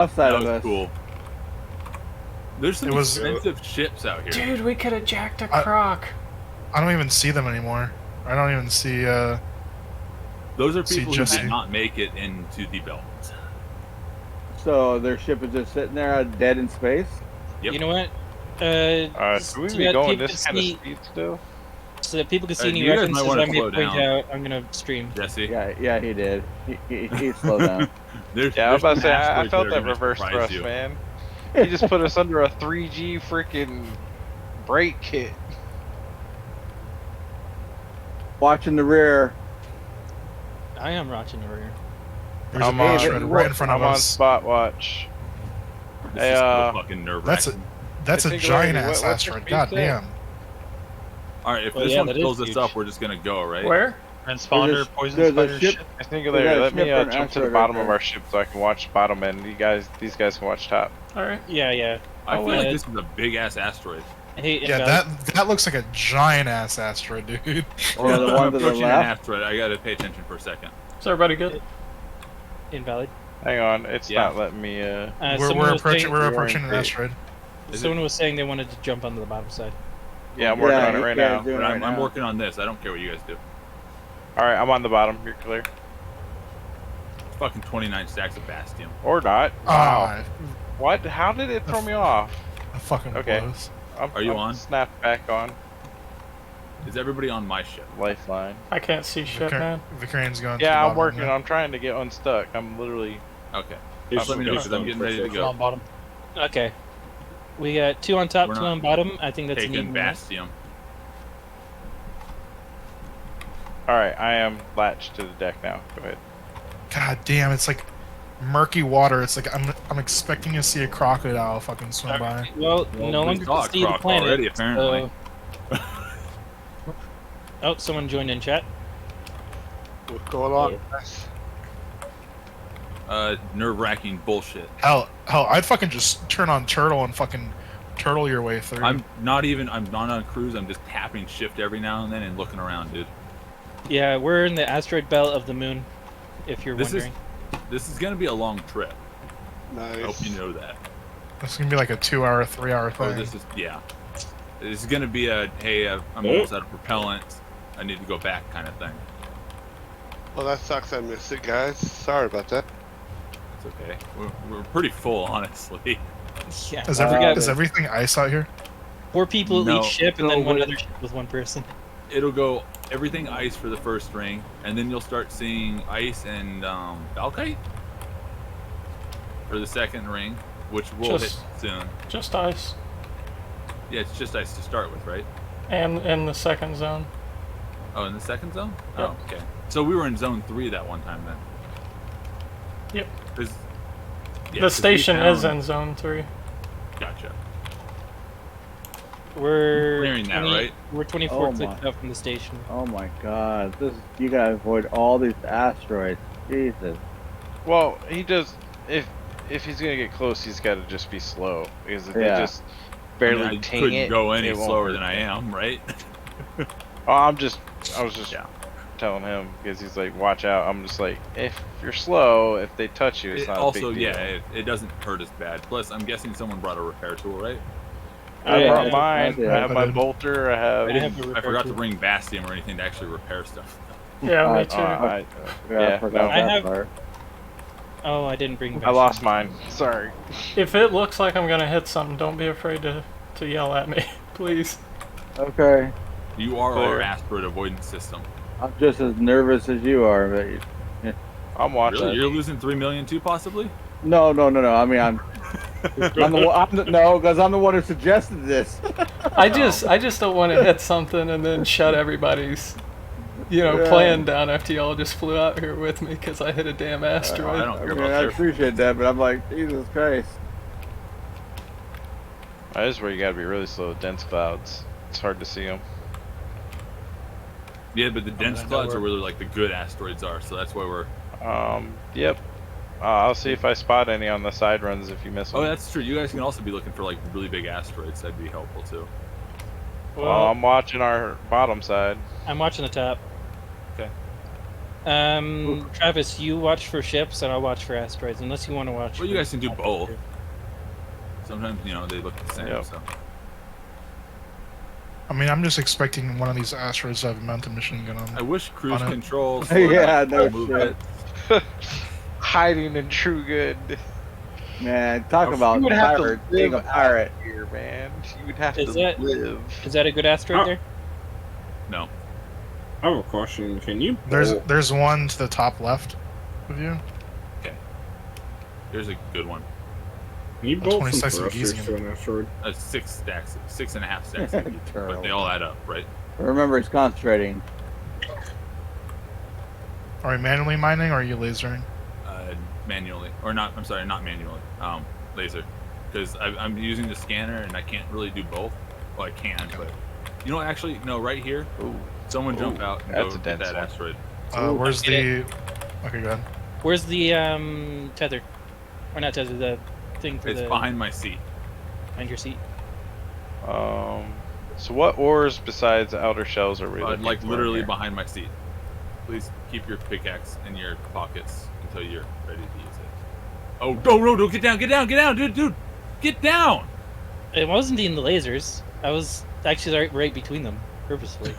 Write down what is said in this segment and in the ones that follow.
Outside That of was us. cool. There's some expensive ships out here. Dude, we could have jacked a croc. I don't even see them anymore. I don't even see. Those are people who Jesse. did not make it into the belt. So their ship is just sitting there dead in space? Yep. You know what? Should we so be that going people this can kind of see- speed still? So that people can see any you guys might references wanna I may slow point down. out, I'm gonna stream. Jesse. Yeah, he did. He slowed down. Yeah, I was about to say, I felt felt that reverse thrust, man. He just put us under a 3G freaking brake kit. Watching the rear. I am watching the rear. There's I'm a on- asteroid right in front of I'm on us. spot watch. This Hey, is so fucking That's nerve-wracking. a Singularity, giant ass what's your asteroid. speed God set? damn. All right, if Well, this yeah, one that is fills us huge. up, we're just gonna go, right? Where? Transponder, there's poison a spider ship- ship. I think let me ship or an jump to the asteroid bottom right of our ship so I can watch bottom end. These guys can watch top. All right. Yeah. I feel like uh, this is a big ass asteroid. Hey, Yeah, that looks like a giant ass asteroid, dude. Yeah, the one to the Approaching an left. asteroid. I gotta pay attention for a second. Is everybody good? Invalid. Hang on, it's Yeah. not letting me. We're approaching an asteroid. Someone was saying they wanted to jump onto the bottom side. Yeah, I'm working on it right yeah, now. he's doing But it I'm right now. working on this. I don't care what you guys do. All right, I'm on the bottom. You're clear. It's fucking 29 stacks of Bastion. Or not. Wow. Ah, What? How did it throw me off? fucking Okay. close. Are you I'm on? Snapped back on. Is everybody on my ship? Lifeline. I can't see shit, man. Vicarian's going. to the Yeah, I'm bottom working. there. I'm trying to get unstuck. I'm literally. Okay. Just let me know because I'm getting ready to Come go. on, bottom. Okay. We got 2 on top, We're 2 not on bottom. I think that's an Taking even. Bastion. All right, I am latched to the deck now. Go ahead. God damn, it's like murky water. It's like I'm expecting to see a crocodile fucking swim by. Well, Well, no we longer saw can a see the croc planet. already, apparently. so- Oh, someone joined in chat. What's going on? Nerve-wracking bullshit. Hell, I'd fucking just turn on turtle and fucking turtle your way through. I'm not on cruise. I'm just tapping shift every now and then and looking around, dude. Yeah, we're in the asteroid belt of the moon, if you're This wondering. This is gonna be a long trip. Nice. I hope you know that. It's gonna be like a 2-hour, 3-hour Or thing. this is This is gonna be a hey, I'm almost out of propellant. I need to go back kind of thing. Well, that sucks. I missed it, guys. Sorry about that. It's okay. We're pretty full, honestly. Yeah. Is, we got is everything ice out here? 4 people No. each ship, and No, then one what- other ship with 1 person. It'll go everything ice for the first ring, and then you'll start seeing ice and Valkite for the second ring, which we'll hit soon. Just ice. Yeah, it's just ice to start with, right? And in the second zone. Oh, in the second zone? Yep. Oh, okay. So we were in zone 3 that one time then. Yep. 'Cause- yeah, The 'cause we station is found- in zone 3. Gotcha. We're Clearing that, right? We're 24 Oh clicks my. out from the station. Oh my god. You gotta avoid all these asteroids. Jesus. Well, he does. If he's gonna get close, he's got to just be slow because if Yeah. they just barely I ting couldn't it, go any it won't slower hurt. than I am, right? Oh, I was just Yeah. telling him because he's like, watch out. I'm just like, if you're slow, if they touch you, it's not also, a big deal. yeah, it doesn't hurt as bad. Plus, I'm guessing someone brought a repair tool, right? I Yeah, brought yeah, mine. yeah, I have my I did. bolter. I I, have. have a I forgot to repair bring Bastion or anything to actually repair stuff. Yeah, me too. I Yeah, I forgot no. I that have- part. Oh, I didn't bring. I lost mine. Sorry. If it looks like I'm gonna hit something, don't be afraid to yell at me, please. Okay. You are Clear. our asteroid avoidance system. I'm just as nervous as you are, but I'm watching. Really? You're losing 3 million too, possibly? no. I mean, I'm no, because I'm the one who suggested this. I just don't want to hit something and then shut everybody's, Yeah. plan down after y'all just flew out here with me because I hit a damn asteroid. I don't I care mean, about I their... appreciate that, but I'm like, Jesus Christ. That is where you gotta be really slow with dense clouds. It's hard to see them. Yeah, but the dense I know clouds are where- where like the good asteroids are, so that's why we're... Yep. I'll see if I spot any on the side runs if you miss them. Oh, that's true. You guys can also be looking for like really big asteroids. That'd be helpful too. Well, I'm watching our bottom side. I'm watching the top. Travis, you watch for ships, and I'll watch for asteroids, unless you want to watch. Well, you for- guys can do both. Sometimes, you know, they look the same. Yep. So I mean, I'm just expecting one of these asteroids to have a mountain machine gun on. I wish cruise On it. control. Yeah, no movement. Hiding in True Good. Man, talk about You would have to pirate, being a live pirate. out here, man. You would have Is to that- live. Is that a good asteroid Oh. there? No. I have a question. Can you? There's one to the top left of you. Here's a good one. Can you That's bolt some 26 thrusters Gizzian. to an asteroid? 6 stacks, 6.5 stacks, but Turtle. they all add up, right? Remember, he's concentrating. Are you manually mining or are you lasering? Manually, or not? I'm sorry, not manually. Laser, because I'm using the scanner and I can't really do both. Well, I can, but you know, actually, no. Right here, Ooh. someone jump Ooh, out and that's go a get dense that one. asteroid. Where's get the? Okay, go ahead. Where's the tether? Or not tether, the thing for It's the behind my seat. behind your seat. So what ores besides outer shells are we looking Like for literally here? behind my seat. Please keep your pickaxe in your pockets until you're ready to use it. Oh, no, get down, dude, get down! It wasn't in the lasers. I was actually right between them, purposefully.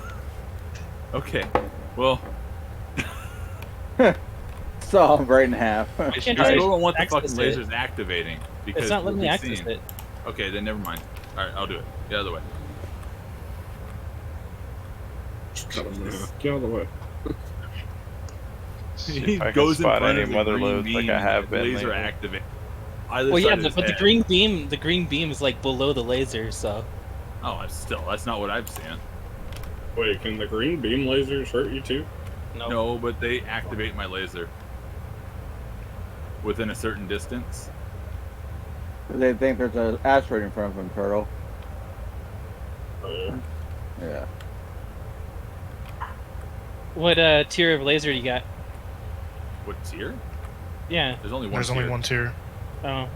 Okay, well, Saw him right in half. I can't still try to don't want the access fucking it. lasers activating because It's not letting me we'll be access seeing. it. Okay, then never mind. All right, I'll do it. The other way. Just cut them in half. Get out of the way. See He if I can goes in spot front any of the mother green loads like beam, I have the been laser lately. activate. Well, yeah, but the green beam is like below the laser, so. Oh, that's not what I'm seeing. Wait, can the green beam lasers hurt you too? No, but they activate my laser within a certain distance. They think there's an asteroid in front of him, Turtle. Yeah. What tier of laser do you got? What tier? Yeah. There's only one. There's only one tier. Oh. Well,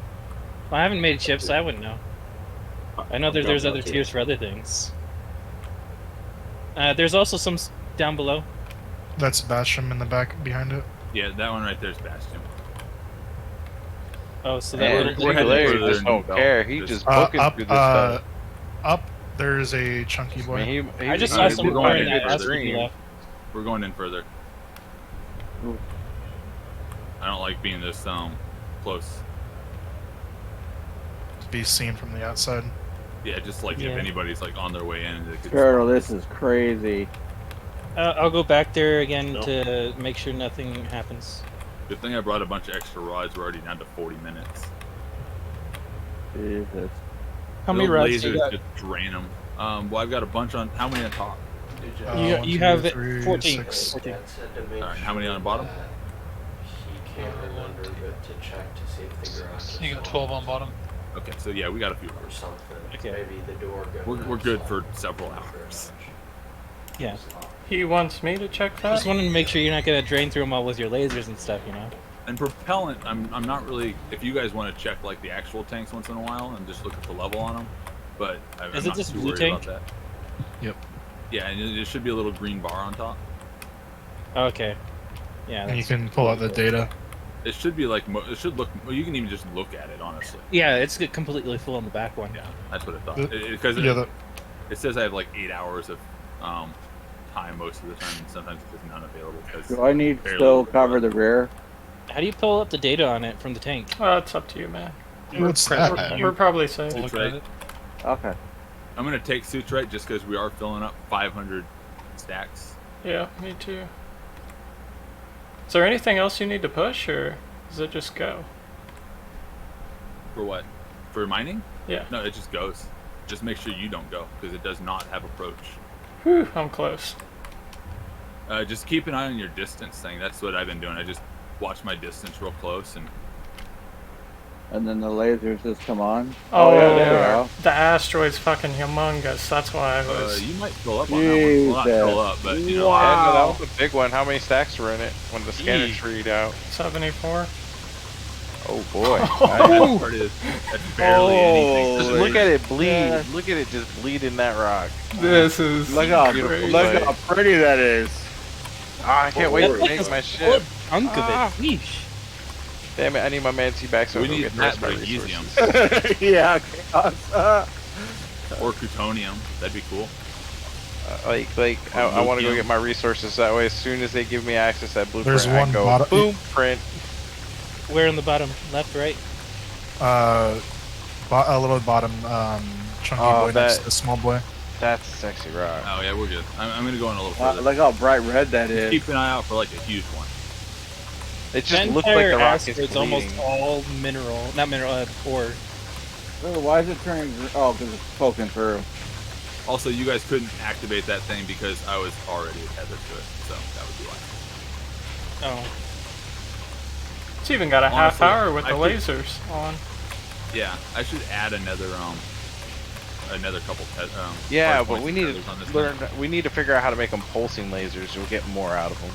I haven't made chips, so I wouldn't know. I know there's other tiers for other things. There's also some down below. That's Bastion in the back behind it. Yeah, that one right there's Bastion. Oh, so that Man, little we're heading Singularity further just into don't Belt. care. He Just- just booking Up, through this stuff. up. There's a chunky I boy. mean, he I just he saw was some we're more going in in that for last dream. one left. We're going in further. I don't like being this close. Be seen from the outside. Yeah, just like Yeah. if anybody's like on their way in, they could. Turtle, this is crazy. I'll go back there again No. to make sure nothing happens. Good thing I brought a bunch of extra rods. We're already down to 40 minutes. Jesus. How many Those rods do lasers you got? just drain them. Well, I've got a bunch on. How many on top? You- 1, you 2, have it 3, 14. 6. 14. All right, how many on the bottom? He can't remember, but to check to see if the garage. You got 12 on bottom. Okay, so yeah, we got a few Or hours. something. Okay. Maybe the door going We're good outside. for several hours. Yeah. He wants me to check that? Just wanted to make sure you're not gonna drain through them all with your lasers and stuff, you know. And propellant, I'm not really. If you guys want to check like the actual tanks once in a while and just look at the level on them, but I'm Is it not just too blue worried tank? about that. Yep. Yeah, and there should be a little green bar on top. Okay. Yeah. And you That's, can pull out the data. It should be like it should look. Well, you can even just look at it honestly. yeah, it's completely full on the back one. Yeah, that's what I thought. The- Because Yeah, it says I have like 8 hours of time most of the time, and sometimes it says none available. Because Do I need to barely still look cover at the rear? How do you pull up the data on it from the tank? It's up to you, man. what's We're, that? we're probably safe. Suits Look at right. it. Okay. I'm gonna take suits right just because we are filling up 500 stacks. Yeah, me too. Is there anything else you need to push, or does it just go? For what? For mining? Yeah. No, it just goes. Just make sure you don't go because it does not have approach. Whew, I'm close. Just keep an eye on your distance thing. That's what I've been doing. I just watch my distance real close and And then the lasers just come on. Oh, yeah, there we go. the asteroid's fucking humongous. That's why I was. you might fill up on that one. Well, not fill up, but you know. Yeah, no, that was a big one. How many stacks were in it when the scanners Yee. read out? 74. Oh boy. That part is that's barely anything. Just look at it bleed. Look at it just bleed in that rock. This is Look how Beautiful look sight. how pretty that is. I can't wait to That's like make a my solid ship. chunk of Ah. it. Yeesh. Damn it, I need my manatee back so We I can need get the that rest of my magnesium resources. Yeah, chaos. or plutonium. That'd be cool. I want to go get my resources that way. As soon as they give me access to that blueprint, There's I one go bottom- boom, print. Where on the bottom? Left, right? A little bottom, chunky Oh, boy next that- to the small boy. That's a sexy rock. Oh yeah, we're good. I'm gonna go in a little further. Look how bright red that Just is. keep an eye out for like a huge one. It just That looks like entire the rock is asteroid's bleeding. almost all mineral, not mineral, ore. Oh, why is it turning? Oh, because it's poking through. Also, you guys couldn't activate that thing because I was already tethered to it, so that would be why. Oh. It's even got a half Honestly, hour with I the could- lasers on. Yeah, I should add another couple. Yeah, hard but points we and need tethers on this to thing. learn. We need to figure out how to make them pulsing lasers. You'll get more out of them.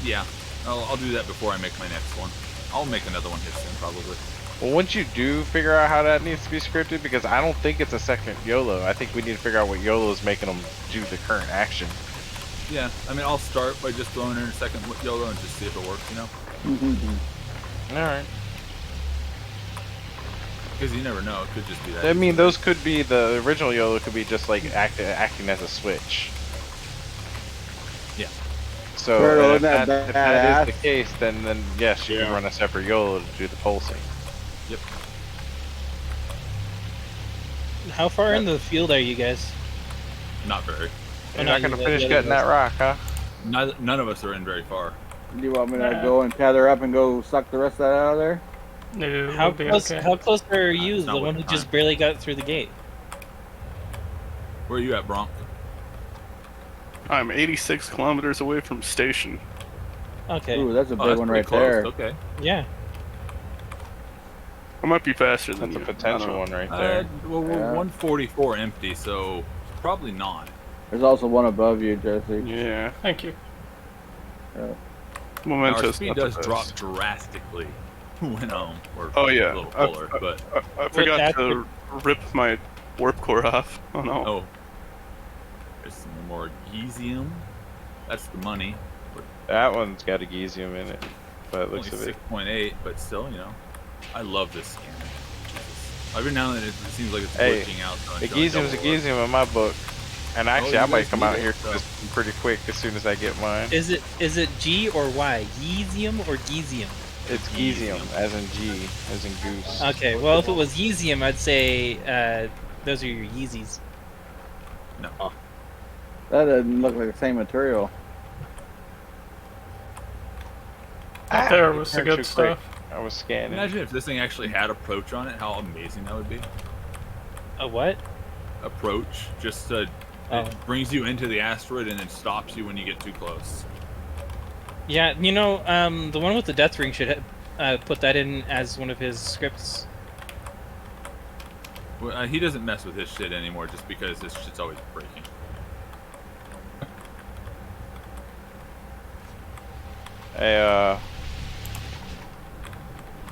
Yeah, I'll do that before I make my next one. I'll make another one here soon, probably. Well, once you do figure out how that needs to be scripted, because I don't think it's a second YOLO. I think we need to figure out what YOLO is making them do the current action. Yeah, I mean, I'll start by just throwing in a second YOLO and just see if it works, you know? All right. Because you never know, it could just be that. I mean, those could be the original YOLO. Could be just like acting as a switch. Yeah. So Turtle, if isn't that if that is badass? the case, then yes, you Yeah. can run a separate YOLO to do the pulsing. Yep. How far in the field are you guys? Not very. You're no, not gonna you- finish the getting other that rock, huh? None of us are in very far. Do you want me to go and tether up and go suck the rest of that out of there? No, How we'll be close? okay. How close are you? That's not The one what who the just time. barely got through the gate. Where are you at, Bronk? I'm 86 kilometers away from station. Okay. Ooh, that's a Oh, big that's one pretty right close. there. Okay. Yeah. I might be faster than That's a you. potential one right there. Well, we're Yeah. 144 empty, so probably not. There's also one above you, Jesse. Yeah. Thank you. Our Memento's speed not the does best. drop drastically when we're Oh, yeah. a little fuller, but I forgot that to rip my warp core off. Oh no. oh, there's some more Giesium. That's the money. That one's got a Giesium in it, but it Only looks a bit. 6.8, but still, you know, I love this scanner. Every now and then it seems like it's Hey, glitching out. So A Giesium's a Giesium in my book, and actually you I might guys come need out it, here so. just pretty quick as soon as I get mine. Is it G or Y? Yeezium or Geezium? It's Giesium, as in G, as in goose. Okay. Well, if it was Yeezium, I'd say those are your Yeezys. No. That doesn't look like the same material. Up there was the turned good too stuff. quick. I was scanning. Imagine if this thing actually had approach on it, how amazing that would be. A what? Approach, just Oh. it brings you into the asteroid and then stops you when you get too close. Yeah. You know, the one with the death ring should put that in as one of his scripts. Well, he doesn't mess with his shit anymore just because his shit's always breaking.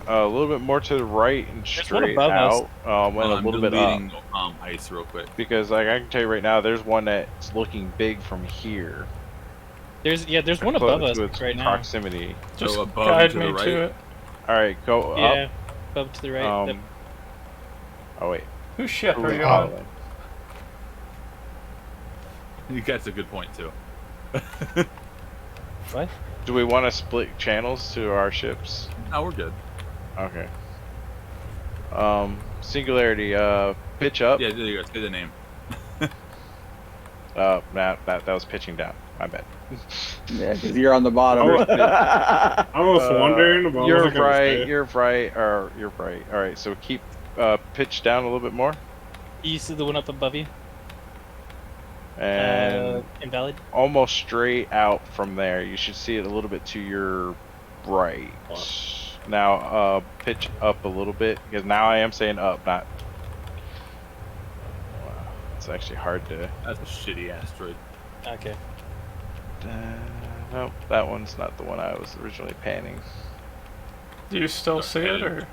A little bit more to the right and one straight above us. out. Went a little bit up. deleting ice real quick. Because like I can tell you right now, there's one that's looking big from here. There's one Close above us to its right now. proximity. Just So above guide to me the right? to it. All right, go Yeah. up. Above to the right. Yep. Oh wait. Whose ship are you Oh, on? That's a good point too. What? do we want to split channels to our ships? No, we're good. Okay. Singularity. Pitch up. Yeah, there you go. Say the name. Nah, that was pitching down. My bad. Yeah, because you're on the bottom. I was wondering about You're what I was gonna right. say. You're right. Or you're right. All right. So keep pitch down a little bit more, You see the one up above you? and Invalid. almost straight out from there. You should see it a little bit to your right. Now pitch up a little bit because now I am saying up, not. Wow, it's actually hard to. That's a shitty asteroid. Okay. Nope, that one's not the one I was originally panning. Do you still see it, or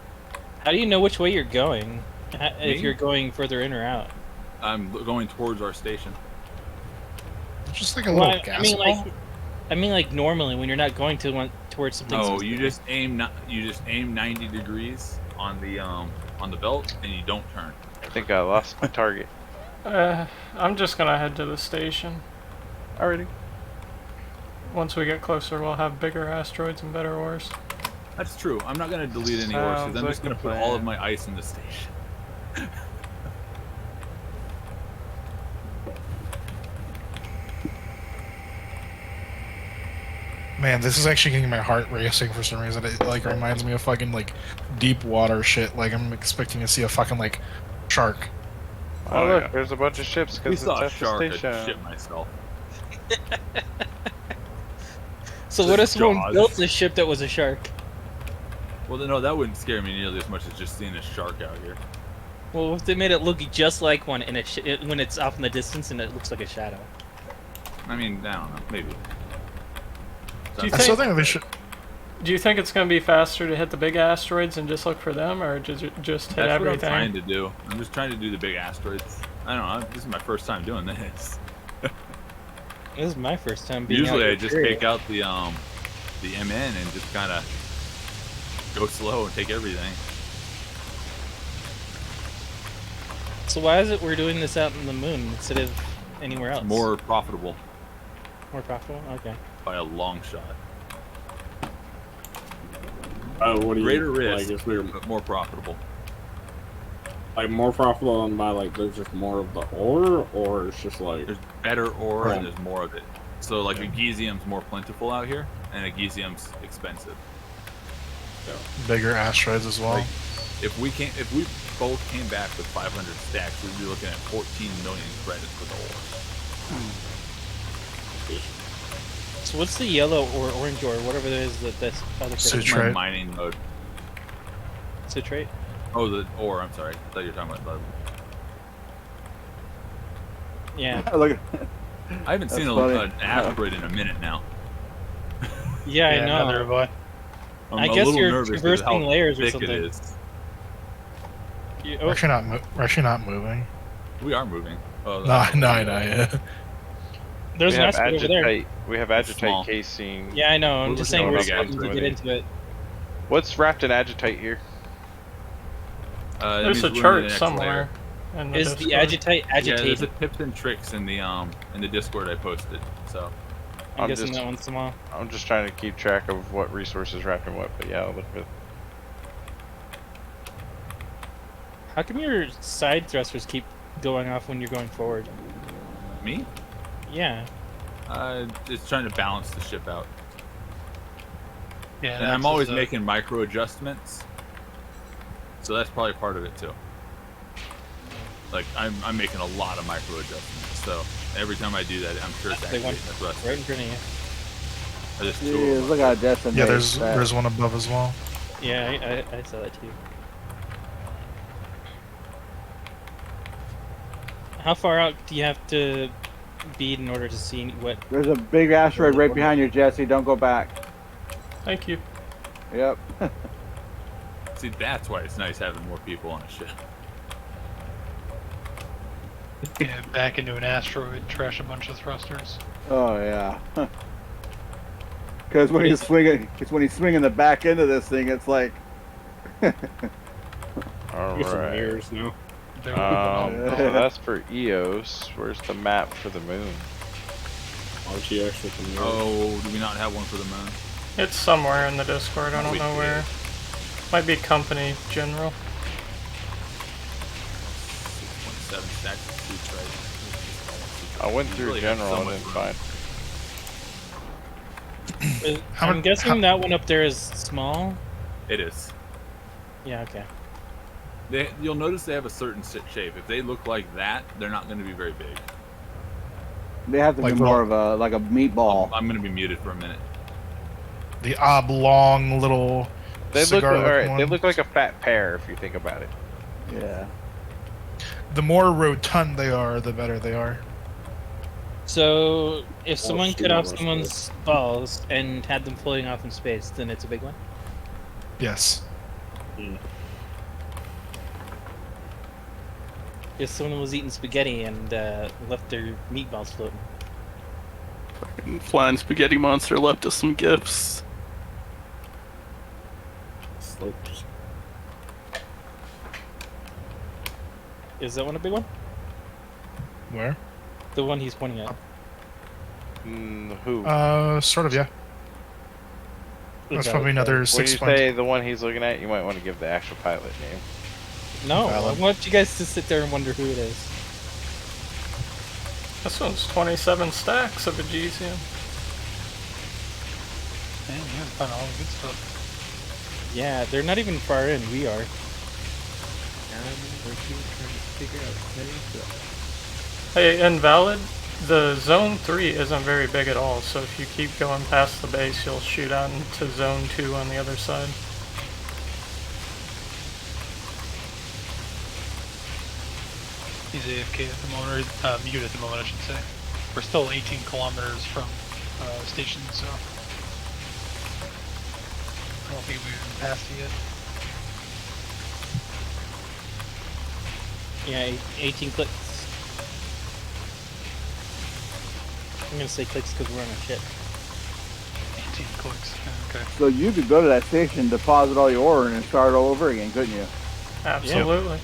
How do you know which way you're going? If Me? you're going further in or out? I'm going towards our station. Just like a Well, little gas I mean, ball. like, I mean, like normally when you're not going to one towards something. No, specific. you just aim 90 degrees on the belt, and you don't turn. I think I lost my target. I'm just gonna head to the station. Already. Once we get closer, we'll have bigger asteroids and better ores. That's true. I'm not gonna delete any ores because Sounds I'm just like gonna a put all of plan. my ice in the station. Man, this is actually getting my heart racing for some reason. It like reminds me of fucking like deep water shit. Like I'm expecting to see a fucking like shark. Oh, Oh, look, yeah. there's a bunch of ships We because it's saw a at shark. the I'd station. shit myself. So what if Just someone Jaws. built a ship that was a shark? Well, no, that wouldn't scare me nearly as much as just seeing a shark out here. Well, if they made it look just like one in when it's off in the distance and it looks like a shadow. I mean, I don't know, maybe. Do you I still think? think they should. Do you think it's gonna be faster to hit the big asteroids and just look for them, or just hit That's what I'm everything? trying to do. I'm just trying to do the big asteroids. I don't know. This is my first time doing this. This is my first time being Usually, out I just here. take out the MN and just kind of go slow and take everything. So why is it we're doing this out in the moon instead of anywhere else? More profitable More profitable? Okay. by a long shot. What do you Greater risk, like? If we're but more profitable. like more profitable than by like there's just more of the ore, or it's just like There's better ore and Right. there's more of it. So like a Gizium's more plentiful out here, and a Gizium's expensive. Bigger asteroids as well. Like, if we both came back with 500 stacks, we'd be looking at 14 million credits for the ore. So what's the yellow or orange or whatever it is that's other So credit? That's my Citrate. mining mode. Citrate? Oh, the ore. I'm sorry. I thought you were talking about the. Yeah. Look, I haven't seen That's funny. an asteroid in a minute now. Yeah, I know. Neither have I. I'm I a guess little you're nervous 'cause of traversing how layers or thick something. it is. You- We're oh, actually not. We're actually not moving. We are moving. Oh, No, no, no. Yeah. there's we an have asteroid over there. agitate. We have It's small. agitate casing. Yeah, I know. I'm We're just looking saying at we're big starting to get asteroid. into it. What's wrapped in agitate here? That There's means a we're in the chart next somewhere. layer. In Is the Discord. agitate Yeah, there's agitated? a tips and tricks in the Discord I posted. So I'm I'm guessing just- that one's small. I'm just trying to keep track of what resources wrapped in what. But yeah, I'll look at. How come your side thrusters keep going off when you're going forward? me, Yeah. it's trying to balance the ship out. Yeah, And I'm always making micro adjustments, so that's probably part of it too. Like I'm making a lot of micro adjustments, so every time I do that, I'm sure it's Big one. activating the thrust. Right in front of you. There's two geez, of them. look how Destin Yeah, makes that. there's one above as well. Yeah, I saw that too. How far out do you have to be in order to see what? There's a big asteroid right behind you, Jesse. Don't go back. Thank you. Yep. See, that's why it's nice having more people on a ship. Yeah, back into an asteroid, trash a bunch of thrusters. Oh yeah. Because when he's swinging the back end of this thing, it's like. All get some right. mirrors now. They're So that's for EOS. Where's the map for the moon? RT extra from there. Oh, do we not have one for the moon? It's somewhere in the Discord. I don't We know did. where. Might be company general. 6.7 stacks of suits, right? I went through Really have general so and much didn't room. find. How I'm mu- guessing how- that one up there is small. It is. Yeah. Okay. You'll notice they have a certain shape. If they look like that, they're not going to be very big. They have to Like be more of a meatball. I'm going to be muted for a minute. The oblong little. They look cigar alright. They one. look like a fat pear if you think about it. Yeah. The more rotund they are, the better they are. So if someone shoot, cut off I must someone's balls and had them floating off in space, then it's a big one. Yes. If someone was eating spaghetti and left their meatballs floating. Flying spaghetti monster left us some gifts. Slopes. Is that one a big one? Where? The one he's pointing at. Who? Sort of, yeah. That's probably another When 6 you points. say the one he's looking at, you might want to give the actual pilot name. No, Valid. I want you guys to sit there and wonder who it is. This one's 27 stacks of Egesium. Man, you haven't found all the good stuff. Yeah, they're not even far in. We are. Hey, Invalid, the Zone 3 isn't very big at all, so if you keep going past the base, you'll shoot out into Zone 2 on the other side. He's AFK at the moment, or muted at the moment, I should say. We're still 18 kilometers from station, so I don't think we've even passed it yet. Yeah, 18 clicks. I'm gonna say clicks because we're on a ship. 18 clicks. Okay. So you could go to that station, deposit all your ore, and start all over again, couldn't you? Absolutely.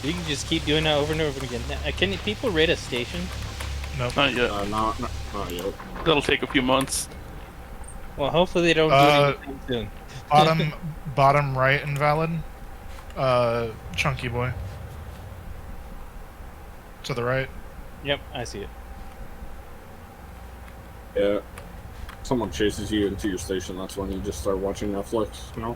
You can just keep doing that over and over again. Can people raid a station? Nope. Not yet. Not yet. That'll take a few months. Well, hopefully they don't do it anytime soon. Bottom right invalid. Chunky boy. To the right. Yep, I see it. Yeah. Someone chases you into your station, that's when you just start watching Netflix, you know?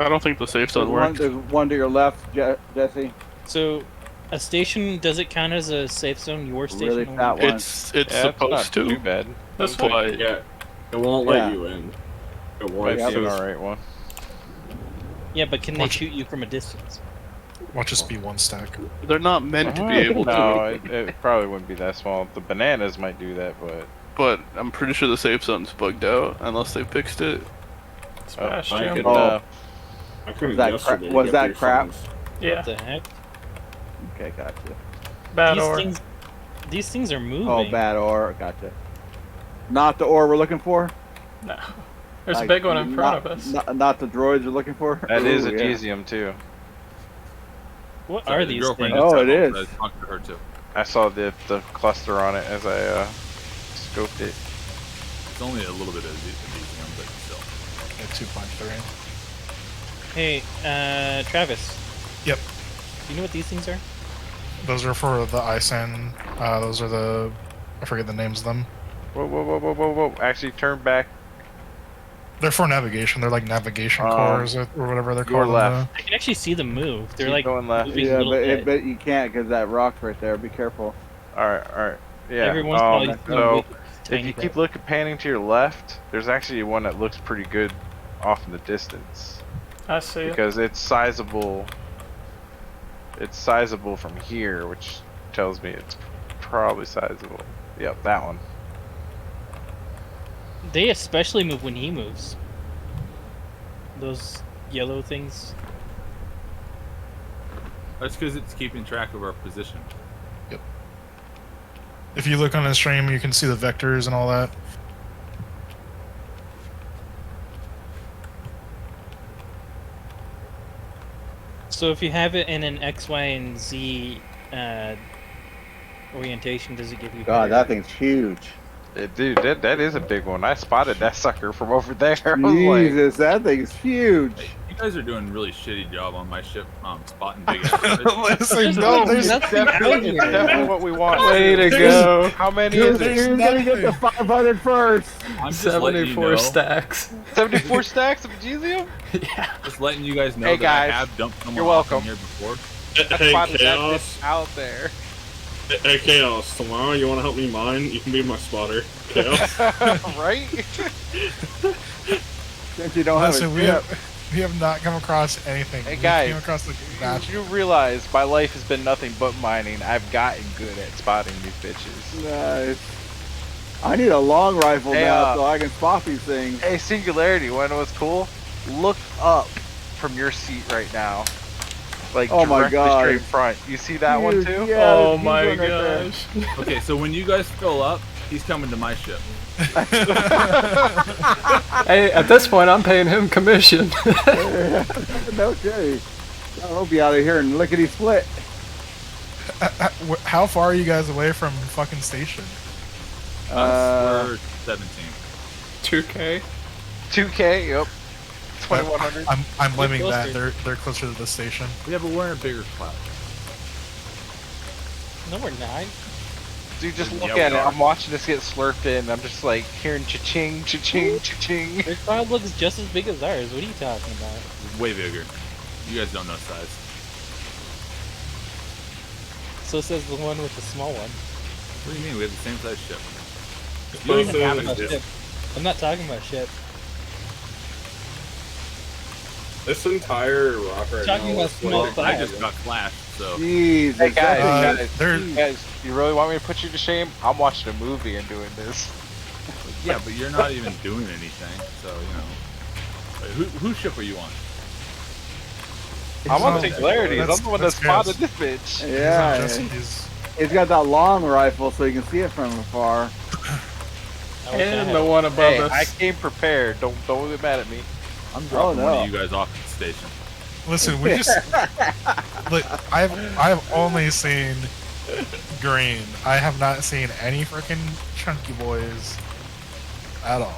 I don't think the safe zone works. There's one to your left, Jesse. So, a station, does it count as a safe zone? Your station? Really fat one. It's Yeah, supposed not to. too bad. This But one. Yeah. It won't let you in. It won't. Might be an alright one. Yeah, but can they Watch- shoot you from a distance? Watch us be one stack. they're not meant to be able No, to. it probably wouldn't be that small. The bananas might do that, but But I'm pretty sure the safe zone's bugged out unless they fixed it. Smash I Jim. could, Oh. I couldn't Was that yesterday. was get that through crap? phones. Yeah, What the heck? Okay, gotcha. bad These ore. these things are moving. Oh, bad ore, gotcha. Not the ore we're looking for? No. There's Like, a big one in front not- of us. Not the droids you're looking for? that is Ooh, a yeah. Egesium too. What Sorry, are the these girlfriend things? just Oh, got it home, is. so I talked to her too. I saw the cluster on it as I scoped it. It's only a little bit of Egesium, but still. At 2.3. Hey, Travis. Yep. Do you know what these things are? Those are for the ISAN. Those are the... I forget the names of them. Whoa, whoa, whoa, whoa, whoa, whoa! Actually, turn back. They're for navigation. They're like navigation Um, cores or whatever they're your called. left. I can actually see them move. They're Keep like going left. moving Yeah, little bit. but you can't because that rock's right there. Be careful. All right. Yeah. Every once in a while you see them So move if tiny you bit. keep looking, panning to your left, there's actually one that looks pretty good off in the distance I see it. because it's sizable. It's sizable from here, which tells me it's probably sizable. Yep, that one. They especially move when he moves. Those yellow things. That's because it's keeping track of our position. If you look on the stream, you can see the vectors and all that. So if you have it in an X, Y, and Z orientation, does it give you? God, better- that thing's huge. Dude, that is a big one. I spotted that sucker from over there. I was like, Jesus, that thing's huge. You guys are doing a really shitty job on my ship, spotting big ass. Listen, no, there's nothing out it's here. definitely what we want. Way to go. How many Dude, is it? you're gonna get the 500 first. I'm just letting you 74 know, stacks. 74 stacks of Egesium? Yeah. just letting you guys know Hey, that guys. I have dumped someone You're off in welcome. here before. I Hey, spotted that Chaos. bitch out there. Hey, Chaos. Tomorrow, you want to help me mine? You can be my spotter. Chaos. Right? Since you don't have Listen, a we ship. we have not come across anything. Hey, We guys, came across like match. You realize my life has been nothing but mining. I've gotten good at spotting these bitches. Nice. I need a long rifle Hey, now so I can spot these things. Hey, Singularity, wanna know what's cool? Look up from your seat right now. Like Oh my directly God. straight front. You see that one Dude, too? yeah, Oh there's a my huge one right there. gosh. Okay, so when you guys fill up, he's coming to my ship. Hey, at this point, I'm paying him commission. No kidding. I'll be out of here and lickety split. How far are you guys away from fucking station? We're 17. 2K. 2K. Yep. 2100. I'm blaming closer. that. They're closer to the station. Yeah, but we're in a bigger cloud. No, we're not. Dude, just Yeah, look we at it. are. I'm watching this get slurped in. I'm just like hearing cha-ching, cha-ching, cha-ching. Their cloud looks just as big as ours. What are you talking about? It's way bigger. You guys don't know size. So says the one with the small one. What do you mean? We have the same size ship. You You don't don't have have I'm a not, ship. ship. I'm not talking about ship. This entire rock right Talking now about is small like- I just got flashed, so. Jeez. Hey guys, there- guys, you really want me to put you to shame? I'm watching a movie and doing this. Yeah, but you're not even doing anything, so, you know. Wait, whose ship are you on? I'm on not- Singularity. I'm that's- the one that that's spotted chaos. this bitch. Yeah. He's He's got that long rifle so you can see it from afar. I wish I And had the it. one above Hey, us. I came prepared. Don't get mad at me. I'm dropping no. one of you guys off at the station. Listen, we just look. I've only seen green. I have not seen any freaking chunky boys at all.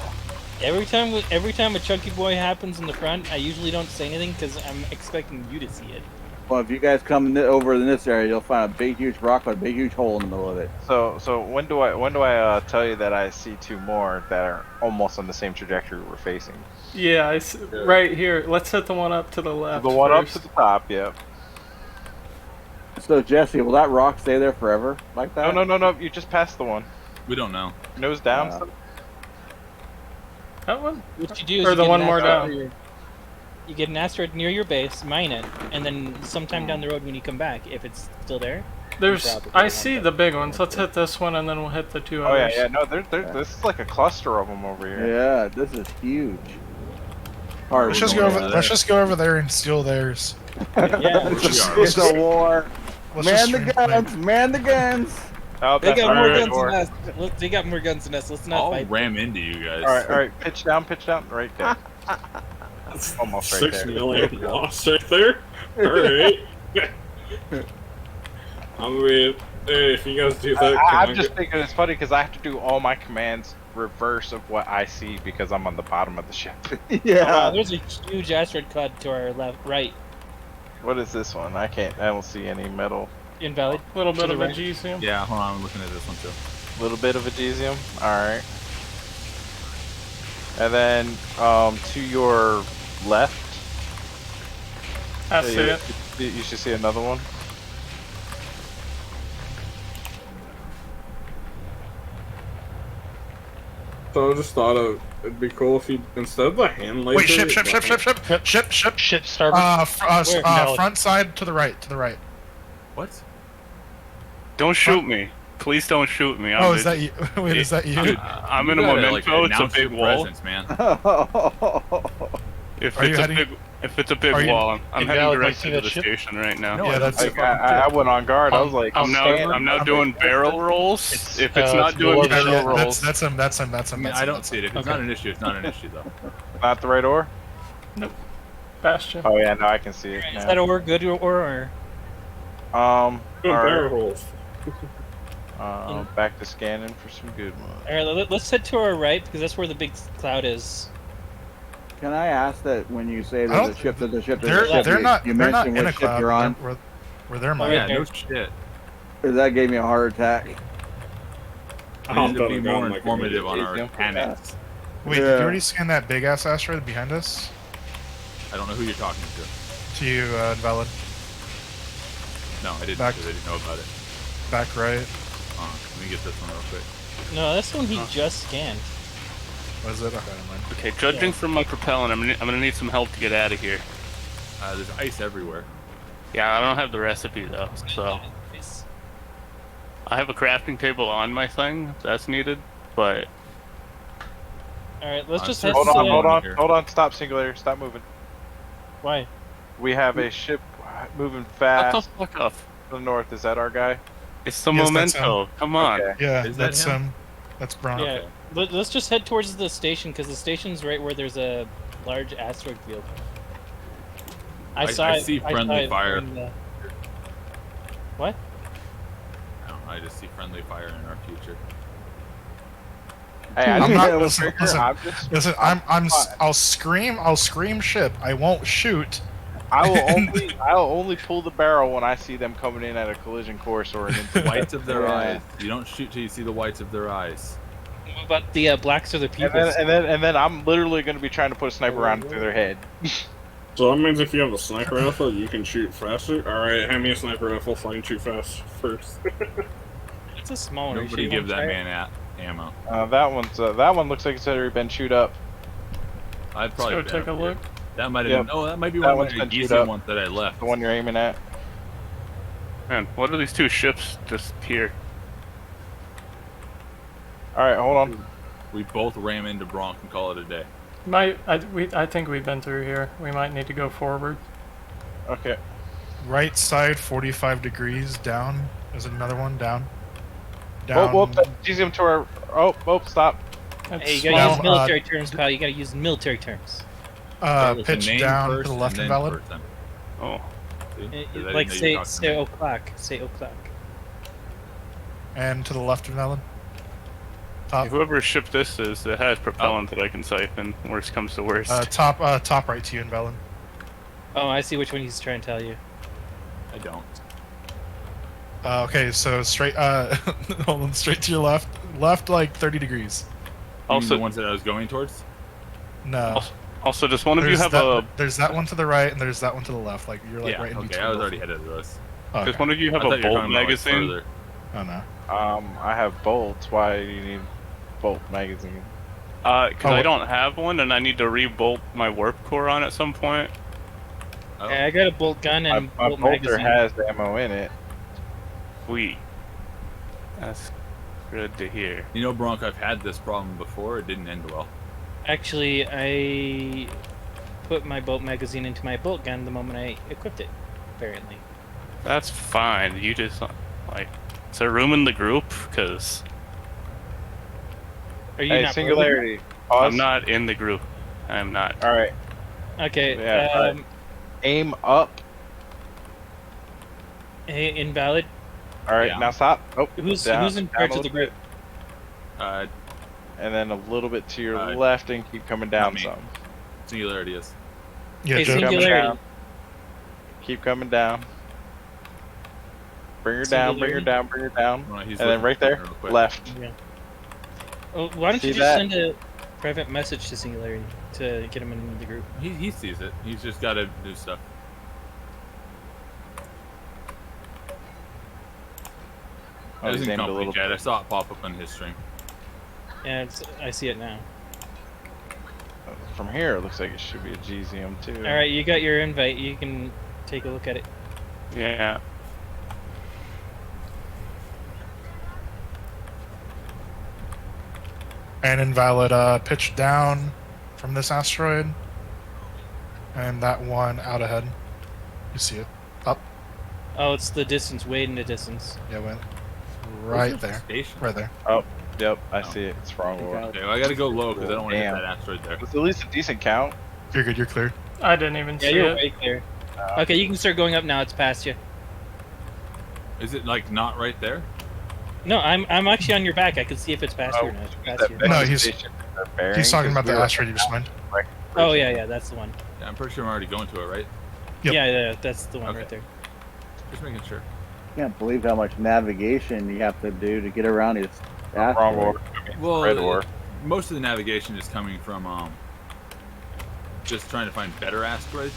Every time a chunky boy happens in the front, I usually don't say anything because I'm expecting you to see it. Well, if you guys come over in this area, you'll find a big, huge rock with a big, huge hole in the middle of it. So when do I tell you that I see two more that are almost on the same trajectory we're facing? Yeah, right here. Let's hit the one up to the left. The one up first. to the top, yeah. So, Jesse, will that rock stay there forever like that? No. You just passed the one. We don't know. Nose down. Yeah. That one? What you do is Or you the get one an more asteroid down. near your- You get an asteroid near your base, mine it, and then sometime down the road when you come back, if it's still there, There's. probably I won't see get the big ones. Let's hit this one and then we'll hit the two Oh yeah, others. yeah. No, this is like a cluster of them over here. Yeah, this is huge. Let's just go going over. over Let's there. just go over there and steal theirs. yeah. It's a war. Let's Man just the stream fight. guns! Man the guns! Oh, They that's got our more right guns door. than us. They got more guns than us. Let's not I'll fight. ram into you guys. All right. Pitch down, right there. Almost right 6 there. million lost right there. Alright. I mean, hey, if you guys do that, I'm just thinking it's funny because I have to do all my commands reverse of what I see because I'm on the bottom of the ship. Yeah. There's a huge asteroid cloud to our right. What is this one? I don't see any metal. Invalid. A little bit To of the a right. Gesium. Yeah, hold on, I'm looking at this one too. Little bit of adhesium. Alright. And then to your left, I see it. you should see another one. So I just thought it'd be cool if you, instead of the hand laser... Wait, ship. Ship Starbase. Where? Front side to the right. What? Don't shoot me. Please don't shoot me. Oh, is that you? Wait, is that you? I'm in a You gotta, memento. It's a announce your big wall. presence, man. If Are you it's a heading- big, if it's a big are you- wall, I'm heading Invalid, directly you see to that the ship? station right now. No, Yeah, that's. I went on guard. I was like, I'm now doing barrel rolls. If it's not it's doing below the barrel ship. rolls, That's him. I mean, I don't see it. If it's not an issue, it's not an issue, though. not the right oar. Bastion. Oh yeah, now I can see it. Is now. that or good or? doing Alright. barrel rolls. Back to scanning for some good ones. All right, let's head to our right because that's where the big cloud is. Can I ask that when you say I there's don't- a ship, there's a ship, They're there's a ship, not you they're not mentioned in a which ship cloud. you're on? Where they're Oh, mine. Yeah, there. no shit. 'Cause that gave me a heart attack. We I'm need to be done more like informative on our immediately. panics. Wait, did Yeah. you already scan that big ass asteroid behind us? I don't know who you're talking to. To you, Invalid. No, I didn't, Back- because I didn't know about it. Back right. Let me get this one real quick. No, that's one he just scanned. Was it? Okay, never mind. Okay, judging from my propellant, I'm gonna need some help to get out of here. There's ice everywhere. Yeah, I don't have the recipe though, so I have a crafting table on my thing if that's needed, but All right, let's just head Hold to on, the- hold on. Here. Hold on, stop Singularity, stop moving. Why? We have a ship moving What fast the fuck off? to the north. Is that our guy? It's the Yes, that's memento. Come on. Okay. Yeah, Is that that's him? that's Brown. Yeah. Okay. Let's just head towards the station because the station's right where there's a large asteroid field. I see friendly fire. What? No, I just see friendly fire in our future. Hey, I I'm didn't not. hit the Listen, trigger, listen, I'm just. listen. I'll scream. I'll scream ship. I won't shoot. I will only pull the barrel when I see them coming in at a collision course or an The whites of their Yeah. eyes. You don't shoot till you see the whites of their eyes. What about the blacks or the people? and then I'm literally going to be trying to put a sniper round through their head. So that means if you have a sniper rifle, you can shoot faster. All right, hand me a sniper rifle so I can shoot fast first. It's a small one. Nobody give that man ammo. That one looks like it's already been chewed up. I'd probably Let's go take a look. That might have Yep. been. Oh, that might be That one one's of the been chewed decent up. ones that I left. The one you're aiming at. Man, what are these two ships just here? All right, hold on. We both ram into Bronx and call it a day. I think we've been through here. We might need to go forward. Okay. Right side, 45 degrees down. There's another one down. Down. Whoa, she's him to our. Oh, stop. Hey, you That's gotta use small, military terms, pal. You gotta use military terms. It was the Pitch name down first to the and left then invalid. person. Oh, See? 'Cause I didn't Like know you say were talking to me. o'clock. Say o'clock. And to the left invalid. Top. whoever ship this is, it has propellant that I can siphon. Worst comes to worst. Top right to you invalid. Oh, I see which one he's trying to tell you. I don't. Okay, so straight. Hold on, straight to your left. Left like 30 degrees. Also, Also- the ones that I was going towards. No. Also, does one of you There's have that, a? There's that one to the right, and there's that one to the left. Like you're like Yeah. right in Okay, between. I was both already of them. headed of us. Okay. Does one of you have I thought a you were bolt talking about, like, magazine? further. Oh no. I have bolts. Why do you need bolt magazine? Because Oh, I don't have one, and I need to re-bolt my warp core on at some point. Oh. Yeah, I got a bolt gun My and bolt bolter magazine. has ammo in it. Sweet. That's good to hear. You know, Bronk, I've had this problem before. It didn't end well. Actually, I put my bolt magazine into my bolt gun the moment I equipped it. Apparently. That's fine. You just like. Is there room in the group? Because Are you Hey, not Singularity. Pause. I'm not in the group. I'm not. All right. Okay. Yeah, Aim up. Hey, invalid. All right. Yeah. Now stop. Oh, Who's down, who's in down charge a of the little bit. Uh, And then a little bit to your Uh, left and keep coming down me. some. Singularity is. Yeah, Hey, Joe. Coming Singularity. down. Keep coming down. Bring her down. Bring her Singularity. down. Bring her down. Well, he's And then looking right for there, her real quick. left. Oh, why don't you See just that? send a private message to Singularity to get him in the group? He sees it. He's just got to do stuff. Oh, I was he's in aimed a company little. chat. I saw it pop up on his stream. Yeah, I see it now. From here, it looks like it should be a GZM too. All right, you got your invite. You can take a look at it. Yeah. And invalid pitch down from this asteroid. And that one out ahead. You see it. Up. Oh, it's the distance, way in the distance. Yeah, went Where's right the there. Station? Right there. Yep, I Oh. see it. It's wrong order. Okay, well, I got to go low because I don't want to hit Damn. that asteroid there. It's at least a decent count. You're good, you're clear. I didn't even Yeah, see you're it. way clear. Okay, you can start going up now. It's past you. Is it like not right there? No, I'm actually on your back. I can see if it's past you or not. It's past you. No, He's talking about the asteroid you just mentioned. Oh yeah, that's the one. Yeah, I'm pretty sure I'm already going to it, right? Yep. Yeah, that's the one Okay. right there. Just making sure. Can't believe how much navigation you have to do to get around these Wrong asteroids. order. Well, Red order. most of the navigation is coming from just trying to find better asteroids.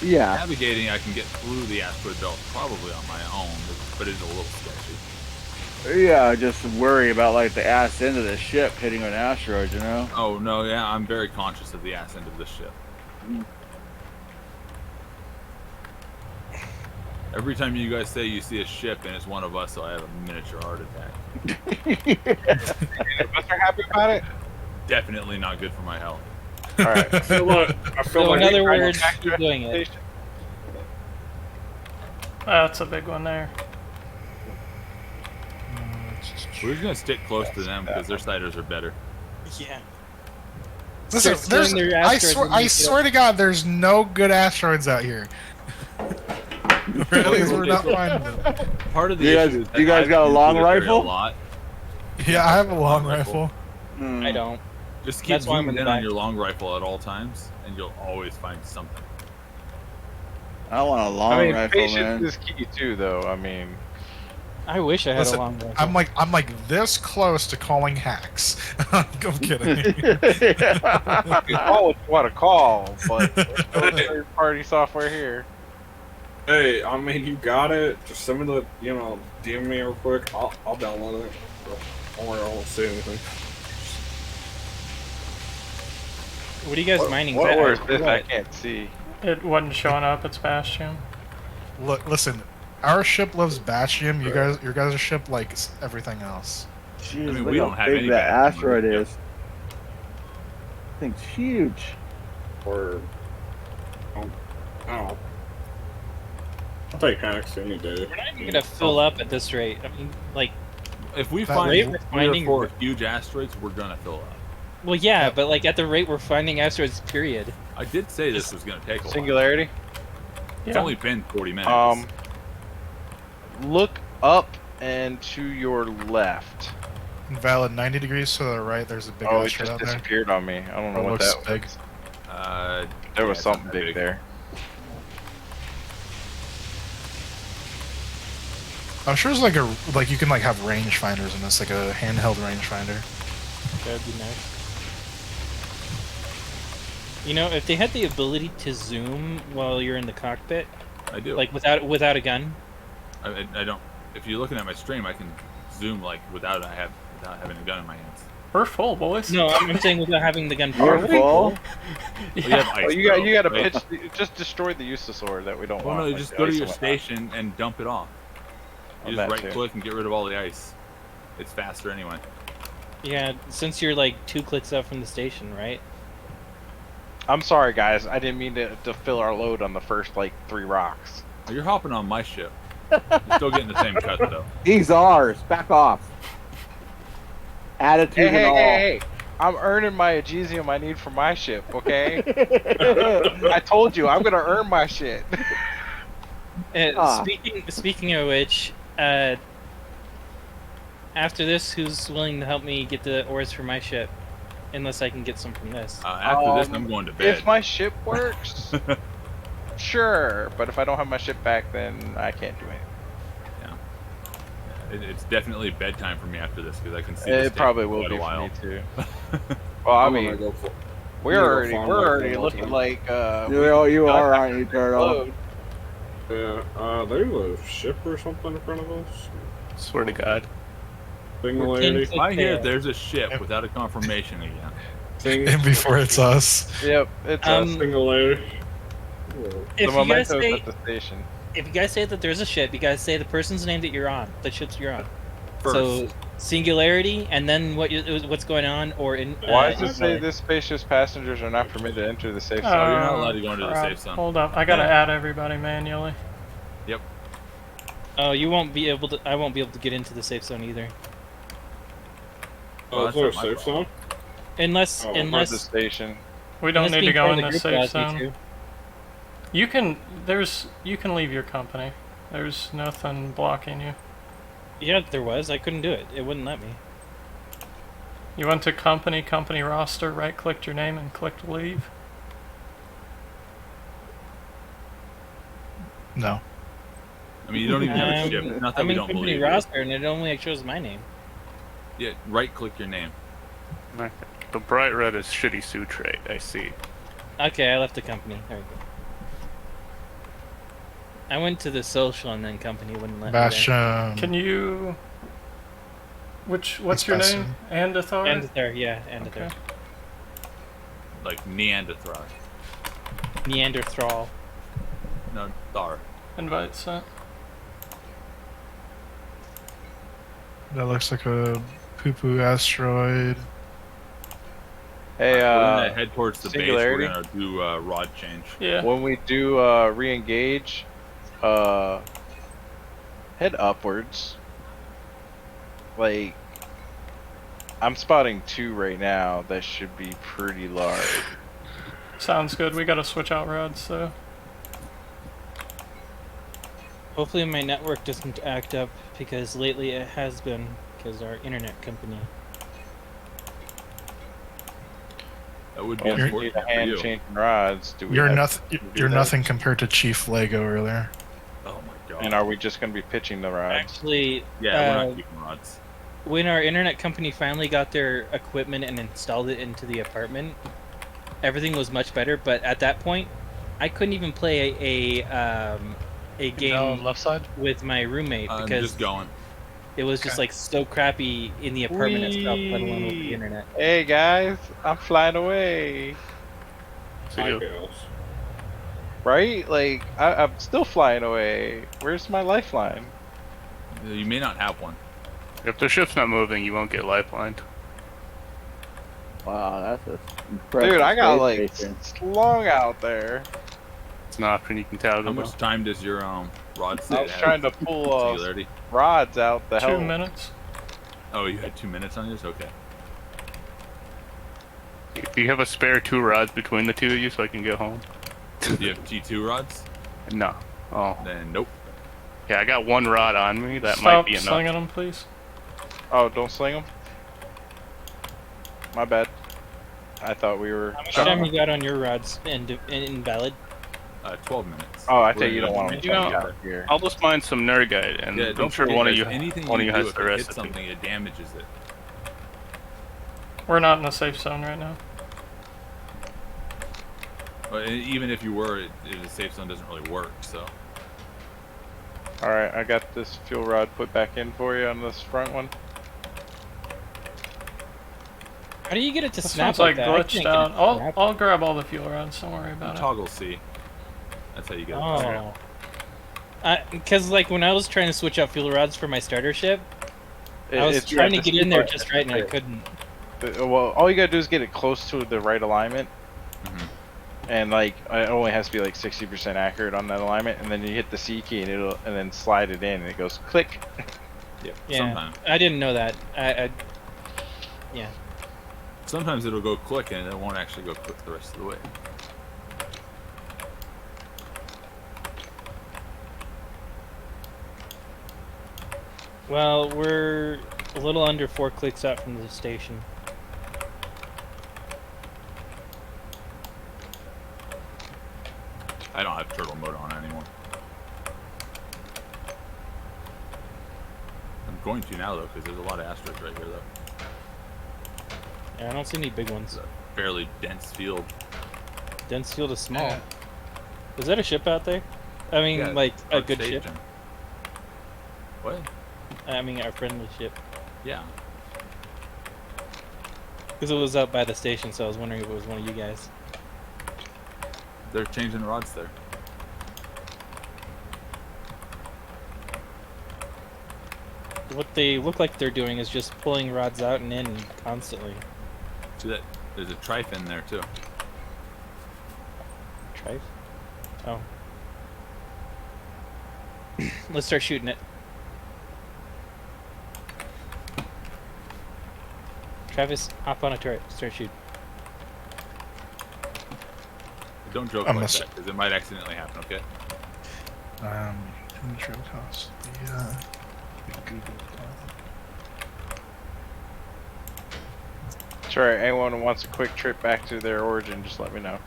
Yeah. Navigating, I can get through the asteroid belt probably on my own, but it's a little sketchy. Yeah, I just worry about like the ass end of the ship hitting an asteroid, you know? Oh no, yeah, I'm very conscious of the ass end of this ship. Every time you guys say you see a ship and it's one of us, so I have a miniature heart attack. Are happy about it? Definitely not good for my health. All right. I feel like So in other trying to words, attack keep doing it. That's a big one there. We're just gonna stick close to them because their sliders are better. Yeah. Listen, Start stealing their asteroids and I you swear to God, there's no good asteroids out here. Really, we're not finding them. Part of the You guys- issue is you guys I've got a been long through this area rifle? A lot. Yeah, I have a long rifle. I don't. Just keep That's why I'm zooming in in the on back. your long rifle at all times, and you'll always find something. I want a long I mean, rifle, patience man. is key too, though. I mean, I wish I had Listen, a long rifle. I'm like this close to calling hacks. I'm kidding. you call what you want to call, but there's no third-party software here. Hey, I mean, you got it. Just send me the, DM me real quick. I'll download it. Don't worry, I won't say anything. What are you guys mining? What for? was this? I What? can't see. It wasn't showing up. It's Bastion. Look, listen. Our ship loves Bastion. Your guys' ship likes everything else. Jeez, I mean, look we how don't have big any that bad asteroid numbers. is. Thing's huge. Or, I don't know. I'll take hacks any day. We're not even gonna fill up at this rate. I mean, like, If we That find rate 3 we're or finding- 4 huge asteroids, we're gonna fill up. well, yeah, but like at the rate we're finding asteroids, period. I did say this was gonna take a while. Singularity. It's Yeah. only been 40 minutes. Look up and to your left. Valid 90 degrees to the right. There's a big Oh, it asteroid just out there. disappeared on me. I don't know It what looks that big. was. Yeah, There was it's not something that big there. I'm sure it's like you can like have rangefinders in this, like a handheld rangefinder. That would be nice. You know, if they had the ability to zoom while you're in the cockpit, I do. like without a gun. I don't. If you're looking at my stream, I can zoom like without having a gun in my hands. We're full, boys. No, I'm saying without having the gun. You're full. Well, you have ice, Oh, you got to right? pitch. Just destroy the useless ore that we don't Well, want. no, you like just the go to ice your and whatnot. station and dump it off. On You that just too. right click and get rid of all the ice. It's faster anyway. Yeah, since you're like 2 clicks up from the station, right? I'm sorry, guys. I didn't mean to fill our load on the first like 3 rocks. Well, you're hopping on my ship. You're still getting the same cut though. He's ours. Back off. Attitude and all. Hey! I'm earning my Agesium I need for my ship, okay? I told you, I'm gonna earn my shit. Ah. Speaking of which, after this, who's willing to help me get the ores for my ship? Unless I can get some from this. After this, I'm going to bed. If my ship works, sure. But if I don't have my ship back, then I can't do anything. It's definitely bedtime for me after this because I can see this It probably taking will quite be a while. for me too. Well, I I'm gonna mean, go for- we're I'm gonna go already farm looking like You are, aren't you, Turtle? load. Yeah, there's a ship or something in front of us. Swear to God. Singularity. We're I hear there's a ship without a confirmation again. And before it's us. Yep, it's Singularity. If the you guys mementos say at the station. if you guys say that there's a ship, you guys say the person's name that you're on, the ship's you're on. First. So Singularity, and then what's going on, or in. Why does it say this spaceship's passengers are not permitted to enter the safe zone? Oh, you're not allowed to go into the crap. safe zone. Hold up. I gotta Yeah. add everybody manually. Yep. Oh, you won't be able to. I won't be able to get into the safe zone either, Well, Oh, that's is there a not my safe problem. zone? unless Oh, where's the unless. station? We don't unless need to being go part in of the group safe allows you zone. to. You can leave your company. There's nothing blocking you. Yeah, there was. I couldn't do it. It wouldn't let me. You went to company roster, right clicked your name and clicked leave. No. I mean, you don't even have a ship. Not that I'm we in don't company believe you. roster, and it only shows my name. Yeah, right click your name. Okay. The bright red is shitty sutrate, I see. Okay, I left the company. There we go. I went to the social, and then company wouldn't let me. Bastion. Can you? What's It's your Bastion. name? Andathar? And there, yeah, and Okay. there. Like Neanderthal. Neanderthal. No, Thar. Invite sent. That looks like a poo-poo asteroid. Hey, We're gonna head towards the Singularity? base. We're gonna do rod change. Yeah. when we do re-engage, head upwards. Like, I'm spotting 2 right now that should be pretty large. Sounds good. We gotta switch out rods, so. Hopefully my network doesn't act up, because lately it has been, because our internet company. That would be Well, if you need unfortunate a for hand you. changing rods, do we You're have nothing. to do You're that? nothing compared to Chief Lego earlier. Oh my god. And are we just going to be pitching the rods? Actually, Yeah, we're not keeping rods. when our internet company finally got their equipment and installed it into the apartment, everything was much better. But at that point, I couldn't even play a Down game left side. with my roommate I'm because just going. it was just like so crappy in the apartment itself, let alone with the internet. Hey guys, I'm flying away. See you. Right? Like, I'm still flying away. Where's my lifeline? You may not have one. If the ship's not moving, you won't get lifelined. Wow, that's a impressive Dude, I got space like station. slung out there. It's an option you can toggle. How much time does your rod set? I was trying to pull Singularity? rods out the 2 hell. minutes. Oh, you had 2 minutes on yours? Okay. Do you have a spare 2 rods between the 2 of you so I can get home? Do you have T2 rods? No. Oh. Then nope. Yeah, I got 1 rod on me. That might Stop be enough. slinging them, please. Oh, don't sling them? My bad. I thought we were... How much time you got on your rods and invalid? 12 minutes. Oh, I think you don't want them You know, out here. I'll just mine some Nurgite, and Yeah, I'm don't sure forget, one of guys, you, anything one of you do, has if the it hits recipe. something, it damages it. We're not in a safe zone right now. But even if you were, the safe zone doesn't really work. So Alright, I got this fuel rod put back in for you on this front one. How do you get it to This snap one's like that? I glitched can't out. get it to snap. I'll grab all the fuel rods. Don't worry about it. toggle C. That's how you get it. Oh. Because like when I was trying to switch out fuel rods for my starter ship, I was trying to get in there just right and I couldn't. Well, all you gotta do is get it close to the right alignment. Mm-hmm. And like, it only has to be like 60% accurate on that alignment, and then you hit the C key and and then slide it in and it goes click. Yep. Yeah, Sometimes. I didn't know that. Yeah. Sometimes it'll go click and it won't actually go click the rest of the way. Well, we're a little under 4 clicks out from the station. I don't have turtle mode on anymore. I'm going to now though, because there's a lot of asteroids right here though. Yeah, I don't see any big ones. It's a fairly dense field. Dense field is small. Is that a ship out there? I mean, Yeah, like a our good ship. station. What? I mean, our friendly ship. Yeah. Because it was up by the station, so I was wondering if it was one of you guys. They're changing rods there. What they look like they're doing is just pulling rods out and in constantly. See that? There's a trife in there too. Trife? Oh. Let's start shooting it. Travis, hop on a turret. Start shooting. Don't joke like that, because it might accidentally happen, okay? Intro cost. Sure, anyone who wants a quick trip back to their origin, just let me know.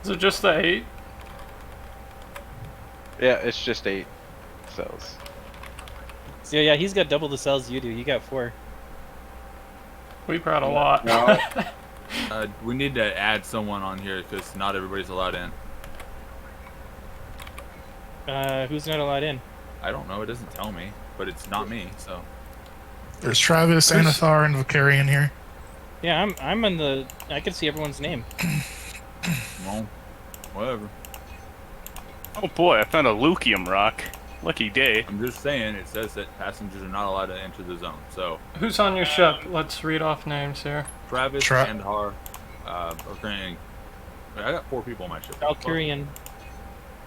Is it just the 8? Yeah, it's just 8 cells. So yeah, he's got double the cells you do. You got 4. We brought a lot. No. We need to add someone on here because not everybody's allowed in. Who's not allowed in? I don't know. It doesn't tell me, but it's not me. So There's Travis, Anathar, and Vicarian here. Yeah, I'm on the. I can see everyone's name. well, whatever. Oh boy, I found a Lucium rock. Lucky day. I'm just saying. It says that passengers are not allowed to enter the zone. So Who's on your ship? Let's read off names here. Travis, Andhar, Ukrainian. I got 4 people on my ship. Valkyrian.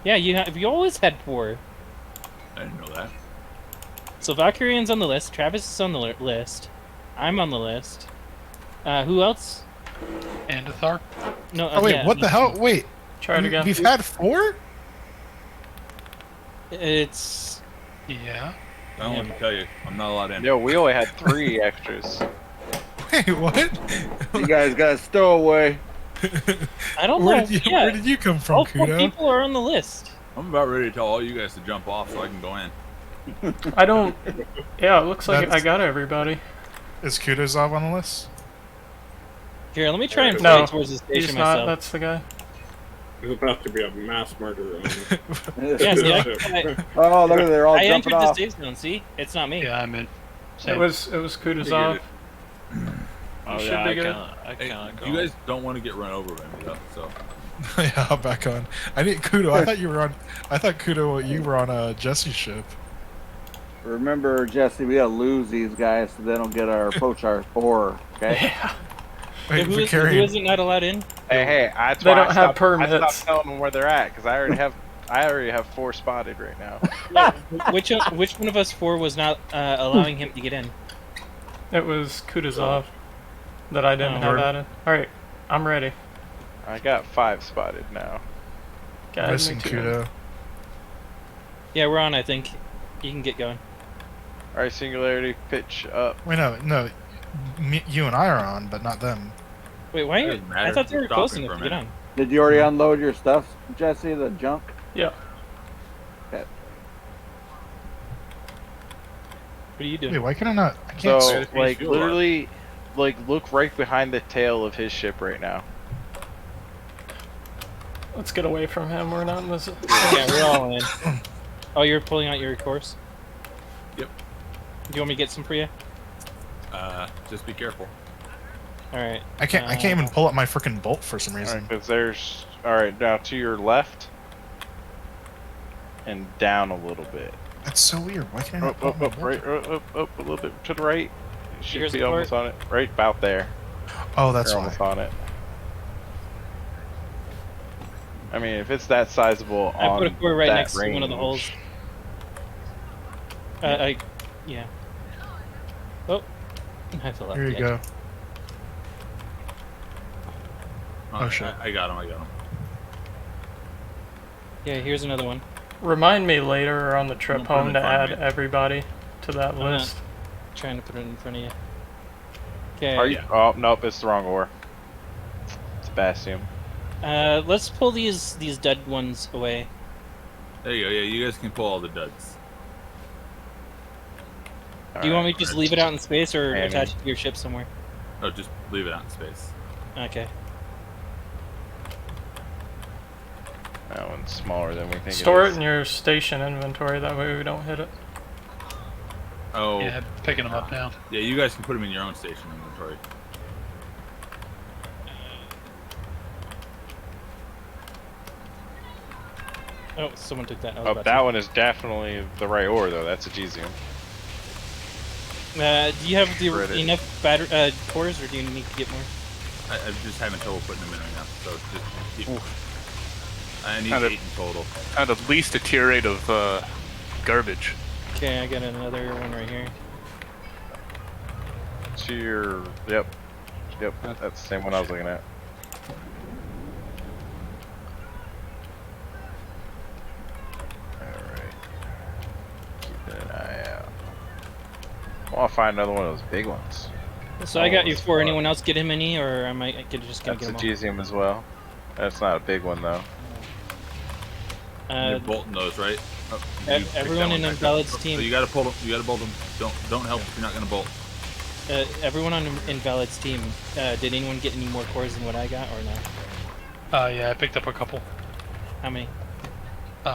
Yeah, you always had 4. I didn't know that. So Valkyrian's on the list. Travis is on the list. I'm on the list. Who else? Andithar? No. Oh wait, yeah, what the hell? Wait, Try it again. we've had 4? It's. Yeah. I don't want to tell you. I'm not allowed in. Yo, we only had 3 extras. Wait, what? You guys got a stowaway. I don't Where know. did you, yeah, where did you come from, all 4 Kudo? people are on the list. I'm about ready to tell all you guys to jump off so I can go in. I don't. Yeah, it looks like That's- I got everybody. Is Kudazov on the list? Here, let me try and No, play towards the he's station not. myself. That's the guy. There's about to be a mass murder. Yeah, see, Oh, look at they're all I jumping entered the off. safe zone. See, it's not me. Yeah, I'm in. It Same. was Kutuzov. Oh should yeah, be I good. can't. Hey, Go. you guys don't want to get run over by me though, so. Yeah, I'm back on. I need Kudo. I thought you were on. I thought Kudo, you were on Jesse's ship. Remember, Jesse, we gotta lose these guys so they don't get our poach our 4. Okay. Yeah. Wait, Who Vicarian. is it not allowed in? Hey, that's They why don't I have stopped, I permits. stopped telling them where they're at because I already have 4 spotted right now. Which one of us 4 was not allowing him to get in? It was Kutuzov that I didn't have added. Alright, I'm ready. I got 5 spotted now. Guys, Missing me too. Kudo. Yeah, we're on. I think you can get going. All right, Singularity, pitch up. Wait, no. You and I are on, but not them. Wait, why? Doesn't I matter. thought they were Stop close it enough for a to get minute. on. Did you already unload your stuff, Jesse? The junk? Yeah. Okay. What are you doing? Wait, why can I not? I can't. So, see. like, Feel literally, like, look right behind the tail of his ship right now. Let's get away from him. We're not in this. Yeah, we're all in. Oh, you're pulling out your course? Yep. Do you want me to get some for you? Just be careful. All right. I can't even pull up my freaking bolt for some reason. Alright, because there's... Alright, now to your left. And down a little bit. That's so weird. Why can't I not Up, pull up, my up, bolt? right, up, a little bit to the right. You should Here's be the almost on it. Right about there. Oh, that's You're why. almost on it. I mean, if it's that sizable I on put a core right that next to one of the range- holes. Yeah. Oh, I fell off Here the you edge. go. Oh, shit. I got him. Yeah, here's another one. Remind me later or on the trip Don't put him home in to front of add me. everybody to that I'm not- list. Trying to put it in front of you. Okay. Are you? Oh, nope, it's the wrong ore. It's Bastium. Let's pull these dud ones away. There you go. Yeah, you guys can pull all the duds. Do you want me to just leave it out in space or And- attach it to your ship somewhere? Oh, just leave it out in space. Okay. That one's smaller than we think Store it it is. in your station inventory. That way we don't hit it. Oh, Yeah, picking them up now. yeah, you guys can put them in your own station inventory. Oh, someone took that. I was Oh, about that one is definitely the right ore, though. That's a Gesium. Do you have Shredded. enough cores, or do you need to get more? I'm just having trouble putting them in right now, so just keep. I need Kind of- 8 in total. Kind of least a tier rate of garbage. Okay, I got another one right here. To your... Yep. Yep, that's the same one I was looking at. Alright. Keeping an eye out. I want to find another one of those big ones. So I got you that's for fun. anyone else get him any, or am I just gonna That's a get them Gesium as well. That's not a big one, though. all? You're bolting those, right? Oh, ev- you picked everyone that in one back Invalid's up. team- So you gotta pull them. You gotta bolt them. Don't help if you're not gonna bolt. Everyone on Invalid's team, did anyone get any more cores than what I got, or no? Yeah, I picked up a couple. How many? 3,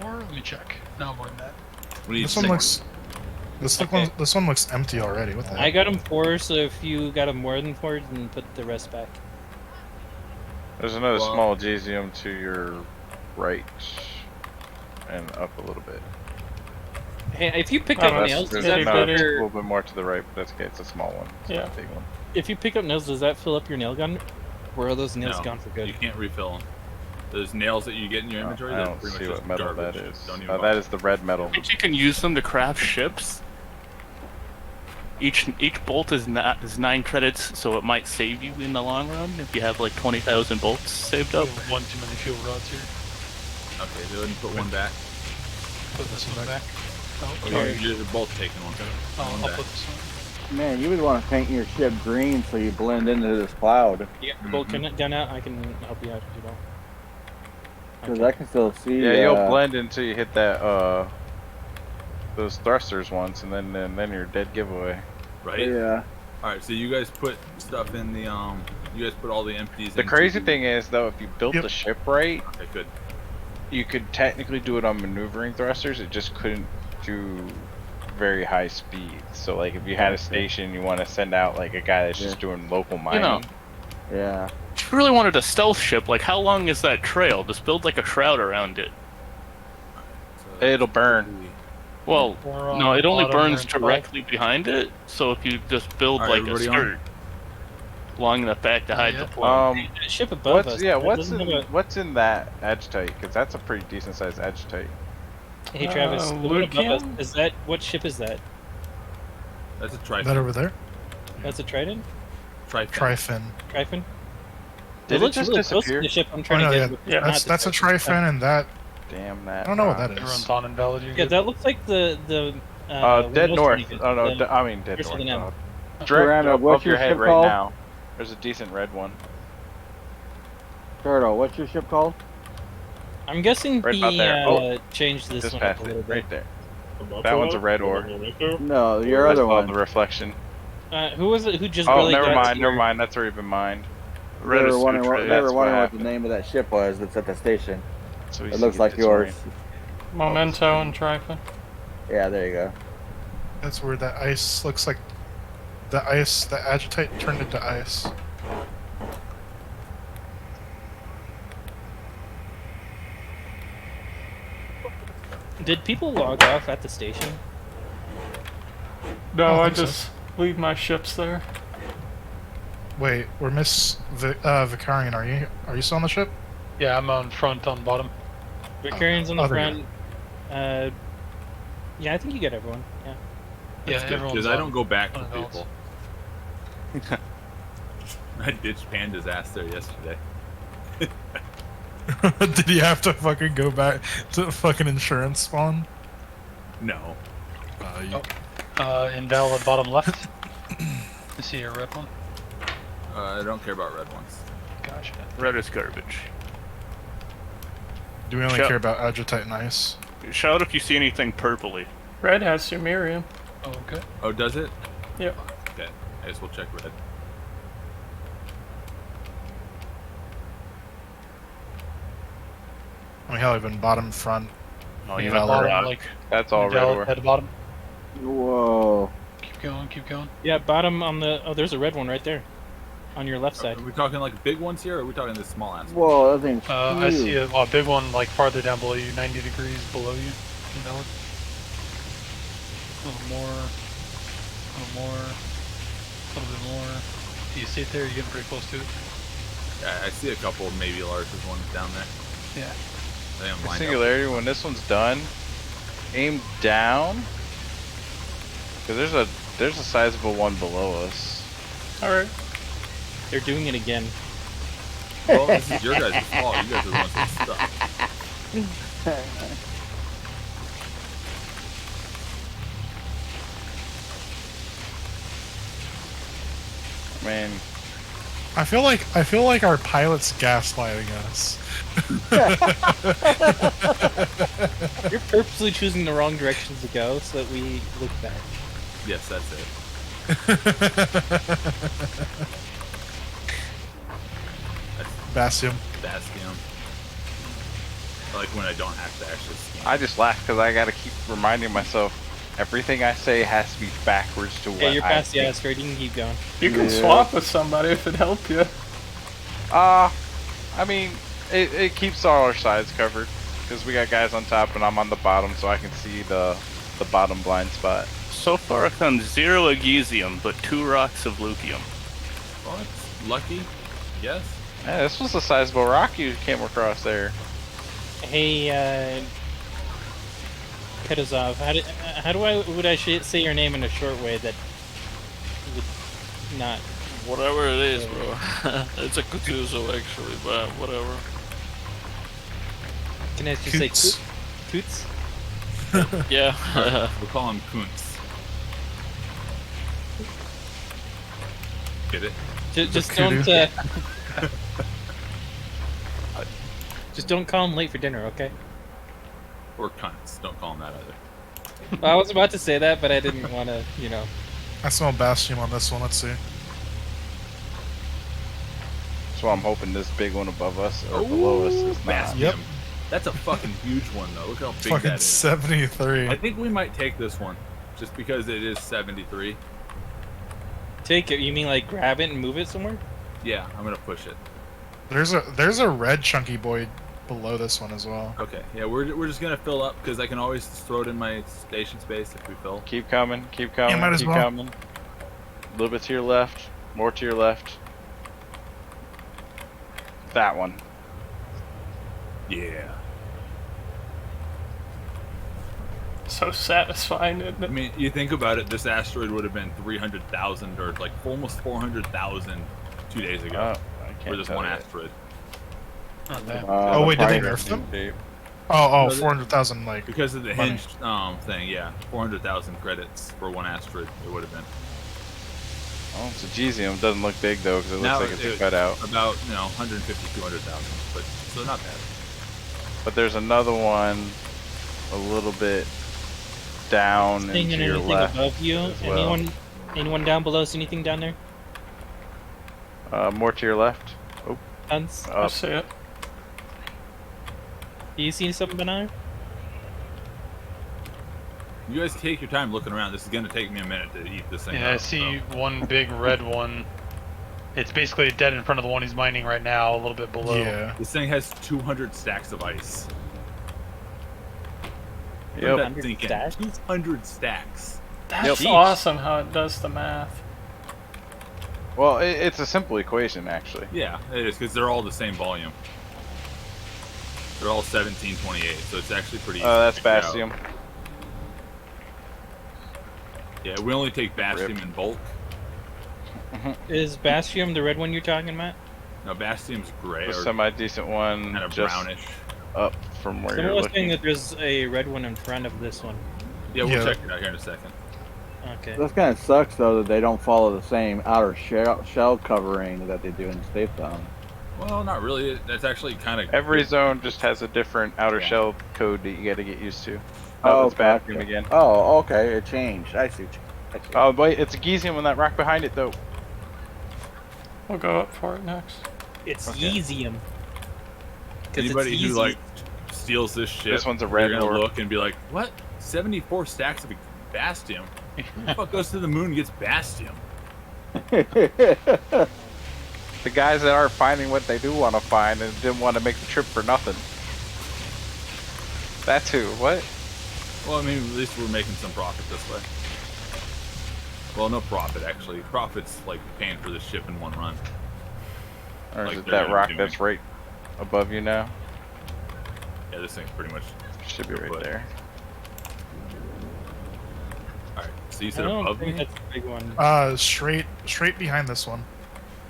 4. Let me check. No, more than that. We need This one 6. looks. This one looks empty already. What the heck? I got them 4, so if you got them more than 4, then put the rest back. There's another Well- small Gesium to your right. And up a little bit. Hey, if you pick Oh, up that's- nails, does that's that No, fill pretty- it's a your, little bit more to the right, but that's okay. It's a small one. It's not Yeah. a big one. if you pick up nails, does that fill up your nail gun? Or are those nails No, gone for you good? can't refill them. Those nails that you get in your inventory. I they're don't pretty see much what just metal garbage. that is. Don't even Oh, bother. that is the red metal. But you can use them to craft ships. Each bolt is 9 credits, so it might save you in the long run if you have like 20,000 bolts saved We up. have one too many fuel rods here. Okay, go ahead and put one back. Put this one back. Oh, Okay. you're both taking one. I'll back. put this one. Man, you would want to paint your ship green so you blend into this cloud. You got the bolt gun out. I can help you out if you don't. Because I can still see. Yeah, you'll blend until you hit that those thrusters once, and then you're dead giveaway. Right? Yeah. All right, so you guys put stuff in the you guys put all the empties. The crazy thing is, though, if you built the ship right, Okay, good. you could technically do it on maneuvering thrusters. It just couldn't do very high speed. So, like, if you had a station, you want to send out like a guy that's just doing local mining. know. Yeah. If you really wanted a stealth ship, like how long is that trail? Just build like a shroud around it. So It'll burn. Well, We're on no, it the only bottom burns here. directly behind it. So if you just build All right, like a everybody on? skirt long enough back to hide Yeah. the plane. The ship above us. What's in that agitite? Because that's a pretty decent sized agitite. Hey Travis, the one above us, is that what ship is that? That's a Trident. That over there? That's a Trident. Trifin. Trifin. Did it looks just really close to disappear? the ship I'm Oh, trying no, to yeah. get. but not That's a this Trifin, and that. Damn that. I don't know what that Everyone's is. on invalid. You're Yeah, good. that looks like the Dead Windows north. pretty good, Oh no, then I mean dead here's north. the name. Direct Miranda, what's above your your head ship right called? now. There's a decent red one. Turtle, what's your ship called? I'm guessing Right he about there. changed this Just one up past a little it, bit. right there. That one's a red ore. No, your That's other called one. the reflection. Who was it? Who just Oh, really never got mind, to never your- mind. That's already been mined. They Red is were wondering, sutra, they that's were wondering what the happened. name of that ship was that's at the station. So we It should looks get like this yours. one. Memento and Trifin. Yeah, there you go. That's where that ice looks like. The agitite turned into ice. Did people log off at the station? No, Oh, I I think so. just leave my ships there. Wait, we're Miss Vicarian. Are you still on the ship? Yeah, I'm on front on bottom. Vicarian's on the Oh, there you front. Yeah, I think you got everyone. Yeah. Yeah, That's good, everyone's because I on- don't go back for on invalid. people. I ditched Panda's ass there yesterday. Did he have to fucking go back to fucking insurance spawn? No. Invalid bottom left. You see a red one? I don't care about red ones. Gotcha. Red is garbage. Do we only Shout- care about agitite and ice? Shout if you see anything purpley. Red has Sumerium. Okay. Oh, does it? Yep. Okay. I guess we'll check red. I mean, hell, even bottom, front. Oh, Yeah, you Invalid. have bottom, rock. like That's all red invalid ore. at the bottom. Whoa. Keep going, keep going. Yeah, bottom on the. Oh, there's a red one right there, on your left side. Are we talking like big ones here, or are we talking this small ass? Whoa, that thing's I huge. see a big one like farther down below you, 90 degrees below you. Invalid. A little more. A little more. A little bit more. Do you see it there? You're getting pretty close to it. Yeah, I see a couple of maybe large ones down there. Yeah. I think I'm lined up. Singularity, when this one's done, aim down. Because there's a sizable one below us. Alright. They're doing it again. Well, this is your guys' fault. You guys are the ones that stuck. Man, I feel like our pilot's gaslighting us. You're purposely choosing the wrong directions to go so that we look bad. Yes, that's it. Bastion. Bastion. I like when I don't have to actually scan. I just laugh because I gotta keep reminding myself everything I say has to be backwards to what Yeah, you're I past the think. asteroid. You can keep going. You can Yeah. swap with somebody if it helped you. I mean, it keeps all our sides covered because we got guys on top and I'm on the bottom, so I can see the bottom blind spot. So far, I found 0 Agesium, but 2 rocks of lithium. Well, it's lucky. Yes. Yeah, this was a sizable rock you came across there. Hey, Petazov, would I say your name in a short way that would not... Whatever it is, bro. It's a Kutuzo actually, but whatever. Can I just say Toots? Yeah. We'll call him Kuntz. Get it? Just don't call him late for dinner, okay? Or cunts. Don't call him that either. Well, I was about to say that, but I didn't want to, you know. I smell Bastion on this one. Let's see. So I'm hoping this big one above us or below us is not. Bastion. Yep. That's a fucking huge one, though. Look how big Fucking that is. 73. I think we might take this one, just because it is 73. Take it? You mean like grab it and move it somewhere? Yeah, I'm gonna push it. There's a red chunky boy below this one as well. Okay, yeah, we're just gonna fill up because I can always throw it in my station space if we fill. Keep coming, keep coming, might as keep well. coming. A little bit to your left, more to your left. That one. Yeah. So satisfying, isn't I it? mean, you think about it, this asteroid would have been 300,000 or like almost 400,000 2 days ago I for can't this tell one you. asteroid. Oh, damn. Oh, wait, did they price. nerf them? Deep. Oh, No, 400,000, like... Because of the Money. hinged thing, yeah, 400,000 credits for one asteroid it would have been. Oh, it's a Gesium. Doesn't look big though because it looks Now like it's it- cut out. About 150, 200,000, but so not bad. But there's another one a little bit down and Seeing to your anything left. above you? as well. Anyone down below? See anything down there? More to your left. Tons? I Up. see it. Do you see something behind? You guys take your time looking around. This is gonna take me a minute to eat this thing Yeah, I up, see so. one big red one. It's basically dead in front of the one he's mining right now, a little bit below. Yeah. This thing has 200 stacks of ice. Yep. Let that 200 sink in. stacks? 200 stacks. That's Yep. awesome how it does the math. Well, it's a simple equation actually. Yeah, it is because they're all the same volume. They're all 1728, so it's actually pretty easy. Oh, that's to figure out. Bastion. Yeah, we only take Bastion in bulk. Is Bastium the red one you're talking about? No, Bastion's gray A or semi-decent one, kind of just brownish. up from where Someone you're was saying looking. that there's a red one in front of this one. Yeah, we'll Yeah. check it out here in a second. Okay. This kind of sucks though that they don't follow the same outer shell covering that they do in State Zone. Well, not really. That's actually kind of Every zone just has a different outer shell code that you got to get used to. Oh, Oh, it's Bastion gotcha. again. Oh, okay, it changed. I see. Oh, wait, it's a Gesium on that rock behind it though. We'll go up for it next. It's Okay. Yeezium. 'Cause it's Anybody who easy. like steals this shit, This one's a red you're gonna lore. look and be like, "What? 74 stacks of Bastion? Who the fuck goes to the moon and gets Bastion?" The guys that aren't finding what they do want to find and didn't want to make the trip for nothing. That's who. What? Well, I mean, at least we're making some profit this way. Well, no profit actually. Profit's like paying for the ship in one run. Or is Like it they're that gonna rock do that's right above you now? Yeah, this thing's pretty much. Should be right Foot. there. All right. So you I said don't above think me? that's a big one. Straight behind this one.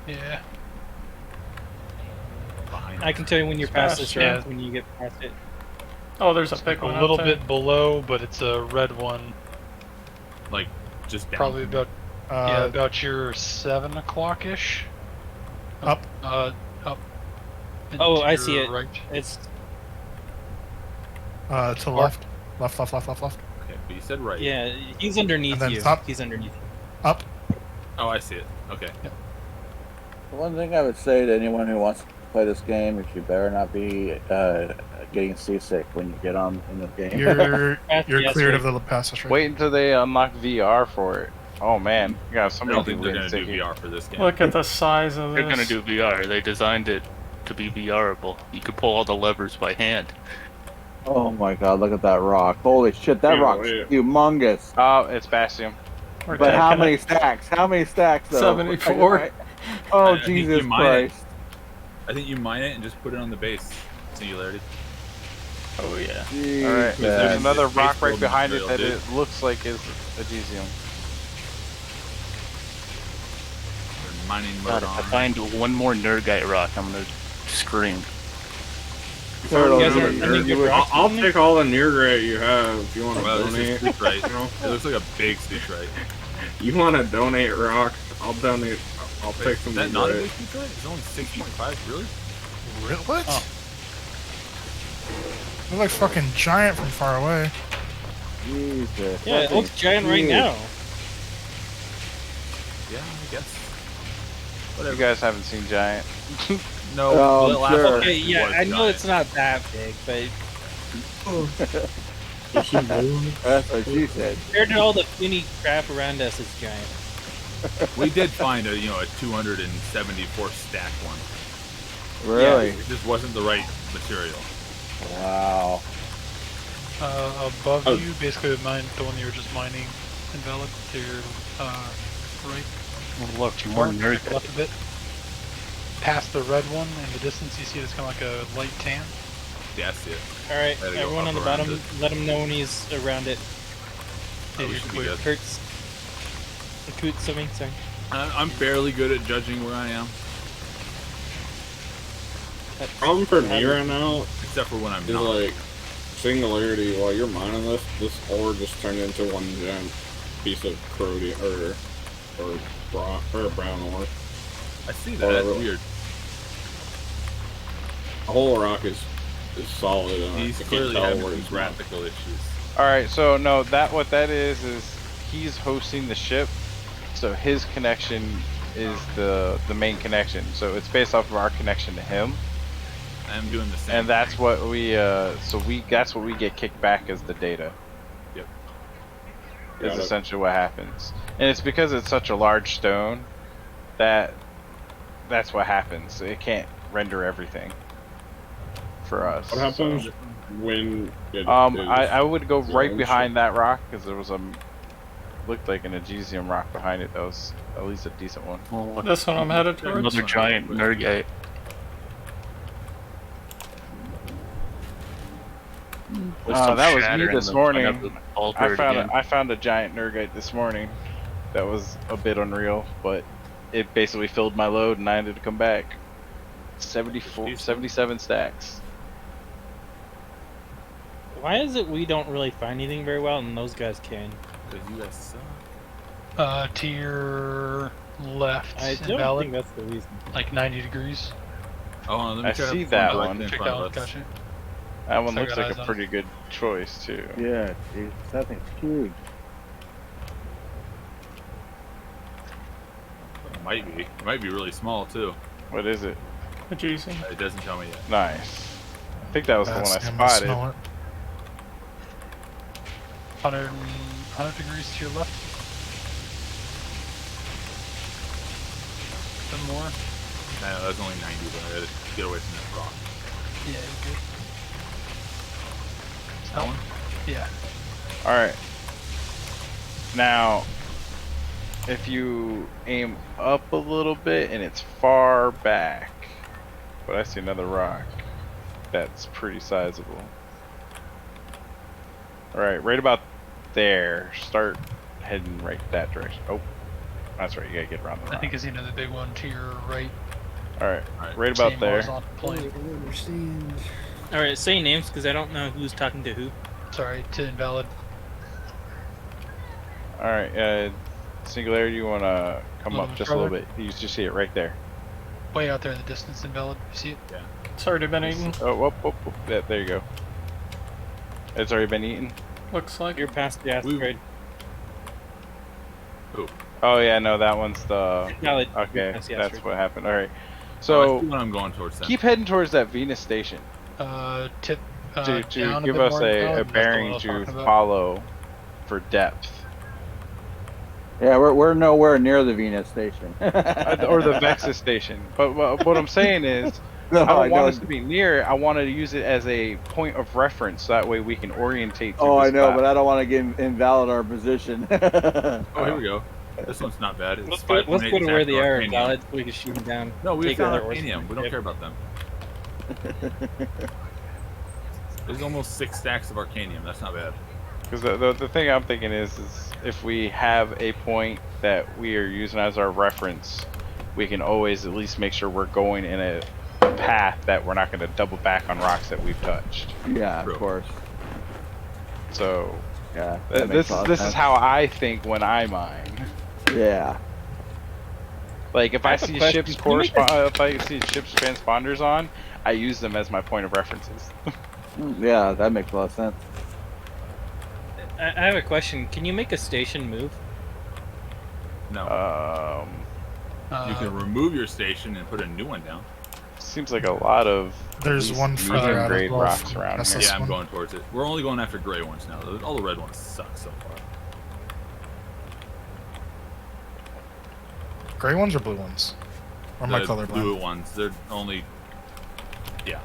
Yeah. Behind. I can tell you when you're past this Yeah. round when you get past it. Oh, there's a big A one. little up there. bit below, but it's a red one. Like just down. Probably about Uh, about your 7 o'clock ish. Up. Up. Oh, to I your see it. Right. It's to the left. Left. Okay, but you said right. yeah. He's underneath And then you. top. He's underneath. Up. Oh, I see it. Okay. The one thing I would say to anyone who wants to play this game is you better not be getting seasick when you get on in the game. You're Yes, cleared right. of the passage. Right? Wait until they unlock VR for it. Oh man, you got so I many don't think people they're getting gonna sick. do VR for this game. Look at the size of this. They're gonna do VR. They designed it to be VRable. You could pull all the levers by hand. Oh my god, look at that rock. Holy shit, that Yeah, rock's yeah. humongous. Oh, it's Bastion. We're But how taking many it. stacks? How many stacks though? 74. Oh I think Jesus you might- Christ. I think you mine it and just put it on the base. Singularity. Oh yeah. All right, there's another Space rock right building behind it material, that dude. it looks like is Adesium. They're mining God, mode if I on. find one more Nerdgite rock, I'm gonna scream. So, You guys aren't finding good rocks I'll on take all the neargrade you have if you want to Well, this donate. is Street You know, It looks like a big Street Right. you want to donate rock? I'll donate. I'll take some Is that not a neargrade. big Street Right? It's only 6.5, really? Real what? Oh. They're like fucking giant from far away. Jesus. Yeah, it looks giant right now. Yeah, I guess. You guys haven't seen Giant. No, Oh, the last sure. one Okay, yeah, was I know giant. it's not that big, but That's what she said. compared to all the puny crap around us, it's giant. We did find a 274 stack one. Really? It just wasn't the right material. Wow. Above Oh. you, basically the one you were just mining, Invalid, to your right. Look, more Nerdgite. Left a bit. Past the red one in the distance, you see it's kind of like a light tan. Yeah, I see it. All right, Gotta go everyone up on the around bottom, it. let him know when he's around it. Oh, we should be good. Kurt's, I mean, sorry. I'm fairly good at judging where I am, Problem for me right now except for when I'm is not. like Singularity. While you're mining this ore just turned into one giant piece of corrodi or brown ore. I see that. That's really. weird. The whole rock is solid. He's I can't clearly tell having where some it's graphical issues. All right, so no, what that is he's hosting the ship, so his connection is the main connection. So it's based off of our connection to him, I'm doing the same. and that's what that's what we get kicked back as the data. Yep. Is Got it. essentially what happens, and it's because it's such a large stone that's what happens. It can't render everything for us. What happens when it is I would go right large? behind that rock because there was looked like an Adesium rock behind it. That was at least a decent one. Well, look, This one I'm headed towards. another giant Nerdgite. That was me this morning. I found a giant Nerdgite this morning. That was a bit unreal, but it basically filled my load and I had to come back. 77 stacks. Why is it we don't really find anything very well and those guys can? Because you guys suck. To your left, I don't Invalid, think that's the reason. like 90 degrees. Oh, let me I try to see find that out one. in Check front that of one, us. gotcha. That one So I looks got like eyes a on pretty good choice too. Yeah, geez, that thing's huge. It might be really small too. What is it? Adjacent. It doesn't tell me yet. Nice. I think that was the one I That's him, I spotted. smell it. 100 degrees to your left. Some more. No, that's only 90, but I gotta get away from that rock. Yeah, you're good. That one? Yeah. Alright. Now, if you aim up a little bit and it's far back, but I see another rock that's pretty sizable. Alright, right about there. Start heading right that direction. Oh, that's right, you gotta get around the rock. I think I see another big one to your right. Alright, Alright. right about Same there. horizontal plane. All right, say names because I don't know who's talking to who. Sorry, to Invalid. Alright, Singularity, you wanna come Little up bit just a little further? bit. You just see it right there. Way out there in the distance, Invalid. You see it? It's already been eaten. Oh, whoop, whoop, whoop. There you go. It's already been eaten. Looks like. You're past the asteroid. Oh yeah, no, that one's the. Valid. Okay, Past the that's asteroid. what happened. All right, Oh, I so see what I'm going towards then. keep heading towards that Venus station Tip to down give bit us more, a Invalid. That's the bearing one I was to talking about. follow for depth, Yeah, we're nowhere near the Venus station. or the Vexus station. But what I'm saying is, No, I don't I want know. us to be near it. I want to use it as a point of reference, so that way we can orientate. Oh, I know, but I don't want to get invalid our position. Oh, here we go. This one's not bad. It's Let's go to 5.8 where they are, arcanium. Valid. We can shoot them down. No, we take found all their ores arcanium. from We the don't ship. care about them. There's almost 6 stacks of arcanium. That's not bad. Because the thing I'm thinking is if we have a point that we are using as our reference, we can always at least make sure we're going in a path that we're not going to double back on rocks that we've touched. Yeah, True. of course. So Yeah. this is how I think when I mine. Yeah. Like if I have a see question. ships Can you make a- if I see ships transponders on, I use them as my point of references. Yeah, that makes a lot of sense. I have a question. Can you make a station move? No. You can remove your station and put a new one down. Seems like a lot of There's one further medium out grade as well. rocks around That's here. this Yeah, I'm one. going towards it. We're only going after gray ones now. All the red ones suck so far. Gray ones or blue ones? Or am I The colorblind? blue ones, they're only, yeah,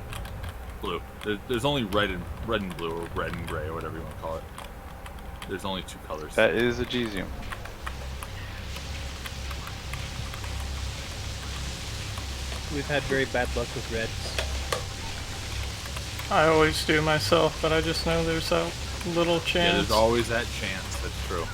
blue. There's only red and blue, or red and gray, or whatever you want to call it. There's only 2 colors. That is a Gesium. We've had very bad luck with reds. I always do myself, but I just know there's a little Yeah, chance. there's always that chance. That's true.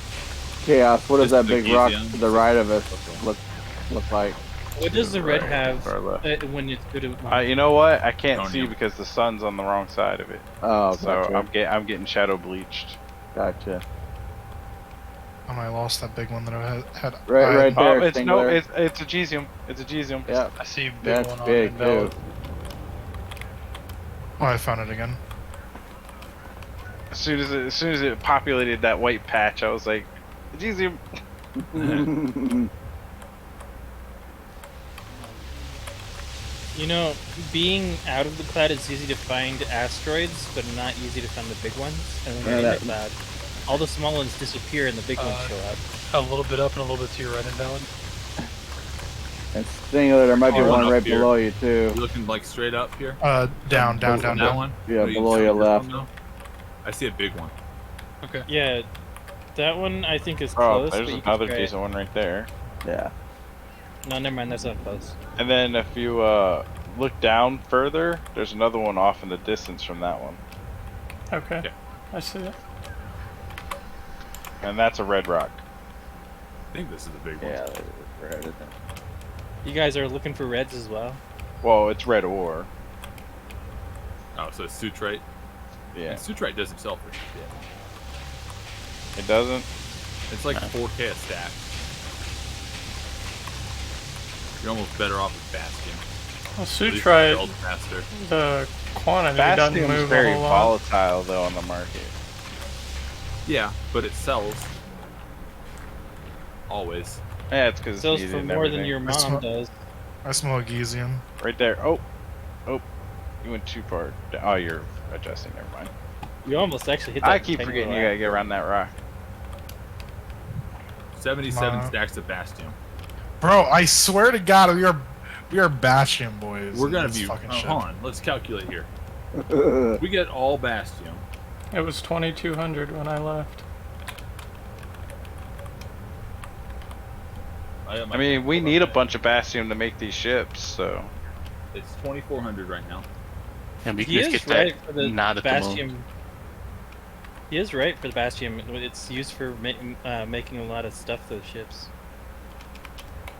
Chaos, what does This that is the big rock Gizian. to the right of us look like? What does the red Right, have far left. when it's good? You know what? I can't see Stonium. because the sun's on the wrong side of it. Oh, So gotcha. I'm getting shadow bleached. Gotcha. And I lost that big one that I had. Right there, It's Singular. it's a Gesium. It's a Gesium. Yeah, I see a big that's one on big Invalid. too. Oh, I found it again. As soon as it populated that white patch, I was like, Gesium. You know, being out of the cloud, it's easy to find asteroids, but not easy to find the big ones. And when you're Yeah, in the cloud, all the small ones disappear and the big ones show up. A little bit up and a little bit to your right, Invalid. And Singular, there might be Oh, one up right here. below you too. You looking like straight up here? Down. That one? Yeah, Oh, you below see your this left. one, though? I see a big one. Okay. Yeah, that one I think is Oh, close. there's but you can another try it. decent one right there. Yeah. No, never mind. That's not close. And then if you look down further, there's another one off in the distance from that one, Okay, Yeah. I see it. and that's a red rock. I think this is the big one. Yeah, there's red, isn't it? You guys are looking for reds as well. Well, it's red ore. Oh, so it's Sutrite. Yeah, And Sutrite does himself for shit. it doesn't. It's like 4K a stack. You're almost better off with Bastion. Well, At least it Sutrite, builds faster. the quantity doesn't Bastion's move very a whole lot. volatile though on the market. Yeah, but it sells. Always. Yeah, it's because Sells it's for needed and more than everything. your That's mom what- does. I smell a Gesium. Right there. Oh, you went too far. Oh, you're adjusting. Never mind. You almost actually hit that. I keep tiny forgetting you little gotta get around that rock. 77 Ma. stacks of Bastion. Bro, I swear to God, we are Bastion boys. We're gonna in this be. fucking shit. Hold on, let's calculate here. We get all Bastion. It was 2,200 when I left. I mean, we need a bunch of Bastion to make these ships, so. It's 2,400 right now. And we He can just is get right that for the not at the moment. Bastion. He is right for the Bastion. It's used for making a lot of stuff to the ships.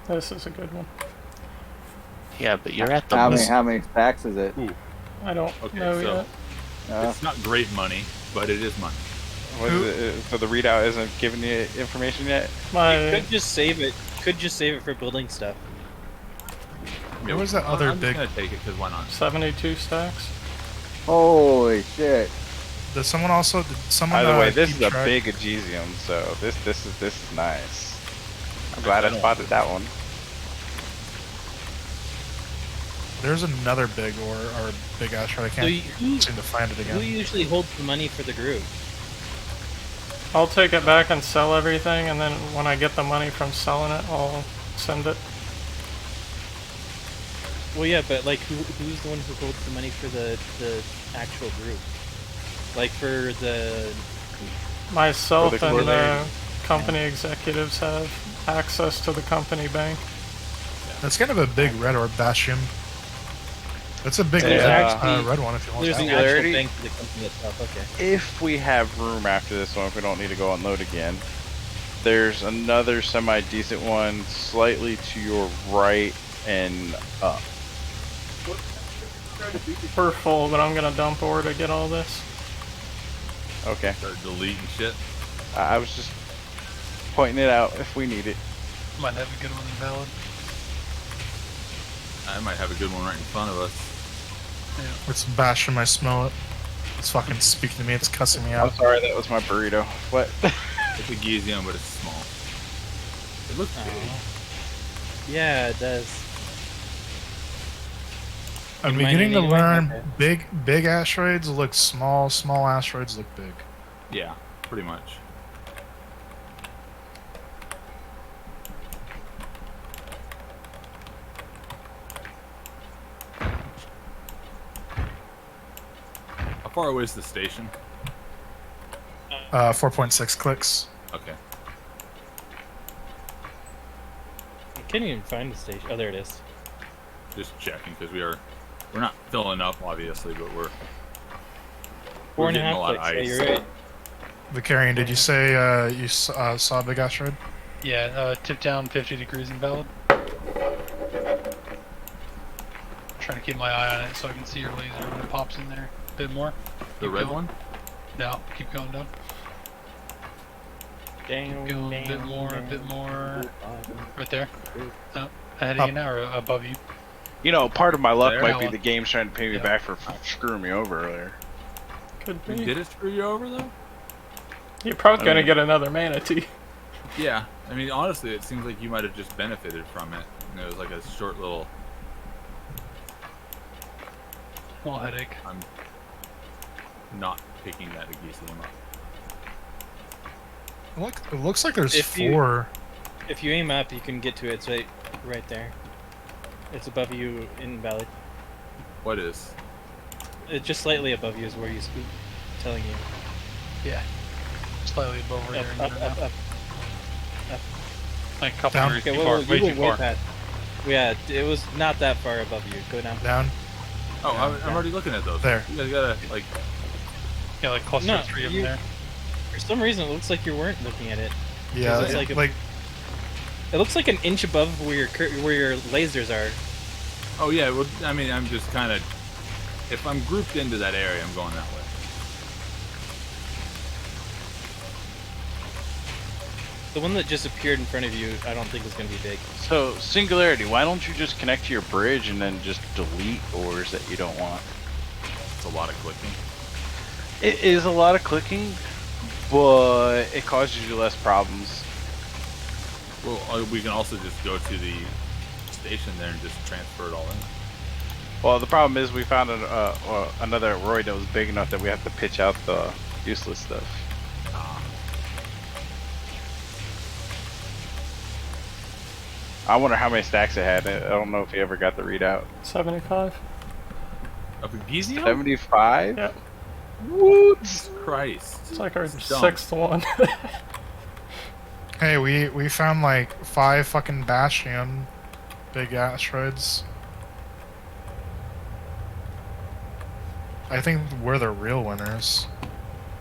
This is a good one. Yeah, but you're at the How many stacks is it? I don't Okay, know so yet. it's not great money, but it is money. What is it? So the readout isn't giving you information yet? You My could just save it. Could just save it for building stuff. Where was that other I'm big? just gonna take it because why not? 72 stacks. Holy shit. Did someone also? Did someone? By the way, this keep is a track- big Agesium, so this is nice. I'm glad I spotted that one. There's another big or big asteroid. I So can't who seem to find it who again. usually holds the money for the group? I'll take it back and sell everything, and then when I get the money from selling it, I'll send it. Well, yeah, but like, who's the one who holds the money for the actual group? Like for the Myself For the and the coordinator. company executives have access to the company bank. That's kind of a big red orb bastion. That's a big There's actually- red one if you want There's that an one. actual Singularity? bank for the company itself. Okay. If we have room after this one, if we don't need to go unload again, there's another semi-decent one slightly to your right and up. We're full, but I'm gonna dump ore to get all this. Okay. Start deleting shit. I was just pointing it out if we need it. Might have a good one invalid. I might have a good one right in front of us. It's bastion, I smell it. It's fucking speaking to me, it's cussing me I'm out. sorry, that was my burrito. What? It's a Gizium, but it's small. It looks big. Yeah, it does. I'm You mind beginning to anyway? learn Okay. big asteroids look small, small asteroids look big. Yeah, pretty much. How far away is the station? 4.6 clicks. Okay. I can't even find the station. Oh, there it is. Just checking because we're not filling up obviously, but we're 4.5 getting a lot of clicks. Yeah, ice. you're right. Vicarian, did you say you saw a big asteroid? Yeah, tip down 50 degrees invalid. Trying to keep my eye on it so I can see your laser when it pops in there. A bit more. The Keep red going. one? No, keep going down. Down, Go a down, bit more, a down. bit more. Right there. No, ahead of you now or above you. You know, part of my luck There. might be the game's trying to pay me Yeah. back for screwing me over earlier. Could be. Did it screw you over though? You're probably I gonna mean- get another manatee. Yeah. I mean, honestly, it seems like you might have just benefited from it. And it was like a short little. Small headache. I'm not picking that Agesium up. It looks like there's If you- 4. If you aim up, you can get to it. It's right there. It's above you, invalid. What is? It's just slightly above you is where he's telling you. Yeah. Slightly above where Up, you're up, in up, now. up. Like a couple Down. degrees Okay, too well, far. you Way went too way far. past. Yeah, it was not that far above you. Go down. Down. Oh, I'm already looking at those. There. You guys gotta like. Yeah, like cluster No, 3 of you- them there. For some reason, it looks like you weren't looking at it. Yeah, It's like like, a- It looks like an inch above where your lasers are. Oh yeah. Well, I mean, I'm just kind of. If I'm grouped into that area, I'm going that way. The one that just appeared in front of you, I don't think is going to be big. So, Singularity, why don't you just connect to your bridge and then just delete ores that you don't want? It's a lot of clicking. It is a lot of clicking, but it causes you less problems. Well, we can also just go to the station there and just transfer it all in. Well, the problem is we found another asteroid that was big enough that we have to pitch out the useless stuff. I wonder how many stacks it had. I don't know if you ever got the readout. 75. Of Agesium? 75? Yeah. What? Christ. It's like our Dumb. 6th one. hey, we found like 5 fucking bastion big asteroids. I think we're the real winners.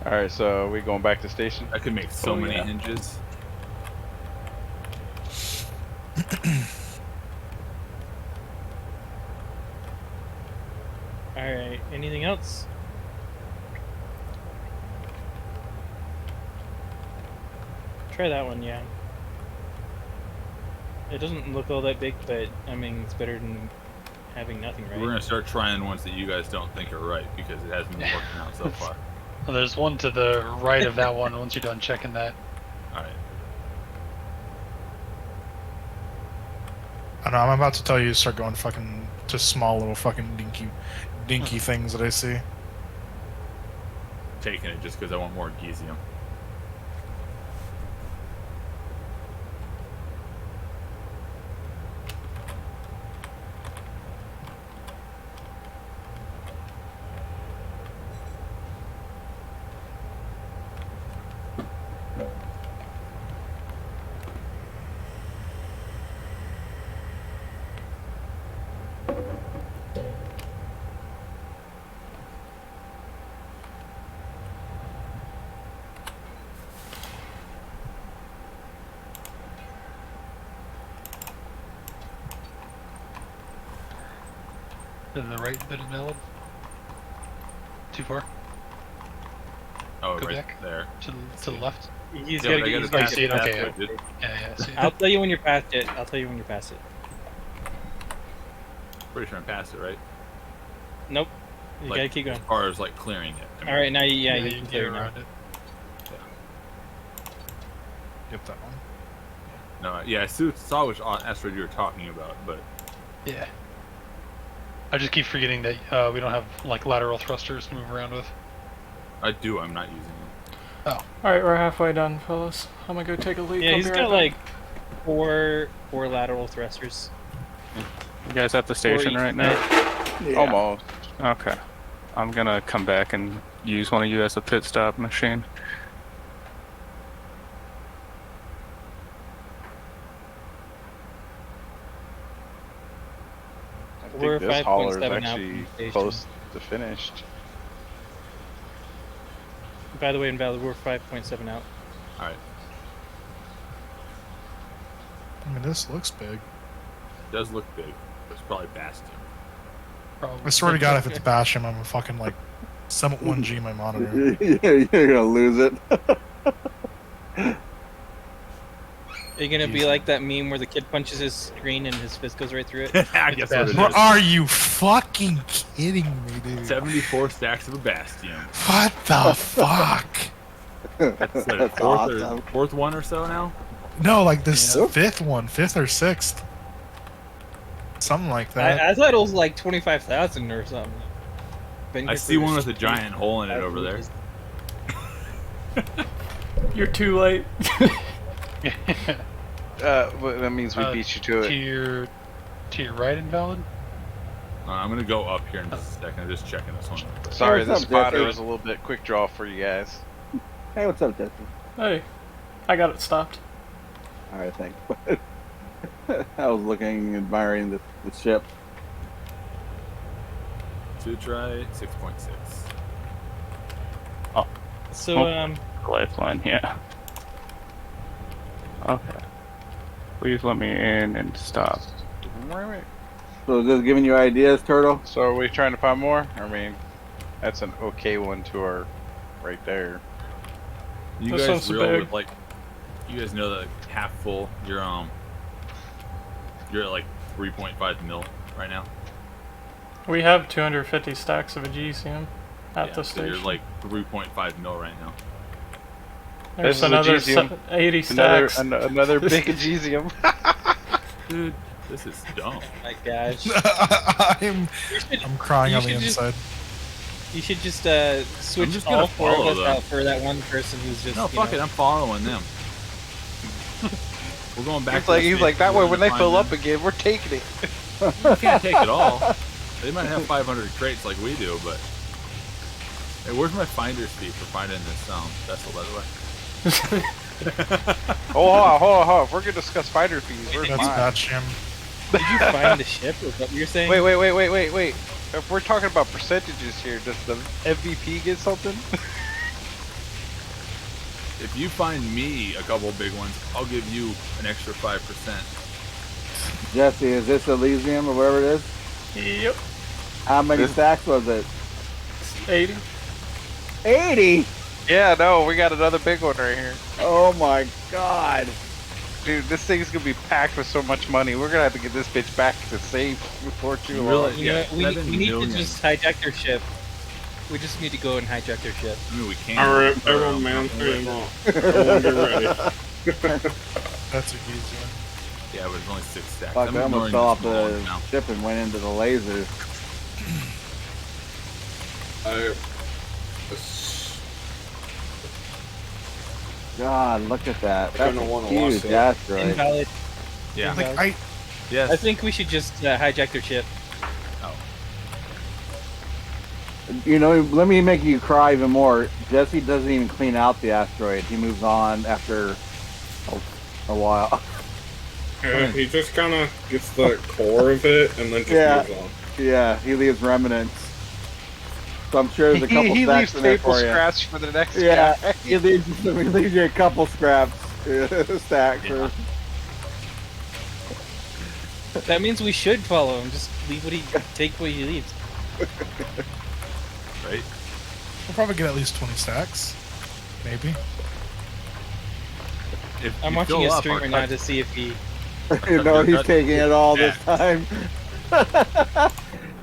Alright, so we going back to station? I could make so Oh, many yeah. hinges. Alright, anything else? Try that one, yeah. It doesn't look all that big, but I mean, it's better than having nothing, right? We're gonna start trying ones that you guys don't think are right because it hasn't been working out so far. Well, there's one to the right of that one once you're done checking that. All right. I know, I'm about to tell you to start going fucking to small little fucking dinky things that I see. Taking it just because I want more Agesium. To the right bit invalid. Too far. Oh, Go right back. there. To the left. He's Yeah, gotta but I get. gotta He's Oh, you gotta see it? get Okay. past it, dude. Yeah, I see it. I'll tell you when you're past it. I'll tell you when you're past it. Pretty sure I'm past it, right? Nope. You Like, gotta keep going. As far as like clearing it. I mean, All right, now you you can can clear get now. around it. Yep, that one. No, yeah, I saw which asteroid you were talking about, but Yeah. I just keep forgetting that we don't have like lateral thrusters to move around with. I do. I'm not using them. Alright, we're halfway done, fellas. I'm gonna go take a leak. Yeah, I'll he's be got right back. like four lateral thrusters. You guys at the station Or right now? Yeah. Almost. Okay. I'm gonna come back and use one of you as a pit stop machine. I think We're this hauler is 5.7 out from actually the station. close to finished. By the way, invalid. We're 5.7 out. All right. I mean, this looks big. It does look big. It's probably Bastion. Probably. I swear to God, if it's Bastion, I'm a fucking like 7.1G my monitor. You're gonna lose it. Are you gonna be like that meme where the kid punches his screen and his fist goes right through it? I guess what it Bro, is. are you fucking kidding me, dude? 74 stacks of a Bastion. What the fuck? That's the That's fourth one or so now. No, like this fifth or sixth. Something like that. I thought it was like 25,000 or something. Been I here see for- one with a giant hole in it over there. You're too late. Well, that means we beat you to To it. your right, invalid. I'm gonna go up here in just a second. I'm just checking this one. real quick. Sorry, What's the up, spotter Jesse? was a little bit quick draw for you guys. Hey, what's up, Jesse? Hey, I got it stopped. All right, thanks. I was looking, admiring the ship. Two try 6.6. So Lifeline, yeah. Okay. Please let me in and stop. Wait. So is this giving you ideas, Turtle? So are we trying to find more? I mean, that's an okay one to our right there. You This guys one's reel big. with like, you guys know that half full. You're at like 3.5 mil right now. We have 250 stacks of a GCM at the So station. you're like 3.5 mil right now. There's This is a another GCM. 80 stacks. Another big Agesium. Dude, this is dumb. my gosh, I'm crying you on the should just- inside. you should just switch just gonna all four of follow us them. out for that one person who's just. No, you fuck know, it. I'm following them. We're going back. He's like that way. When they fill up again, we're taking it. You can't take it all. They might have 500 crates like we do, but hey, where's my finder's fee for finding this vessel, by the way? Hold on. If we're gonna discuss fighter fees, we're That's fine. Bastion. Did you find the ship? Is that what you're saying? Wait. If we're talking about percentages here, does the MVP get something? If you find me a couple big ones, I'll give you an extra 5%. Jesse, is this Elysium or whatever it is? Yep, How many stacks was it? 80. 80? Yeah, no, we got another big one right here. Oh my god. Dude, this thing's gonna be packed with so much money. We're gonna have to get this bitch back to safe before too long. Really? You know, Yeah, we 11 need to million. just hijack their ship. We just need to go and hijack their ship. I mean, we can. Alright, everyone man, everyone get ready. That's a easy one. Yeah, but it's only 6 stacks. Fuck, I'm I almost ignoring fell off the small ones the now. ship and went into the lasers. God, look at that. I That's kinda a wanna huge watch that. asteroid. Invalid. Yeah. Invalid. Like Yes. I think we should just hijack their ship. You know, let me make you cry even more. Jesse doesn't even clean out the asteroid. He moves on after a while. Yeah, he just kind of gets the core of it and then just Yeah. moves on. Yeah, he leaves remnants. So I'm sure there's a couple he leaves stacks in there table for you. scraps for the next Yeah, guy. he leaves you a couple scraps. Stacks. Yeah. That means we should follow him. Just take what he leaves. Right? We'll probably get at least 20 stacks. Maybe. If I'm you watching fill his up, stream our right now cut- to see if he. You know he's taking it all Yeah. this time.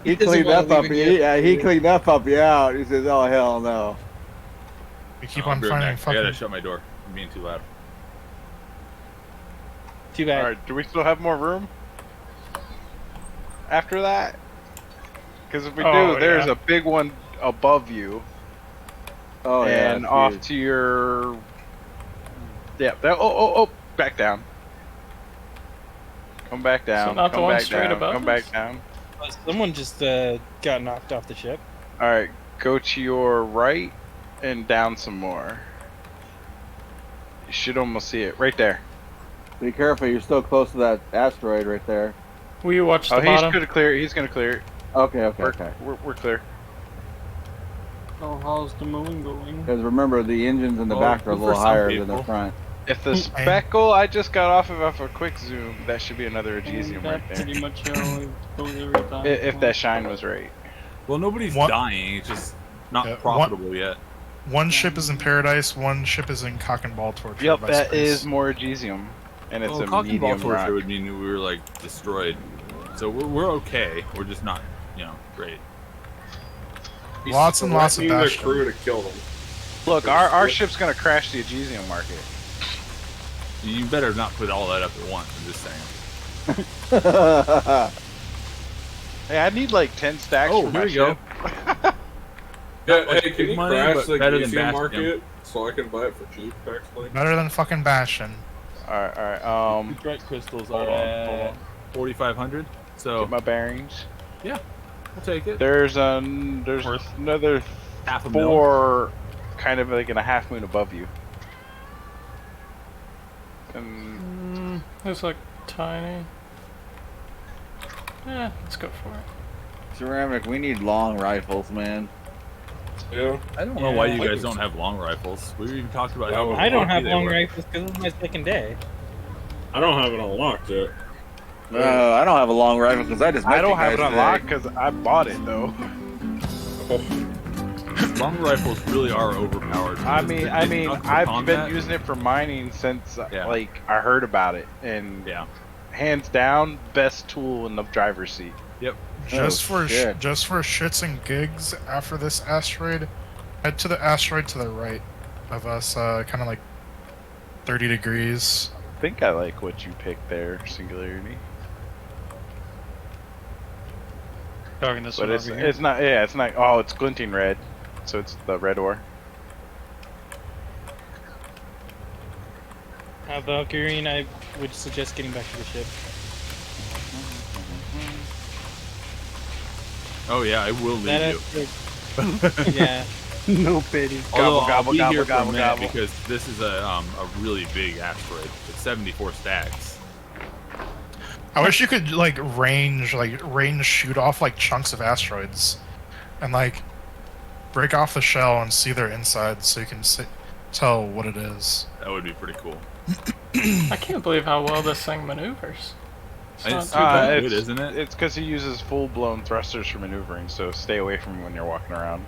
He doesn't cleaned wanna that leave puppy. it yet. Yeah, he cleaned that puppy out. He says, "Oh hell no." We keep I'll on be right finding back. I gotta fucking. shut my door. I'm being too loud. Too bad. Alright, do we still have more room? After that? Because if we Oh, do, there's yeah. a big one above you. Oh yeah. And it's off huge. to your... Yeah, oh, back down. Come back down. not the come one back straight down. above Come us? back down. Someone just got knocked off the ship. Alright, go to your right and down some more. You should almost see it. Right there. Be careful. You're still close to that asteroid right there. Will you watch the Oh, he's bottom? gonna clear it. He's gonna clear it. Okay. We're clear. Oh, how's the moon going? Because remember, the engines in the Oh, back are a for little some higher than people. the front. If the speckle I just got off a quick zoom, that should be another Agesium right there. Pretty much always goes every time. If that shine was right. Well, nobody's What? dying. It's just not Yeah, profitable yet. One ship is in paradise, one ship is in cock and ball torture. Yep, by that space. is more Agesium. And it's Well, a cock and ball medium rock. torture would mean we were like destroyed. So we're okay. We're just not, great. Lots and lots of Selecting the bastion. crew to kill them. Look, our ship's gonna crash the Agesium market. You better not put all that up at once. I'm just saying. Hey, I need like 10 stacks Oh, for here my we go. ship. Yeah, Like hey, can you money, crash but the better than Agesium Bastion. market so I can buy it for cheap, actually? Better than fucking Bastion. Alright, Bright crystals Hold are on, hold at on. 4,500. So get my bearings. we'll take it. There's Worth. another Half a mil. 4 kind of like in a half moon above you. And It's like tiny. Let's go for it. Ceramic, we need long rifles, man. Yeah. I don't know why you guys don't have long rifles. We even talked about how I don't lucky have they long were. rifles because it's my second day. I don't have it unlocked yet. I don't have a long rifle because I just met I don't you have it guys unlocked because I bought it though. Long rifles really are overpowered. I because mean, they suck for I've combat. been using it for mining since Yeah. like I heard about it, and Yeah. hands down, best tool in the driver's seat. Yep. Just Oh, for shit. just for shits and gigs, after this asteroid, head to the asteroid to the right of us, kind of like 30 degrees. I think I like what you picked there, Singularity. Talking this But one it's over here. it's not. Yeah, it's not. Oh, it's glinting red, so it's the red ore. Valkyrie, I would suggest getting back to the ship. Oh yeah, I will leave That you. yeah. No pity. Although Gobble, I'll gobble, be gobble, here for gobble, a minute gobble. because this is a really big asteroid. It's 74 stacks. I wish you could range shoot off like chunks of asteroids, and like break off the shell and see their insides, so you can tell what it is. That would be pretty cool. I can't believe how well this thing maneuvers. It's not It's too bad. good, isn't it? It's because he uses full-blown thrusters for maneuvering, so stay away from him when you're walking around.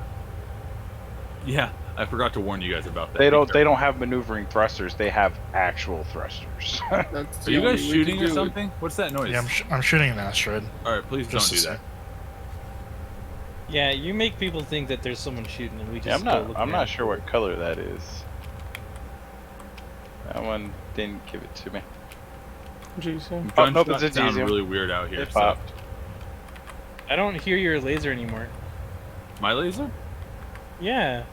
Yeah, I forgot to warn you guys about that. They Be don't. careful. They don't have maneuvering thrusters. They have actual thrusters. Are you guys shooting or something? What's that noise? Yeah, I'm shooting an asteroid. All right, please Just don't do a that. Yeah, you make people think that there's someone shooting, and we just Yeah, I'm go not. look I'm around. not sure what color that is. That one didn't give it to me. Jeez, yeah. Oh, nope, Gunshots it's a sound Agesium. really weird out here. It So. popped. I don't hear your laser anymore. My laser? Yeah.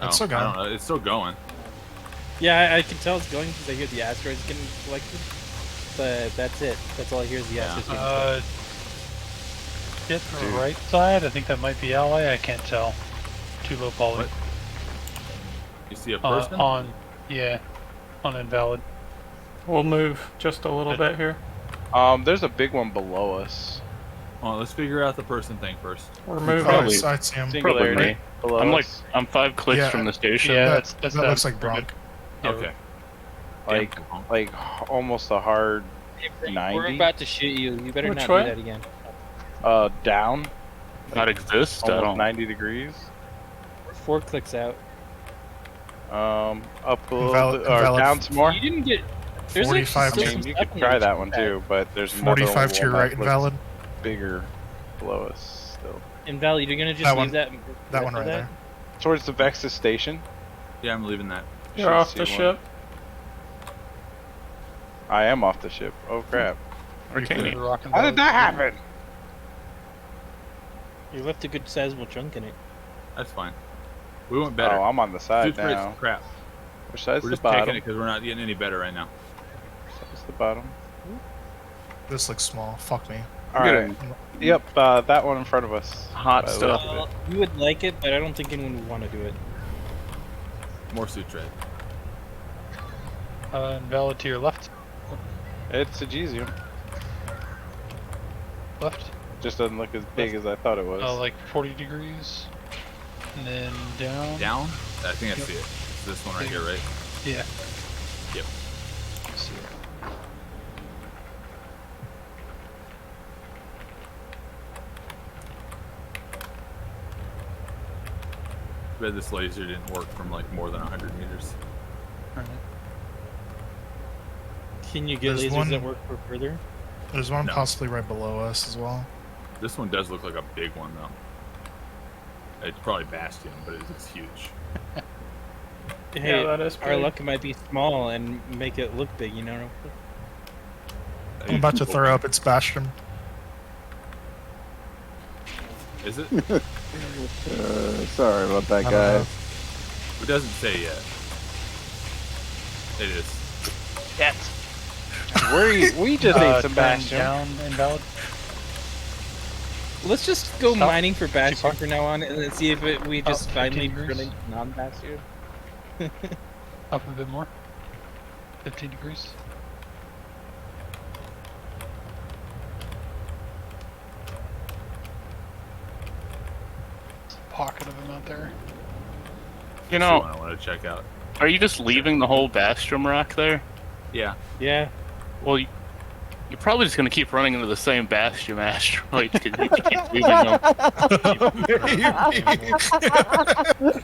It's still I going. don't know. It's still going. Yeah, I can tell it's going because I hear the asteroids getting collected. But that's it. That's all I hear is the Yeah. asteroids getting collected. Get to the right side. I think that might be ally. I can't tell. Too low poly. What? You see a person? On invalid. We'll move just a little bit here. There's a big one below us. Well, let's figure out the person thing first. We're moving. Oh, I see him. Singularity. Below us. I'm 5 clicks Yeah. from the station. Yeah, that, that's that them. looks like We're Bronc. good. Yeah, Okay. Like, Damn. like almost a hard We're 90. about to shoot you. You better Which not way? do that again. Down. Not exist? I Almost don't. 90 degrees. We're 4 clicks out. Up a little Valid- bit, or valid- down some more. You didn't get. There's 45 actually I still mean, some you stuff could in try there that one too, but there's another 45 to your one right, that invalid. looks bigger below us still. Invalid, you're gonna just That leave one. that. That one rest right of there. Towards the Vexus station. Yeah, I'm leaving that. You're Should off see the one. ship. I am off the ship. Oh crap! Arcane. Rock and How did Valid. that happen? You left a good sizable chunk in it. That's fine. We went better. Oh, I'm on the side Suit rate's now. crap. Which side's We're the just taking bottom? it because we're not getting any better right now. Side's the bottom. This looks small. Fuck me. Alright. Yep, that one in front of us. Hot By the stuff. looks of it. You would like it, but I don't think anyone would want to do it. More suit trade. Invalid to your left. It's a Gesium. Left. Just doesn't look as big as I thought it was. Like 40 degrees. And then down. Down? I think I Yep. see it. It's this one right here, right? Yeah. Yep. See it. Bet this laser didn't work from like more than 100 meters. Alright. Can you get There's lasers one- that work for further? There's one No. possibly right below us as well. This one does look like a big one though. It's probably Bastion, but it looks huge. Hey, that is our big. luck might be small and make it look big, you know? I'm about to throw up its Bastion. Is it? Sorry about that, I don't guys. know. It doesn't say yet. It is. We just ate some turn Bastion. down, invalid. Let's just go Stop. mining for Bastion far. from now on and then see if we just 15 finally degrees. really non-Bastion. Up a bit more. 15 degrees. Pocket of him out there. You That's the know, one I want to check out. are you just leaving the whole Bastrum rock there? Yeah. Yeah. Well, you're probably just gonna keep running into the same Bastion asteroids because you keep leaving them.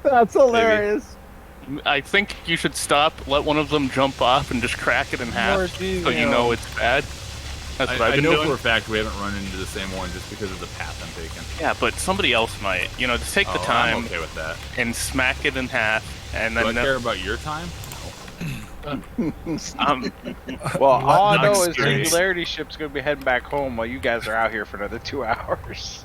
That's hilarious. I think you should stop, let one of them jump off, and just crack it in half, More so you know it's bad. That's what I've I been know doing. for a fact we haven't run into the same one just because of the path I'm taking. Yeah, but somebody else might. You know, just take the I'm time okay with that. and smack it in half, and Do I then care about your time? Well, all I Not know is experienced. Singularity ship's gonna be heading back home while you guys are out here for another 2 hours.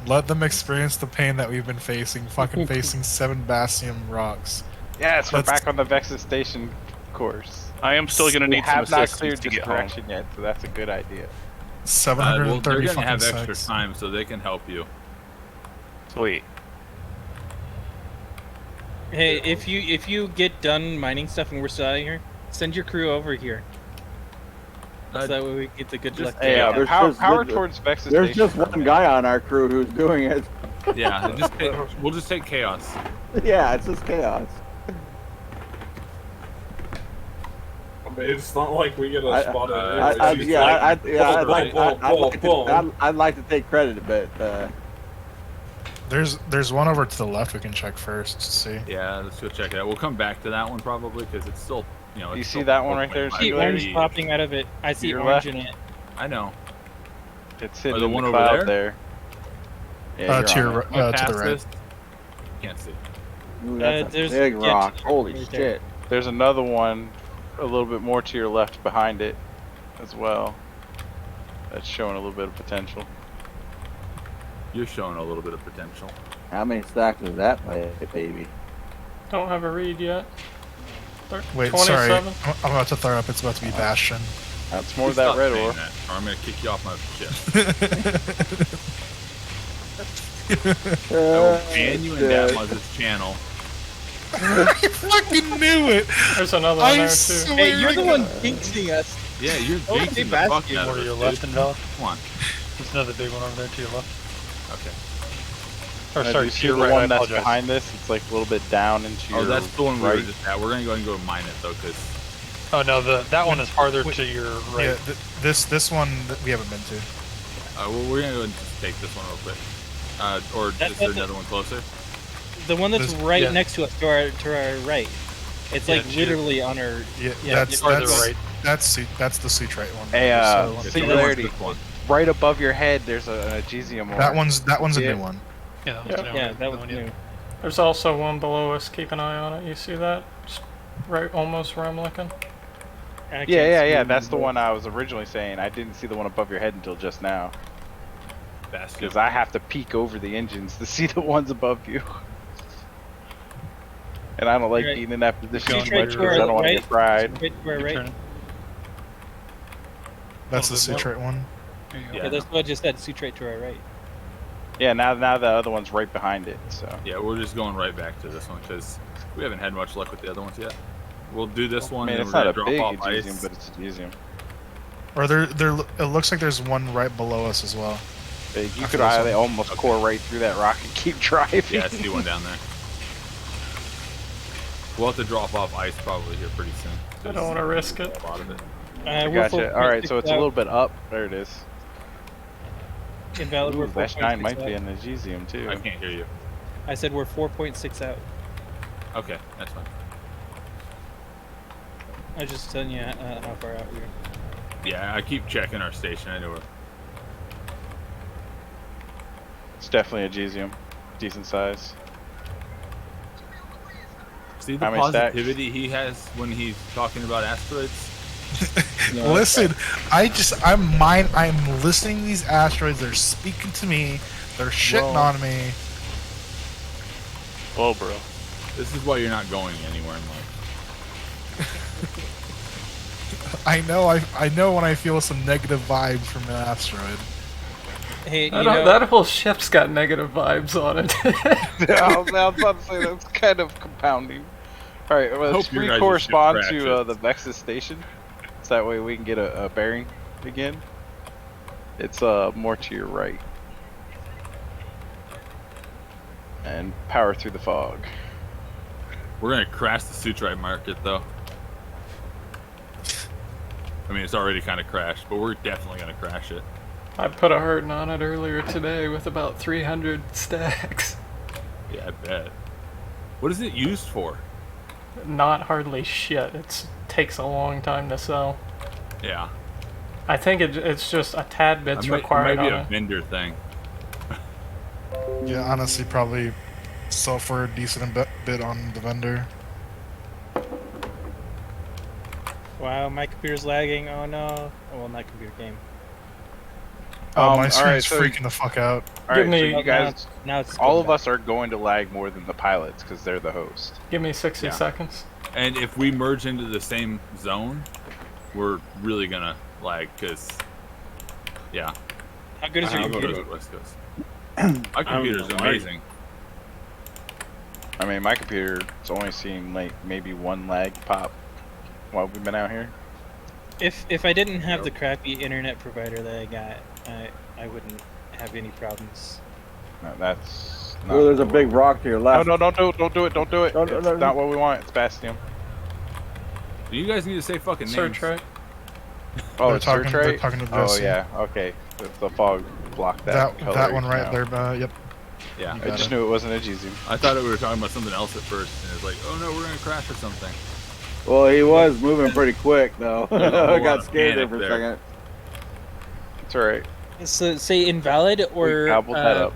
Let them experience the pain that we've been facing. Fucking facing 7 Bastion rocks. Yes, we're Let's- back on the Vexus station course. I am still gonna We need some have not assistance cleared to this get home. direction yet, so that's a good idea. Well, 730 they're gonna have fucking extra sex. time, so they can help you. Sweet. Hey, if you get done mining stuff and we're still out here, send your crew over here. So that way we get the good just- luck. Hey, Yeah, there's power, just- power there's- towards Vexus There's station. just one guy on our crew who's doing it. Yeah, we'll just take chaos. Yeah, it's just chaos. I mean, it's not like we get a spot in here. I'd It's just like, I'd like to take credit, but There's one over to the left we can check first to see. Yeah, let's go check it out. We'll come back to that one probably because it's still, You it's see still that one right there, 4.5 I see Singularity? orange popping out of it. I see Your orange left. in it. I know. It's hidden the in one the over cloud there? there. yeah, To you're your on to the Past right. this, can't see. it. Ooh, that's a there's- big yeah, rock. just Holy right there. shit! There's another one a little bit more to your left behind it as well. That's showing a little bit of potential. You're showing a little bit of potential. How many stacks is that, baby? Don't have a read yet. Wait, sorry. 27. I'm about to throw up. It's about to be Bastion. That's more You of that stop red saying ore. that, or I'm gonna kick you off my ship. I will ban you in Datmuz's channel. I fucking knew it. There's another one I there too. swear Hey, you're to the one God. jinxing us. Yeah, you're Oh, jinxing hey, the Bastion, fuck out More of to your us, left, dude. invalid. Come on. There's another big one over there to your left. Okay. Or Do sorry, you to see your the right. I one that's apologize. behind this? It's like a little bit down into your Oh, that's the one we were right. just at. We're gonna go and go mine it though, because Oh no, that one is farther to your right. Yeah, this one that we haven't been to. Well, we're gonna go and just take this one real quick. Or is there another one closer? The one that's There's- right yeah. next to us, to our right. It's Yeah, like cheers. literally on our. Yeah, that's farther that's right. that's the Sutrite one. Hey, So, Singularity. This one. Right above your head, there's an Agesium ore. that one's a Yeah. new one. Yeah, Yeah, that was new. There's also one below us. Keep an eye on it. You see that? Just right, almost where I'm looking. I can't Yeah. see That's the it. one I was originally saying. I didn't see the one above your head until just now. Bastion. Because I have to peek over the engines to see the ones above you. And I don't like Right. being in that position Going too Straight much to because our I don't want to right. get fried. Right to our Keep right. turning. That's the Little bit Sutrite one. There you go. Yeah. Yeah, that's what I just said. Sutrate to our right. Yeah, now the other one's right behind it. So Yeah, we're just going right back to this one because we haven't had much luck with the other ones yet. We'll do this I one mean, and it's we're not gonna a drop big off Agesium, ice. but it's Agesium. Or it looks like there's one right below us as well. You After could this either one. almost core right through that rock and keep driving. Yeah, I see one down there. We'll have to drop off ice probably here pretty soon. I don't want to risk it. A lot of it. I We're gotcha. All right, so it's a 4.6 little bit up. There it is. Invalid. Ooh, We're that 4.6 shine might be out. an Agesium too. I can't hear you. I said we're 4.6 out. Okay, that's fine. I was just telling you how far out we are. Yeah, I keep checking our station. I know we're It's definitely Agesium. Decent size. see the How many stacks? positivity he has when he's talking about asteroids. Listen, I'm listening to these asteroids. They're speaking to me. They're shitting Whoa. on me. Whoa, bro. This is why you're not going anywhere in life. I know when I feel some negative vibes from an asteroid. Hey, you That, know, that whole ship's got negative vibes on it. I was about to say that's kind of compounding. All right, well, let's Hope your guys' correspond ship to crashes. the Vexus station, so that way we can get a bearing again. It's more to your right, and power through the fog. We're gonna crash the Sutrite market though. I mean, it's already kind of crashed, but we're definitely gonna crash it. I put a hurting on it earlier today with about 300 stacks. Yeah, I bet. What is it used for? Not hardly shit. It takes a long time to sell. Yeah, I think it's just a tad bit's it required might be on a it. vendor thing. Yeah, honestly, probably sell for a decent bit on the vendor. wow, my computer's lagging. Oh no. Oh, well, not computer game. Oh, my all right, screen's so- freaking the fuck out. All Give right, me- so you guys, Now it's all going of back. us are going to lag more than the pilots because they're the host. Give me 60 Yeah. seconds. And if we merge into the same zone, we're really gonna lag because, yeah, How good is your I'll go to computer? it. West Coast. My computer's know. amazing. I mean, my computer's only seen like maybe one lag pop while we've been out here. If I didn't have the crappy internet provider that I got, I wouldn't have any problems. No, that's not Oh, there's a what big we- rock to your No, left. no, don't do it! Don't do it! Don't do it! No, It's no, no. not what we want. It's Bastion. You guys need to say fucking names. Search right. Oh, They're it's talking- Search they're Rate? talking to Oh Jesse. yeah, okay. The fog blocked that. That color one right now. there. Yep. Yeah, You I got just it. knew it wasn't a Agesium. I thought we were talking about something else at first, and it was like, oh no, we're gonna crash or something. Well, he was moving pretty quick though. There's a I whole lot got of scared there panic for a there. second. It's alright. So say invalid or We gobbled that up.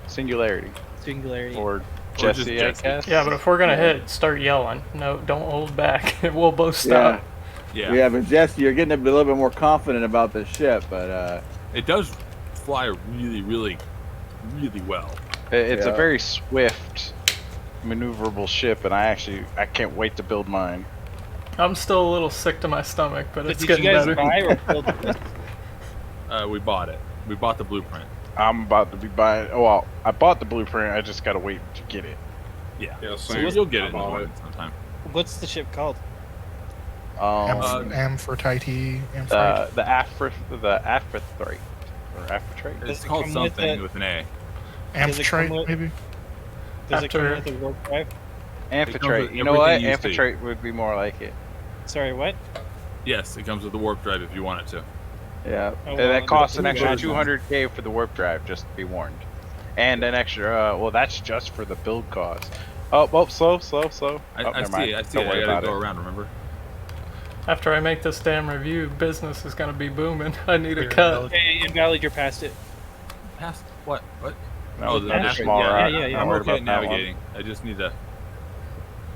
Singularity. Singularity. Or just Jesse, Jesse. I guess. Yeah, but if we're gonna hit, start yelling. No, don't hold back. We'll both stop. Yeah, Yeah, but Jesse, you're getting a little bit more confident about this ship, but it does fly really, really, really well. It's a Yeah. very swift, maneuverable ship, and I can't wait to build mine. I'm still a little sick to my stomach, but it's Did getting you guys better. buy or build this? We bought it. We bought the blueprint. I'm about to be buying. Oh, well, I bought the blueprint. I just gotta wait to get it. Yeah, Yeah, so same. you'll get I it in the bought morning sometime. What's the ship called? Amphitrite. The Amphitrite or Amphitrite. Does It's it called come with something it? with an A. does it come Amphitrite, with- maybe. Does it come After- with a warp drive? Amphitrite. with You know what? everything you see. Amphitrite would be more like it. Sorry, what? Yes, it comes with the warp drive if you want it to. Yeah. Oh, And well, that costs an that's extra good. 200K for the warp drive, just to be warned. And an extra, well, that's just for the build cost. Oh, slow. I Never see mind. it. I see Don't it. I worry gotta about go it. around. Remember? After I make this damn review, business is gonna be booming. I need a Clear, cut. invalid. Hey, Invalid, you're past it. Past what? What? No, the another asteroid. small Yeah, rock. yeah. I'm Don't worry okay at about that one. navigating. I just need to.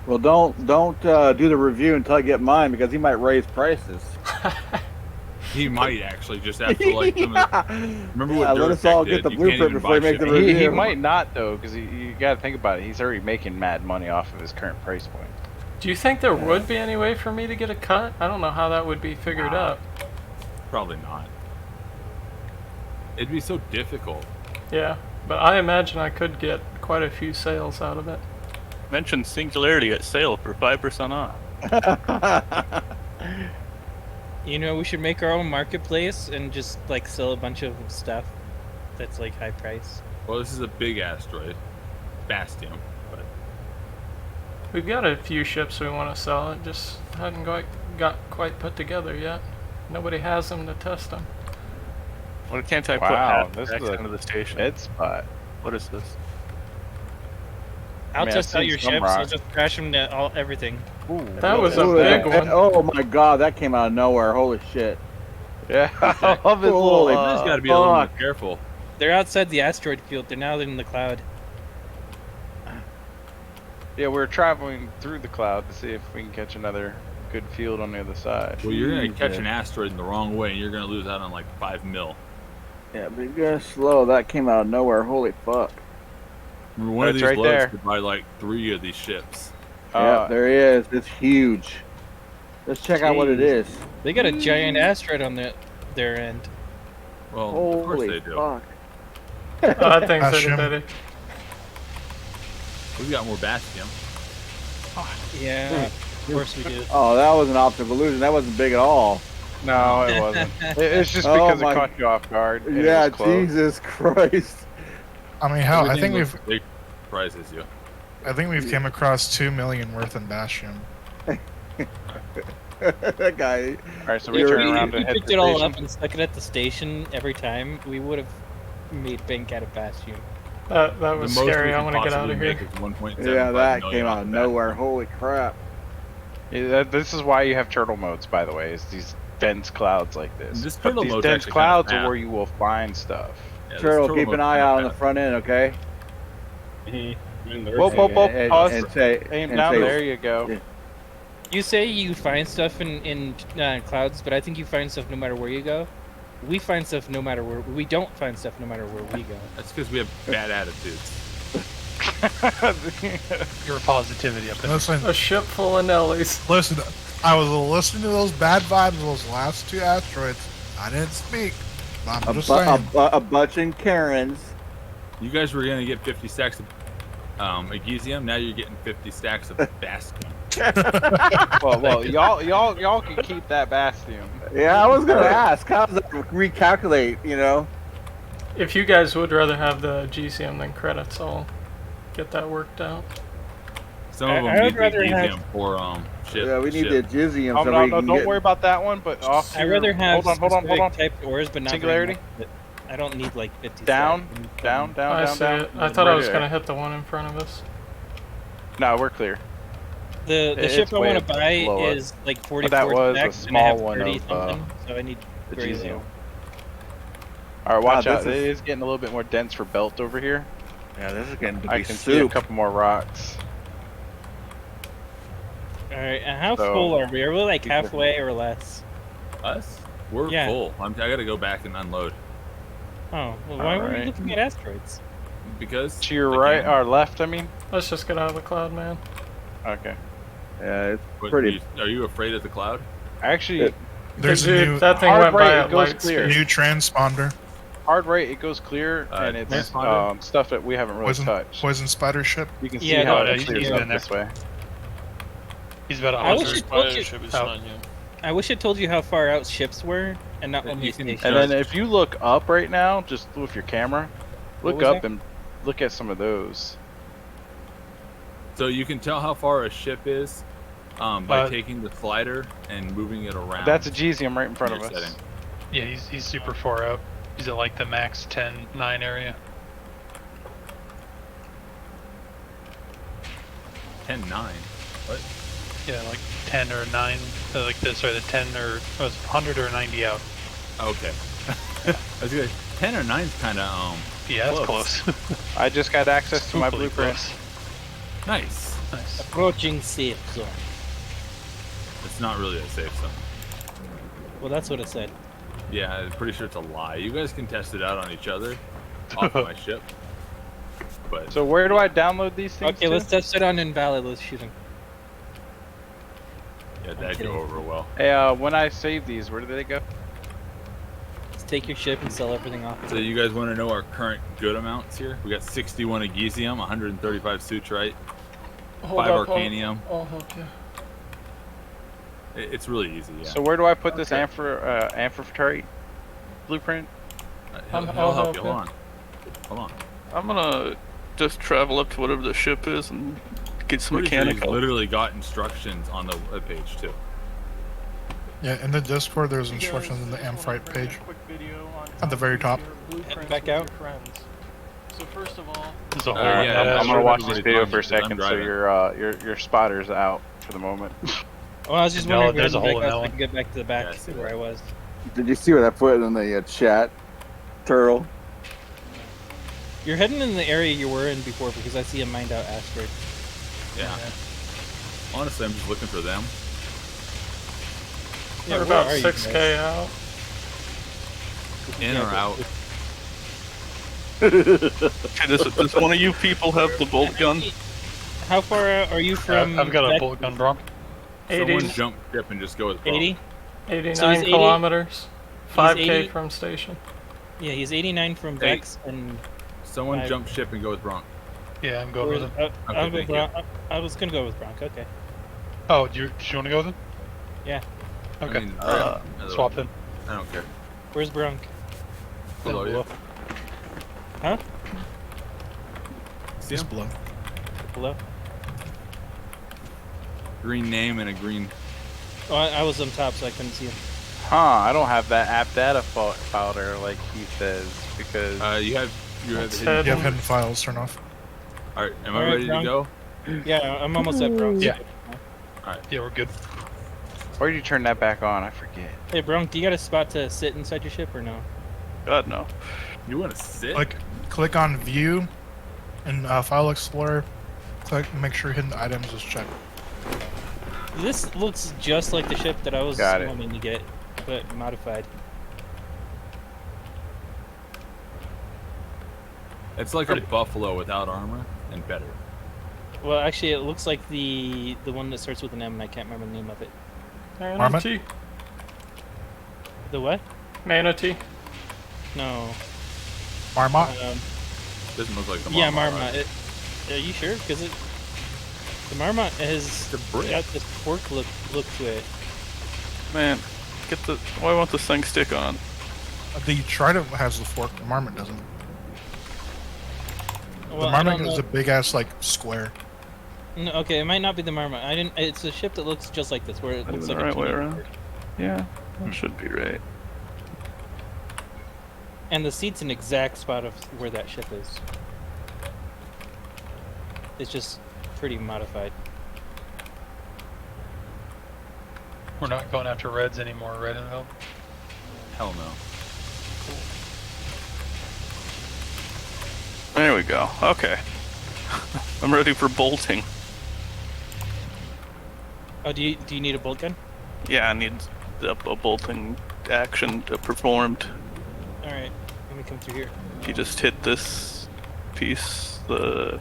Well, don't do the review until I get mine because he might raise prices. He might actually just after like some of the, remember Yeah, what let Duracell us all did? get the You can't blueprint even before buy you make the shipping. review. He might not though, because you got to think about it. He's already making mad money off of his current price point. Do you think there would be any way for me to get a cut? I don't know how that would be figured out. Probably not. It'd be so difficult. Yeah, but I imagine I could get quite a few sales out of it. Mention Singularity at sale for 5% off. You know, we should make our own marketplace and just like sell a bunch of stuff that's like high price. Well, this is a big asteroid, Bastion, but We've got a few ships we want to sell. It just hadn't got quite put together yet. Nobody has them to test them. Why can't I Wow, put this this is a into the station? Dead spot. What is this? I'll mean, I've test out seen your some ships. I'll rocks. just crash them to everything. Ooh, That was a Ooh, big that- one. Oh my god, that came out of nowhere. Holy shit. yeah. I love his Holy little. you just gotta be a little more fuck. careful. They're outside the asteroid field. They're now in the cloud. Yeah, we're traveling through the cloud to see if we can catch another good field on the other side. Well, you're gonna catch Jesus. an asteroid in the wrong way, and you're gonna lose out on like 5 mil. Yeah, but go slow. That came out of nowhere. Holy fuck. Remember, one of It's these right loads there. could buy like 3 of these ships. Yeah, there he is. It's huge. Let's check out what it Jeez. is. They got a giant asteroid on their end. Well, of course Holy they do. fuck. Oh, that thing's Bastion. itty bitty. We've got more Bastion. Yeah, of course we do. Oh, that was an optical illusion. That wasn't big at all. No, it wasn't. It's just Oh because my- it caught you off guard. and it Yeah, was close. Jesus Christ. I mean, hell, I Everything think looks we've big surprises you. came across 2 million worth in Bastion. That guy. All right, so we You're- turn around If we and head picked to it the all station. up and stuck it at the station every time, we would have made bank out of Bastion. That The was most scary. we I can want to get out possibly of make here. is 1.75 Yeah, that million came off out of the bat. nowhere. Holy crap. Yeah, this is why you have turtle modes, by the way, is these dense clouds like this. This But turtle these mode's dense actually kinda clouds are fast. where you will find stuff. Yeah, this Turtle, keep mode's an eye kinda out on the fast. front end, okay? Whoa, whoa, whoa, And- pause. and say, Aim and down, say- there you go. Yeah. You say you find stuff in clouds, but I think you find stuff no matter where you go. We find stuff no matter where we don't find stuff no matter where we go. That's because we have bad attitudes. Your positivity up in Listen, A ship full of Nellies. listen. I was listening to those bad vibes of those last 2 asteroids. I didn't speak. I'm just saying. a bunch and Karens. You guys were gonna get 50 stacks of Egesium. Now you're getting 50 stacks of Bastion. well, y'all can keep that Bastion. Yeah, I was gonna ask. How does that recalculate? You know? If you guys would rather have the GCM than credits, I'll get that worked out. Some of I them would need rather the have- Egesium for ship. Yeah, we need ship. the Jizzium. Oh, so no, we no, can don't get... worry about that one, but off I'd your- rather have hold on. specific typed ores, but not very Singularity? much, but I don't need like 50. Down, stacks. down, down, I down, see down. it. I thought I Right was there. gonna hit the one in front of us. No, we're clear. The It's ship I way want to buy below it. is like 44 that was a stacks, and I have small one 30 of, something, so I need The very Gesium. low. All right, watch Wow, out. this It is- is getting a little bit more dense for belt over here. Yeah, this is getting to I be can see a soup. couple more rocks. All right, and how So- full are we? Are we like halfway or less? Us? We're Yeah. full. I gotta go back and unload Oh, well, why were we Alright. looking at asteroids? because To your they right can. or left, I mean. Let's just get out of the cloud, man. Okay. Yeah, it's But pretty. are you afraid of the cloud? Actually, There's a Dude, new that thing hard went by rate, at it goes light clear. speed. new transponder. hard rate, it goes clear, Uh, and it's transponder? stuff that we haven't really Poison, touched. poison spider ship. You can see Yeah, how no, it he's clears in up there. this way. He's about I wish 100. it told you. Out. I wish it told you how far out ships were, and not Yeah, only you can- stations. And then if you look up right now, just with your camera, What look was up that? and look at some of those. So you can tell how far a ship is by Uh, taking the slider and moving it around. That's a Gesium right in front of Your us. setting. Yeah, he's super far out. He's at like the max 10-9 area. 10-9. What? Yeah, like 10 or 9. Like this, sorry, the 10 or was 100 or 90 out. Okay. I was good. 10 or 9's kind of Yeah, that's close. I just got access to my Hopefully blueprint. close. nice. Nice. Approaching safe zone. It's not really a safe zone. Well, that's what it said. Yeah, I'm pretty sure it's a lie. You guys can test it out on each other off of my ship. But So where do I download these things? Okay, to? let's test it on invalid. Let's shoot him. yeah, that'd go over well. Hey, when I save these, where do they go? Let's take your ship and sell everything off. So you guys want to know our current good amounts here? We got 61 Agesium, 135 Sutrite, 5 Arcanium. I'll help you. It's really easy, yeah. So where do I put this amphitrite blueprint? He'll I'll help you. help Hold on. I'm gonna just travel up to whatever the ship is and get some Pretty sure he's mechanical. literally got instructions on the webpage too. Yeah, in the Discord, there's instructions in the Amphrite page. At the very top. Back out. So first of all, There's a whole yeah, lot I'm gonna watch this everybody's video fine for a because I'm second, so driving. your spotter's out for the moment. Well, I was just No, wondering there's a where hole the in back that I one. can get back to the back Yeah, I see where that. I was. Did you see what I put in the chat, Turtle? You're heading in the area you were in before because I see a mined out asteroid. Yeah. Honestly, I'm just looking for them. Yeah, we're where about are you 6k guys? out. In or out? Okay, does one of you people have the bolt gun? How far out are you from? I've got a Vex? bolt gun, Bronk. 80. 80, Someone jump ship and just go with Bronk. 80? 89 So he's 80? kilometers. 5k 80? from station. Yeah, he's 89 from Hey. Vex and. Someone Five. jump ship and go with Bronk. Yeah, I'm going with him. I'll go thank you. Bronk. I was gonna go with Bronk. Okay. Oh, do you want to go with him? Yeah. Okay. I mean, either Swap way. them. I don't care. Where's Bronk? Below you. Below. Huh? See him? Below. Below? Green name and a green. Oh, I was on top, so I couldn't see him. Huh? I don't have that app data folder like he says because You have You have hidden files turned off. All right, am I Alright, ready to Bronk. go? Yeah, I'm almost at Bronk. Yeah. All right. Yeah, we're good. where did you turn that back on? I forget. Hey, Bronk, do you got a spot to sit inside your ship or no? God no. You want to sit? Click on View, and File Explorer. Make sure hidden items is checked. This looks just like the ship that I was Got it. wanting to get, but modified. It's like a buffalo without armor and better. Well, actually, it looks like the one that starts with an M, and I can't remember the name of it. Manatee. The what? Manatee. No. Marmot? Doesn't look like the Yeah, Marmot, Marmot. right? Are you sure? Because the Marmot has a brick. got this fork look to it. Man, why won't this thing stick on? The Trident has the fork, the Marmot doesn't. Well, The I Marmot don't is know. a big ass, like, square. No, okay, it might not be the Marmot. I didn't. It's a ship that looks just like this, where it That looks is like the a right way teenage around. bird. Yeah, that should be right. And the seat's an exact spot of where that ship is. It's just pretty modified. We're not going after reds anymore, right, Envel? Hell no. There we go. Okay. I'm ready for bolting. Oh, do you need a bolt gun? Yeah, I need a bolting action performed. All right, let me come through here. You just hit this piece, yeah.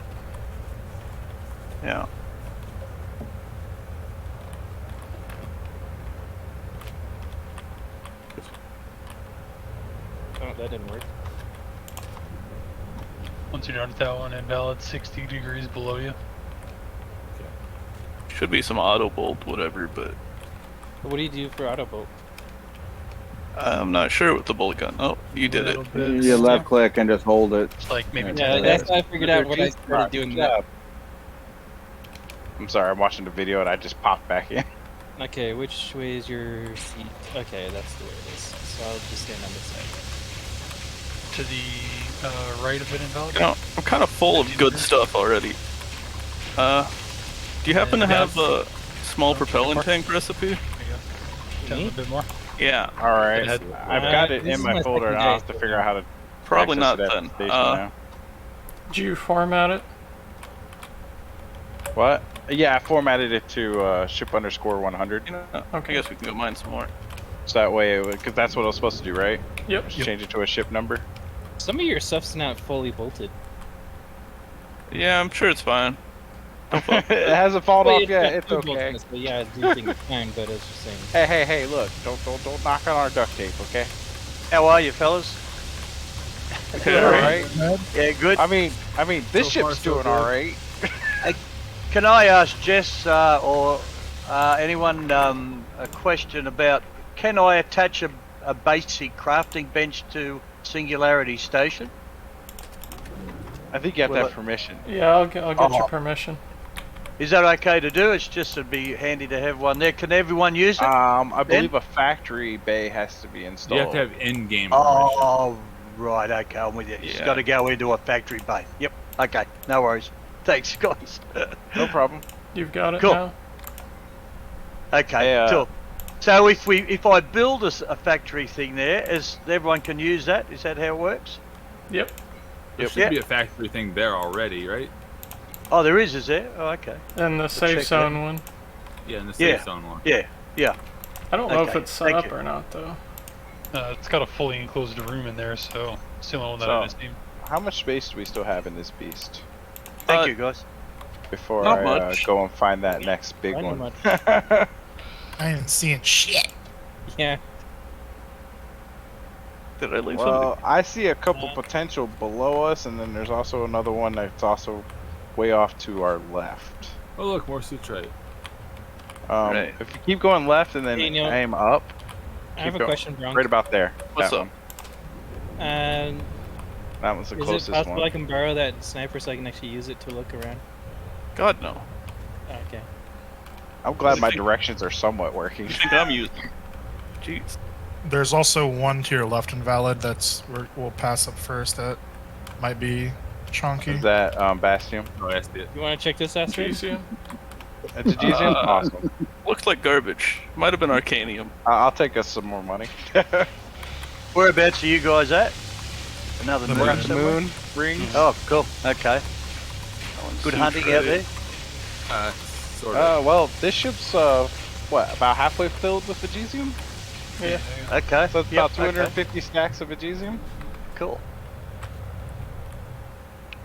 Oh, that didn't work. Once you're done with that one, invalid 60 degrees below you. Should be some auto bolt, whatever, but What do you do for auto bolt? I'm not sure with the bolt gun. Oh, you did it. You left click and just hold it. It's like maybe Yeah, 10 that's how I figured out when I started doing that. I'm sorry, I'm watching the video and I just popped back in. Okay, which way is your seat? Okay, that's the way it is. So I'll just stand on this side. To the right of it, Invalid? You know, I'm kind of full of good stuff already. Do you happen to have a small propellant tank recipe? There you go. Tell me a bit more. Yeah. All right, Go ahead. I've got it this in is my my folder, and second I'll have day, to figure out how to Probably access not it at then. the station now. Did you format it? What? Yeah, I formatted it to ship _100. You know, I guess we can go mine some more. So that way, because that's what I was supposed to do, right? Yep. Just change it to a ship number. Some of your stuff's not fully bolted. Yeah, I'm sure it's fine. It hasn't fallen Well, off it's yet. got It's two bolts okay. in it, so yeah, I do think it's fine, but it's just saying. Hey, look! Don't knock on our duct tape, okay? How are you, fellas? All right. Yeah, good. I mean, this So far, ship's so doing good. all right. Can I ask Jess or anyone a question about, can I attach a basic crafting bench to Singularity Station? I think you have to Well, have permission. Yeah, I'll get you permission. Is that okay to do? It's just it'd be handy to have one there. Can everyone use it? I believe a factory bay has to be installed. You have to have in-game permission. Oh, right. Okay, I'm with you. It's Yeah. got to go into a factory bay. Yep. Okay, no worries. Thanks, guys. No problem. You've got it Cool. now. Okay, Yeah. cool. So if I build a factory thing there, everyone can use that? Is that how it works? Yep. There should be a factory thing there already, right? Oh, there is there? Oh, okay. And the safe check zone one. Yeah, in the safe zone one. Yeah. I don't know if Okay, it's set thank up you. or not though. It's got a fully enclosed room in there, so it's the only one that So- I've seen. How much space do we still have in this beast Thank you, guys. before Not I much. go and find that next big I know one? much. I ain't seeing shit. Yeah. Did I leave Well, I see a couple potential below us, and then there's also another one that's also way off to our left. Oh look, more sutrite. Right. If you keep going left and then Daniel, aim up, I have a going. question, Bronx. Right about there. What's that up? Um, one. That one's the is it closest possible I one. can borrow that sniper so I can actually use it to look around? God, no. Okay. I'm glad my directions are somewhat working. You think I'm using? Jeez. There's also one to your left, Invalid. We'll pass up first. That might be chunky. Is that Bastion? Oh, I see it. You want to check this out, Elysium. It's a Gesium? Awesome. Looks like garbage. Might have been Arcanium. I'll take us some more money. Whereabouts are you guys at? Another The moon We're on the somewhere? moon rings. Oh, cool. Okay. Good hunting out there. Sort of. Well, this ship's what, about halfway filled with Gesium? Yeah. Okay. So it's Yep, about 250 stacks of Gesium. Cool.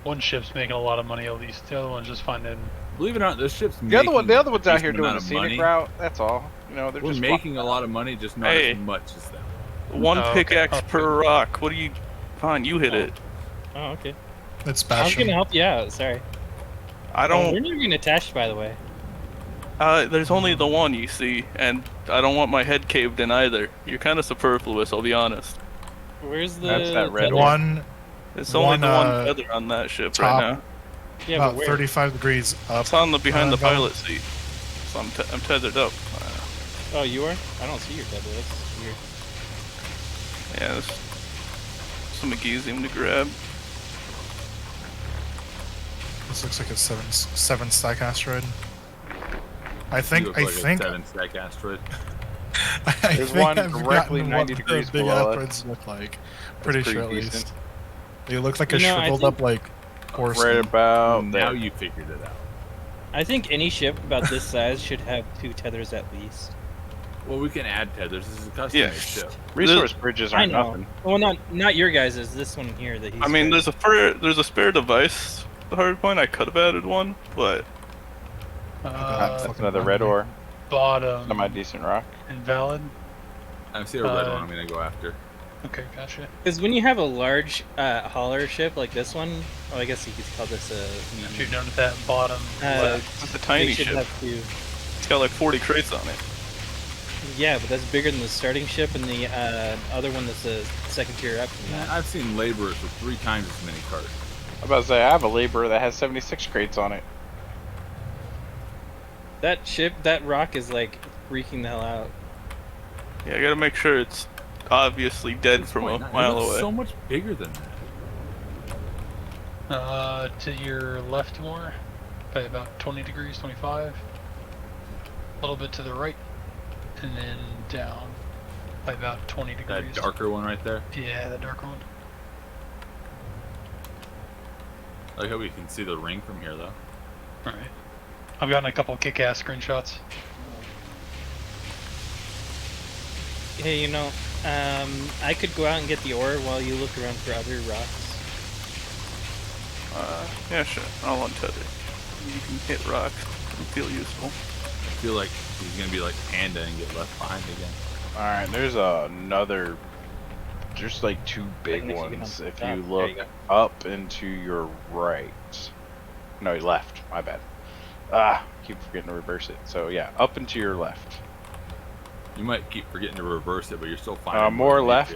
One ship's making a lot of money at least. The other one's just finding. Believe it or not, this ship's The other one's out decent here doing amount the of scenic money. route. That's all. You know, they're We're just making a lot of money, just not Hey. as much as them. One Oh, okay. pickaxe Oh, per rock. What do you? Fine, you hit it. Oh, okay. It's I was Bastion. gonna help you out. Sorry. I We're don't. not even attached, by the way. There's only the one you see, and I don't want my head caved in either. You're kind of superfluous, I'll be honest. Where's the? That's that red tether? One It's only One, the one uh, feather on that ship top. right now. Yeah, but about where? 35 degrees up. It's on the behind the Invalid. pilot seat. So I'm tethered up. Oh, you are? I don't see your tether. That's weird. Yeah, there's some magnesium to grab. This looks like a seven stack asteroid. I You think look I like think a 7-stack asteroid. I There's think one I've directly gotten 90 what the degrees big below us. asteroids look like. Pretty pretty sure at decent. least. They look like a You know, I shriveled think- up like horse. Right about Now there. you figured it out. I think any ship about this size should have 2 tethers at least. Well, we can add tethers. This is a custom made ship. Resource bridges I aren't know. nothing. Well, not your guys'. This one here that he's. I mean, carrying. there's a spare device. The hard point. I could have added one, but That's another red ore. Bottom. Semi decent rock. Invalid. I see a red one I'm gonna go after. Okay, gotcha. Because when you have a large hauler ship like this one, oh, I guess you could call this a. Shoot down at that bottom left. it's a tiny they should ship. have 2. It's got like 40 crates on it. Yeah, but that's bigger than the starting ship and the other one that's a second tier up from Man, that. I've seen laborers with 3 times as many carts. I'm about to say, I have a laborer that has 76 crates on it. That ship, that rock is like freaking the hell out. Yeah, I gotta make sure it's obviously dead from a 6.9. mile It looks away. so much bigger than that. To your left more, by about 20 degrees, 25. A little bit to the right, and then down by about 20 degrees. That darker one right there. Yeah, that darker one. I like how we can see the ring from here, though. Alright. I've gotten a couple kick-ass screenshots. Hey, you know, I could go out and get the ore while you look around for other rocks. Yeah, sure. I'll untether. You can hit rocks and feel useful. I feel like he's gonna be like Panda and get left behind again. Alright, there's another. There's like two big Like, if you get ones. on If top, you there look you go. up and to your right. No, left. My bad. Keep forgetting to reverse it. So yeah, up and to your left. You might keep forgetting to reverse it, but you're still finding More underneath left.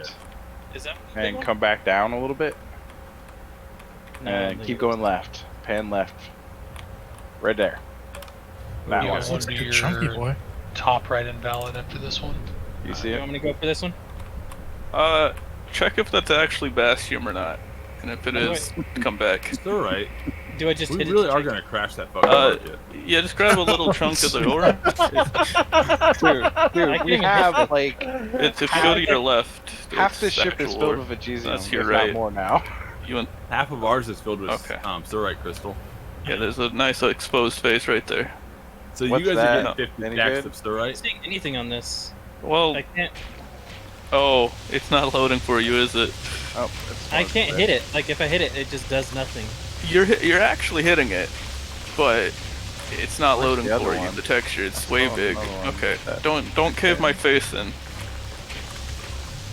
it. Is that the big And one? come back down a little bit. No, And the- keep going left. Pan left. Right there. That You one. got Looks one like to a chunky your boy. top right invalid after this one. You see You it? want me to go for this one? Check if that's actually Bastion or not. And if it is, come back. It's all right. Do I just We hit really it? are gonna crash that fucking market. Yeah, just grab a little chunk of the ore. Dude, we have like It's if you go to your left. half the it's ship is actual filled ore. with Vegesium. That's if your not right. more now. You want, Half of ours is filled with Okay. Sorite crystal. yeah, there's a nice exposed face right there. So What's you guys that? are getting 50 Any stacks good? of Sorite. I'm seeing anything on this. Well, I can't. oh, it's not loading for you, is it? Oh, I can't hit it. Like if I hit it, it just does nothing. You're actually hitting it, but it's not Where's loading the other for you. one? The texture, it's way Oh, big. another one. Okay, That- don't cave my face in.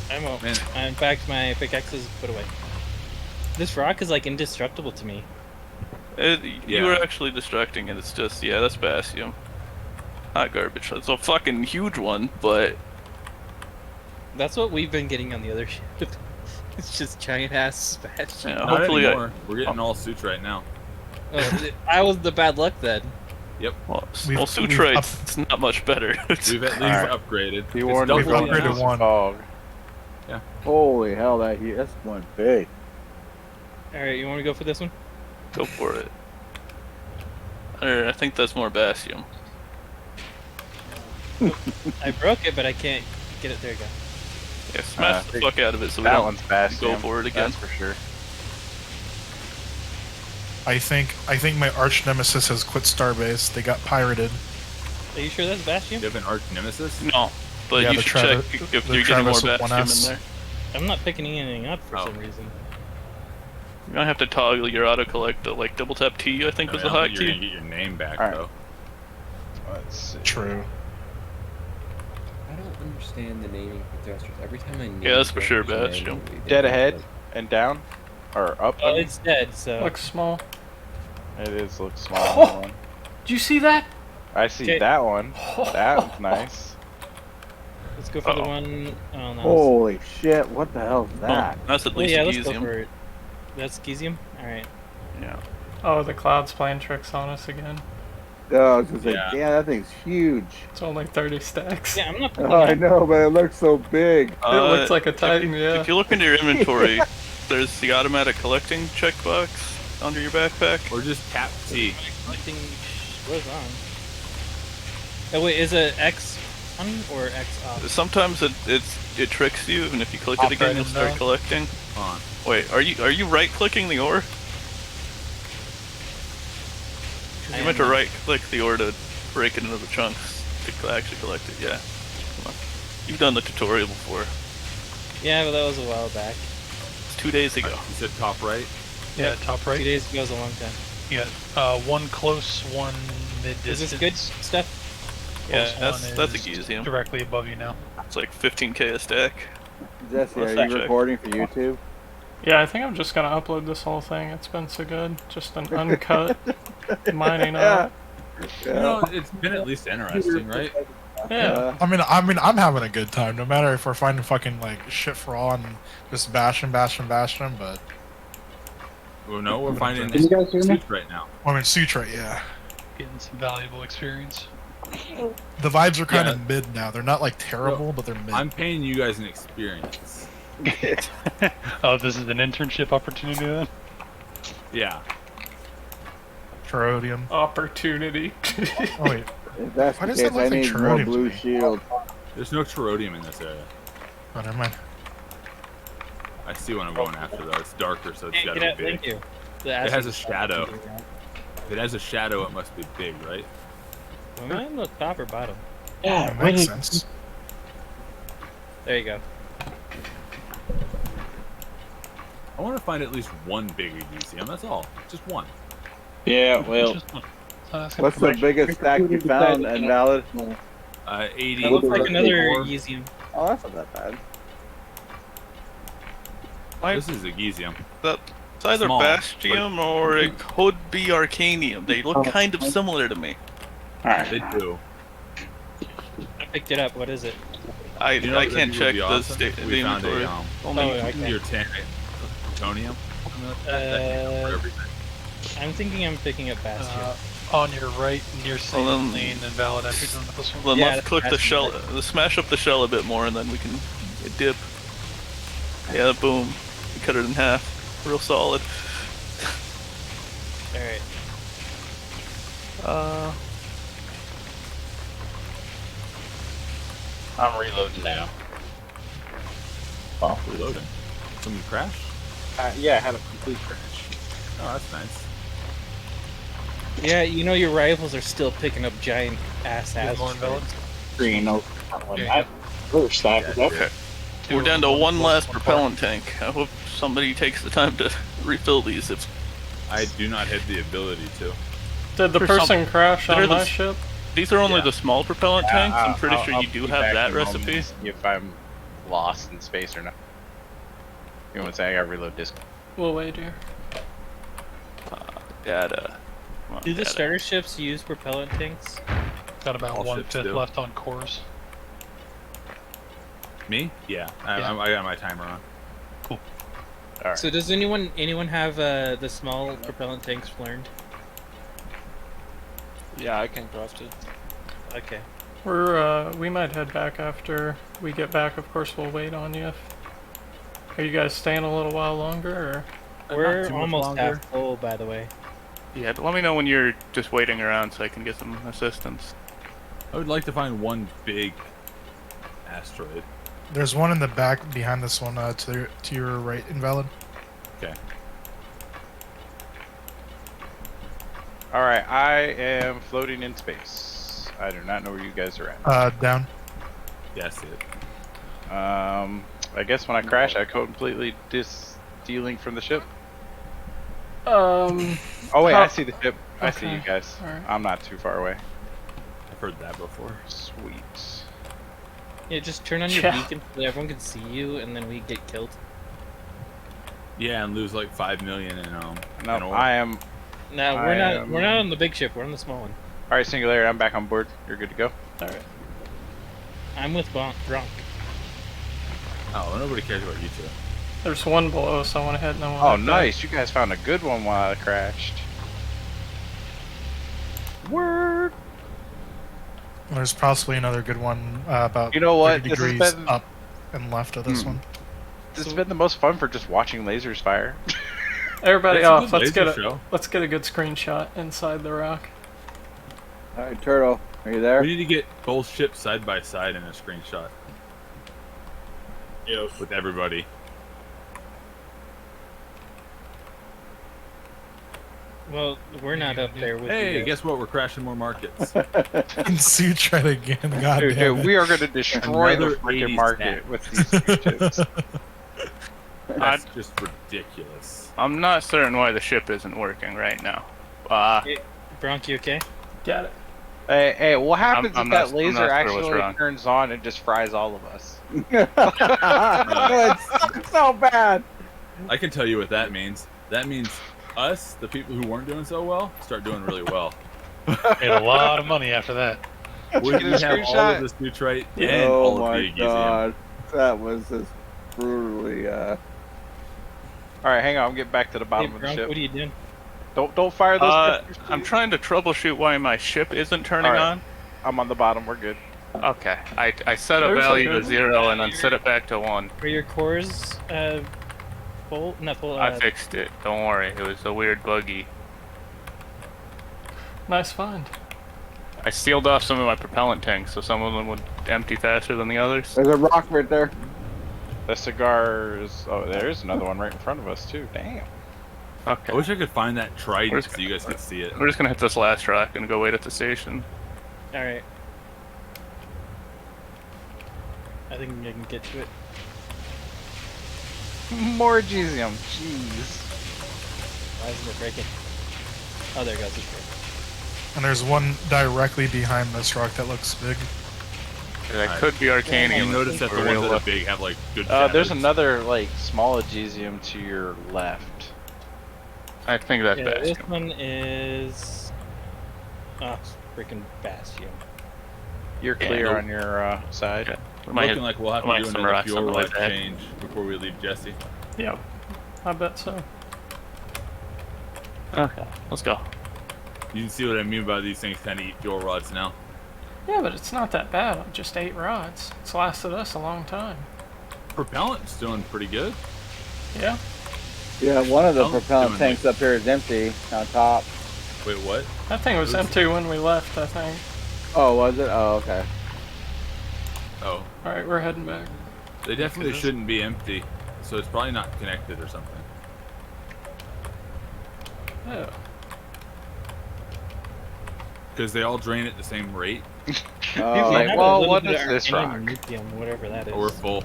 I won't. Man. In fact, my pickaxe is put away. This rock is like indestructible to me. You Yeah. were actually distracting it. It's just, yeah, that's Bastion. Not garbage. It's a fucking huge one, but That's what we've been getting on the other ship. It's just giant ass smash. yeah, Not hopefully anymore. We're getting all suits right now. I was the bad luck then. well, We've- we've Sutrite's not much better. We've at least Alright. upgraded. Be It's warned, double we've the upgraded amount. one. Fog. Holy hell, that's one big. Alright, you want to go for this one? Go for it. I think that's more Bastion. I broke it, but I can't get it. There you go. Yeah, smash the fuck out of it so we That don't one's Bastion. go for it again. That's for sure. I think my arch nemesis has quit Starbase. They got pirated. Are you sure that's Bastion? You have an arch nemesis? No, but Yeah, you the should check Travis- if the you're getting more Travis with one Bastion S. in there. I'm not picking anything up for Oh. some reason. You're gonna have to toggle your auto collect, like double tap T, I think I was mean, the I don't think you're hotkey. gonna get your name back Alright. though. Let's see. True. I don't understand the naming for thrusters. Every time I name Yeah, that's for sure, thrusters, Bastion. manually, they Dead have, ahead like, and down, or up. Oh, it's dead. So Looks small. It is look small. One. Did you see that? I see Okay. that one. That's nice. let's go for the Uh-oh. one. Oh no. Holy shit, what the hell is Oh, that? that's at Oh, least yeah, a let's go Gesium. for it. That's Gesium? Alright. Yeah. Oh, the cloud's playing tricks on us again. Oh, I was gonna say, Yeah. damn, that thing's huge. It's only 30 stacks. Yeah, I'm not picking Oh, I up. know, but it looks so big. It looks like a Titan, yeah. If you look into your inventory, there's the automatic collecting checkbox under your backpack. Or just tap T. Collecting was on. Oh wait, is it X on or X off? Sometimes it tricks you, and if you click Pop it again, right you'll in start there. collecting. On. Wait, are you right clicking the ore? 'Cause I you meant am to not. right click the ore to break it into the chunks to actually collect it. Yeah. Come on. You've done the tutorial before. Yeah, but that was a while back. It's 2 days ago. You said top right? Yeah, top 2 right. days ago was a long time. You got one close, one mid Is distance. this good stuff? Yeah, Close that's a one is Gesium. directly above you now. It's like 15k a stack. Jesse, Let's are fact you check. recording for YouTube? Yeah, I think I'm just gonna upload this whole thing. It's been so good. Just an uncut mining up. You know, it's been at least interesting, right? Yeah. I'm having a good time. No matter if we're finding fucking like shit for all and just bashing, but Well, no, we're finding Can you guys hear me? suits right now. I mean, Sutrite, yeah. Getting some valuable experience. The vibes are kind of mid now. They're not like terrible, but they're mid. I'm paying you guys an experience. Oh, this is an internship opportunity then? Yeah. Terodium. Opportunity. Oh wait. If that's Why the does case, that look I like need more terodium to blue me? shield. There's no terodium in this area. Oh, never mind. I see what I'm going after though. It's darker, so it's Hey, gotta get be out, big. thank you. It has a shadow. If it has a shadow, it must be big, right? Am I on the top or bottom? That makes sense. There you go. I want to find at least one big museum. That's all. Just one. Yeah, well. What's the biggest stack you found, Invalid? 80. That looks like or another 84. museum. Oh, that's not that bad. This is a Gizium. It's either Small, Bastium or it could be Arcanium. They look kind of similar to me. They do. I picked it up. What is it? I You know what can't would check be the awesome? state If the we found inventory. a Oh, I your can. plutonium. I'm thinking I'm picking up Bastion. On your right, near Saint Well, then- Lane and Valid entrance into this one. Then Yeah, let's that's click the Bastion, shell. right. Let's smash up the shell a bit more, and then we can dip. Yeah, boom. We cut it in half. Real solid. Alright. I'm reloading now. Oh, reloading. Something crashed? Yeah, I had a complete crash. Oh, that's nice. Yeah, you know your rifles are still picking up giant ass You have more hazards. Valid? Green, no. Yeah, We're stacked. Okay. We're down to one last propellant tank. I hope somebody takes the time to refill these. If I do not have the ability to. Did the For some- person crash They're on my the- ship? these are only Yeah. the small propellant tanks. I'm pretty sure I'll you do be have back that in a moment recipe. to see if I'm lost in space or not. You want to say I got reload disc? We'll wait here. Data. Come on, Do the data. starter ships use propellant tanks? Got about All 1/5 ships do. left on cores. Me? Yeah. I got my timer on. Alright. So does anyone have the small propellant tanks learned? Yeah, I can craft it. Okay. We might head back after we get back. Of course, we'll wait on you. Are you guys staying a little while longer, or? We're too much almost longer. half full, by the way. Yeah, let me know when you're just waiting around so I can get some assistance. I would like to find one big asteroid. There's one in the back behind this one to your right, Invalid. Okay. Alright, I am floating in space. I do not know where you guys are at. Down. Yeah, I see it. I guess when I crash, I completely stealing from the ship. Um. Oh wait, how- I see the ship. I see Okay, you guys. alright. I'm not too far away. I've heard that before. Sweet. Yeah, just turn on your Yeah. beacon so that everyone can see you, and then we get killed. Yeah, and lose like 5 million in No, in ore. I am. No, I we're not. am- We're not on the big ship. We're on the small one. Alright, Singularity, I'm back on board. You're good to go. All right. I'm with Bronk. Oh, nobody cares about you two. There's one below, so I want to head. And then we'll Oh, head back. nice. You guys found a good one while I crashed. Word. There's possibly another good one about You know what? 30 This has degrees been- up and left of this Hmm. one. This has been the most fun for just watching lasers fire. Everybody That's a off. good Let's get laser a show. let's get a good screenshot inside the rock. Alright, Turtle, are you there? We need to get both ships side by side in a screenshot Yes. with everybody. Well, we're not up there with Hey, you. guess what? We're crashing more markets. And Sutra again. God Dude, damn dude, it. we are going to destroy the Another freaking 80 market stack. with these two ships. That's just ridiculous. I'm not certain why the ship isn't working right now. Bronk, you okay? Got it. Hey, what happens I'm if not- that I'm laser not sure what's actually wrong. turns on and just fries all of us? It's so bad. I can tell you what that means. That means us, the people who weren't doing so well, start doing really well. Made a lot of money after that. We Get a have all screenshot? of this neutrite and Oh all of my the Aegisium. god. That was just brutally, Alright, hang on. I'm getting back to the Hey, bottom of the Bronk, ship. what are you doing? Don't fire those pictures, I'm please. trying to troubleshoot why my ship isn't turning Alright. on. I'm on the bottom. We're good. Okay. I set a There's a value to good- 0 and then set it back to 1. Are your cores full? Not full. I fixed it. Don't worry. It was a weird buggy. Nice find. I sealed off some of my propellant tanks, so some of them would empty faster than the others. There's a rock right there. The cigars. Oh, there's another one right in front of us too. Damn. Okay. I wish I could find that trident We're so you guys could see it. We're just gonna hit this last rock and go wait at the station. All right. I think I can get to it. More Gesium. Jeez. Why isn't it breaking? Oh, there it goes. It's breaking. And there's one directly behind this rock that looks big. That could be Arcanium. You notice that the ones that are big have like good. There's shadows. another like small Gesium to your left. I think that's Yeah, best. this one is. Oh, freaking Bastion. You're clear on your side. Yeah. Looking like we'll have to do some another rocks on fuel the way rod back. change before we leave Jesse. Yep. I bet so. Okay, let's go. You can see what I mean by these things kind of eat fuel rods now. Yeah, but it's not that bad. Just 8 rods. It's lasted us a long time. Propellant's doing pretty good. Yeah. Yeah, one of the Oh, propellant doing tanks up here is empty on top. Wait, what? That thing was empty when we left, I think. Oh, was it? Oh, okay. Oh, Alright, we're heading back. they definitely shouldn't be empty, so it's probably not connected or something. Yeah. Because they all drain at the same rate. He's Oh, like, Have a well, little what bit is of this rock? Arcanium lithium, whatever that is. Or we're full.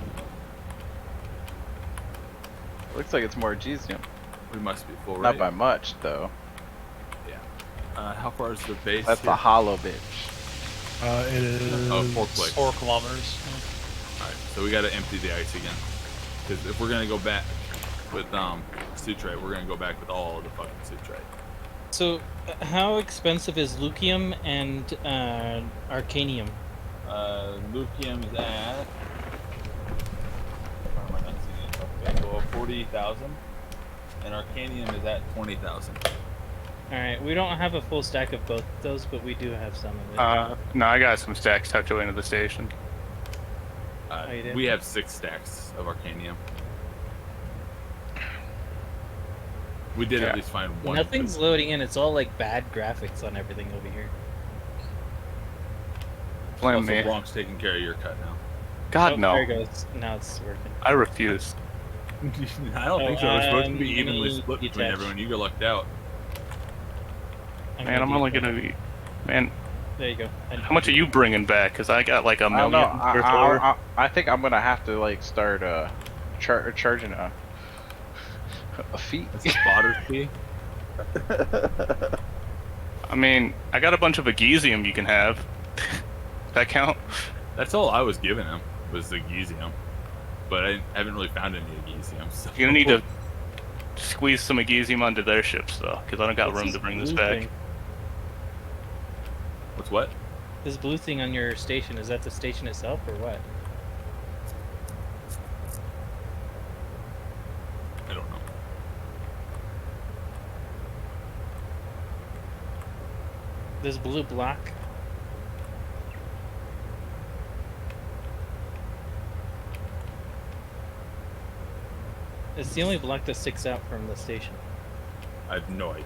Looks like it's more Gesium. We must be full, Not right? by much though. How far is the base? That's here? the hollow bitch. It is. Oh, 4 clicks. 4 kilometers. Alright, so we gotta empty the ice again. Because if we're gonna go back with Sutrite, we're gonna go back with all of the fucking Sutrite. So, how expensive is Lucium and Arcanium? Lucium is at. Where am I not seeing it? Okay, well, 40,000. And Arcanium is at 20,000. Alright, we don't have a full stack of both of those, but we do have some of it. No, I got some stacks tucked away into the station. You do? We have 6 stacks of Arcanium. We did at least find one. Nothing's loading in, it's all like bad graphics on everything over here. Blame Also, me. Bronx taking care of your cut now. God, Oh, no. There it goes. Now it's working. I refuse. I don't think so. We're supposed to be I'm evenly gonna split between detach. everyone. You got lucked out. Man, I'm only gonna be. Man, There you go. how much are you bringing back? Because I got like a I don't million. know. I think I'm gonna have to like start charging a fee. That's a spotter's fee. I mean, I got a bunch of Agesium you can have. Does that count? That's all I was giving him was the Agesium. But I haven't really found any Agesium. So. You're gonna need to squeeze some Agesium onto their ships though, because I don't got room to bring this back. Thing? What's what? This blue thing on your station, is that the station itself or what? I don't know. This blue block? It's the only block that sticks out from the station. I have no idea.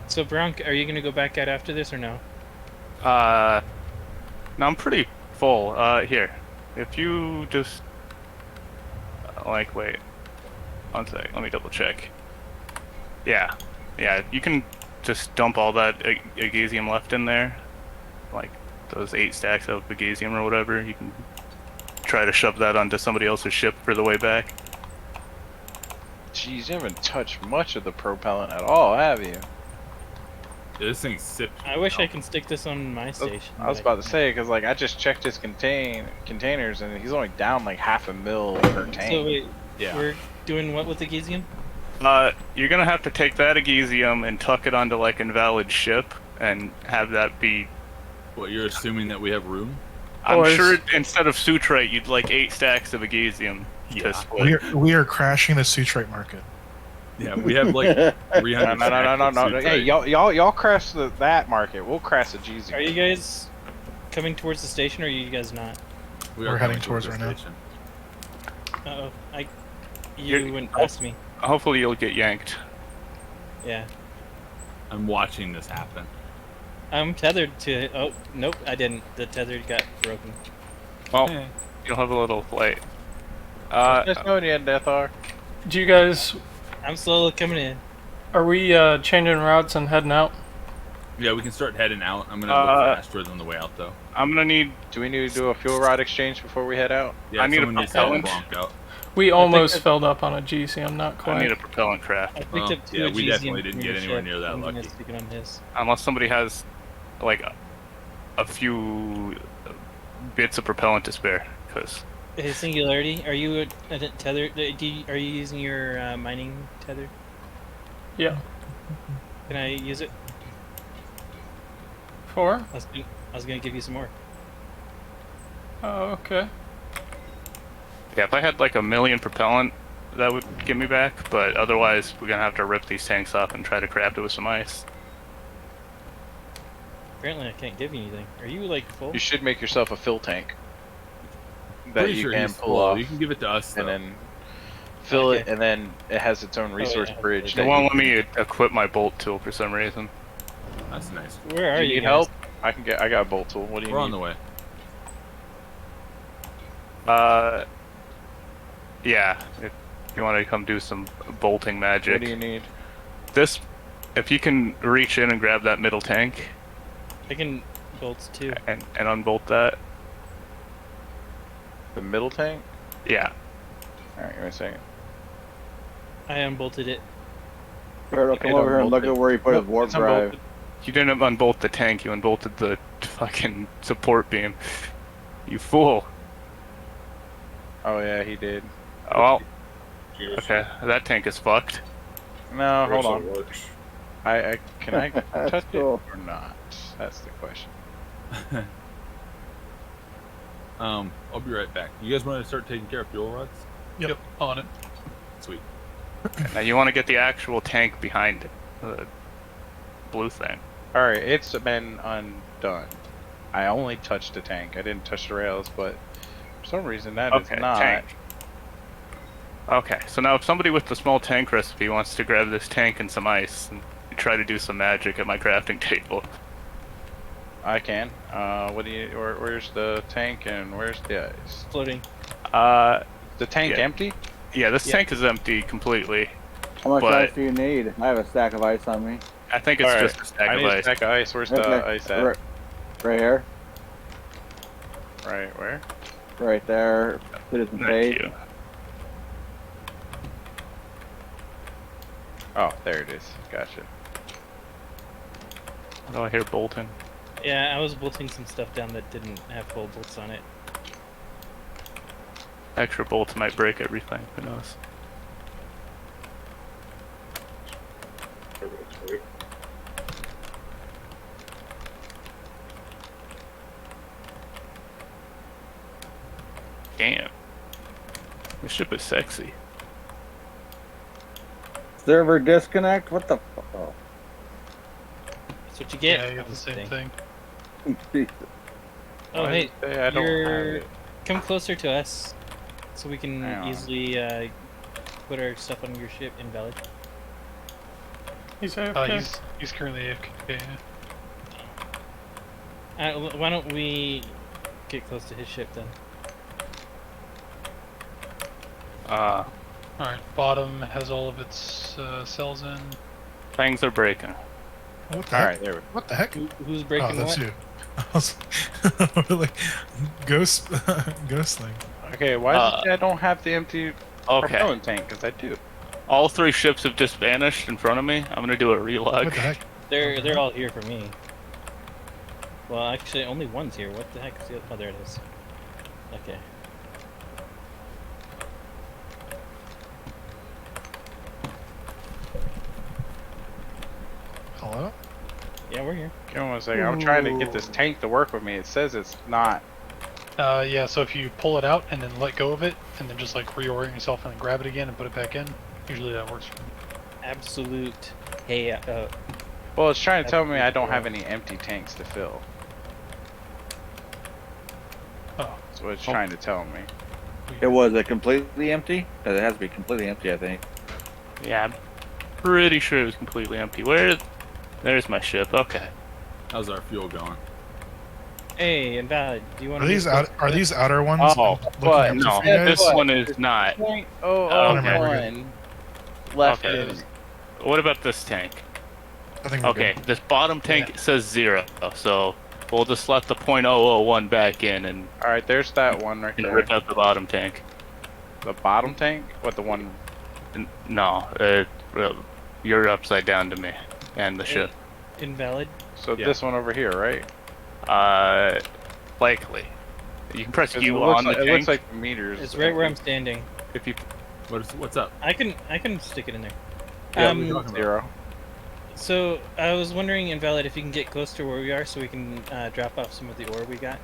So, Bronk, are you going to go back out after this or no? No, I'm pretty full. Here, if you just like wait, one sec. Let me double check. Yeah, you can just dump all that Agesium left in there, like those 8 stacks of Agesium or whatever. You can try to shove that onto somebody else's ship for the way back. Jeez, you haven't touched much of the propellant at all, have you? Yeah, this thing's sipped. I wish I can stick this on my station. I was about to say, because like I just checked his containers and he's only down like 0.5 mil per tank. So wait, Yeah. we're doing what with the Agesium? You're gonna have to take that Agesium and tuck it onto like invalid ship and have that be. What, you're assuming that we have room? I'm sure instead of Sutrite, you'd like 8 stacks of Agesium to split. We are crashing the Sutrite market. Yeah, we have like 300. No. Hey, y'all crash that market. We'll crash the GZ. Are you guys coming towards the station, or are you guys not? We're heading towards right now. Uh oh, you went past me. Hopefully you'll get yanked. Yeah. I'm watching this happen. I'm tethered to. Oh nope, I didn't. The tether got broken. Well, you'll have a little flight. Just going in, Death R. Do you guys? I'm slowly coming in. Are we changing routes and heading out? Yeah, we can start heading out. I'm gonna look for asteroids on the way out, though. I'm gonna need. Do we need to do a fuel rod exchange before we head out? Yeah, I need a someone needs to have a propellant. bronc out. We almost filled up on a GC. I'm not quite. I need a propellant craft. I picked up two Yeah, of we GZ definitely and didn't your get anywhere ship. near that I'm lucky. speaking on his. Unless somebody has, like, a few bits of propellant to spare, because. Hey, Singularity, are you a tether? Are you using your mining tether? Yeah. Can I use it? For? I was gonna give you some more. Oh, okay. Yeah, if I had like 1,000,000 propellant, that would get me back, but otherwise we're gonna have to rip these tanks off and try to craft it with some ice. Apparently, I can't give you anything. Are you like full? You should make yourself a fill tank that Pretty you sure can he's pull full. off. You can give it to us, and though. then fill it, Okay. and then it has its own resource yeah. bridge. They won't let me equip my bolt tool for some reason. That's nice. Where are Do you? you need guys? help? I got a bolt tool. What do you We're need? on the way. Yeah, if you want to come do some bolting magic. What do you need? This, if you can reach in and grab that middle tank. I can bolts too. And unbolt that. The middle tank? Yeah. Alright, give me a second. I unbolted it. Turtle, come over here and look at where he put his warp drive. You didn't unbolt the tank, you unbolted the fucking support beam. You fool. Oh yeah, he did. Oh, well, okay, that tank is fucked. No, hold on. Works. Can I touch cool. it or not? That's the question. I'll be right back. You guys want to start taking care of fuel rods? Yep, on it. Sweet. Now you want to get the actual tank behind it, the blue thing. Alright, it's been undone. I only touched the tank. I didn't touch the rails, but for some reason that is not. Tank. Okay, so now if somebody with the small tank recipe wants to grab this tank and some ice and try to do some magic at my crafting table. I can. What do you? Where's the tank and where's the ice? Floating. The tank yeah. empty? Yeah, this Yeah. tank is empty completely. How much but ice do you need? I have a stack of ice on me. I think it's Alright, just a stack I of need a ice. stack of ice. Where's the Okay. ice at? Right here. Right where? Right there. Citizen Thank Base. you. Oh, there it is. Gotcha. Oh, I hear bolting. Yeah, I was bolting some stuff down that didn't have full bolts on it. Extra bolts might break everything, who knows. Damn. This ship is sexy. Server disconnect? What the fuck? Oh. That's what you get. Yeah, you have the same thing. Oh, hey, I don't have it. come closer to us, so we can Hang on. easily put our stuff on your ship invalid. He's AFK. He's currently AFK. Why don't we get close to his ship then? Alright, bottom has all of its cells in. Things are breaking. What the heck? Alright, there we go. What the heck? Who's Oh, breaking that's what? you. I was like, ghost thing. Okay, why is it I don't have the empty Okay. propellant tank? Because I do. All 3 ships have just vanished in front of me. I'm gonna do a relog. What the heck? They're all here for me. Well, actually, only one's here. What the heck is the other? Oh, there it is. Okay. Hello? Yeah, we're here. Give me one second. I'm trying to get this tank to work with me. It says it's not. Yeah, so if you pull it out and then let go of it, and then just like reorient yourself and then grab it again and put it back in, usually that works for me. absolute chaos. Well, it's trying to tell me I don't have any empty tanks to fill. Oh. That's what it's trying to tell me. It was a completely empty? It has to be completely empty, I think. Yeah, I'm pretty sure it was completely empty. There's my ship. Okay. How's our fuel going? Hey, Invalid, do you want Are to... these outer ones? Oh, looking but empty no, for you guys? this one is not. .001 left Okay. in. What about this tank? I think we're Okay, good. this bottom tank says 0, so we'll just let the .001 back in and Alright, there's that one right there. rip out the bottom tank. The bottom tank? What, the one? No, you're upside down to me and the ship. Invalid? So Yeah. this one over here, right? Likely. You can press 'Cause U it looks on the like, tank. it looks like the meters. It's right where I'm standing. If you What's up? I can stick it in there. Yeah, what are you talking about? 0. So I was wondering, Invalid, if you can get close to where we are, so we can drop off some of the ore we got.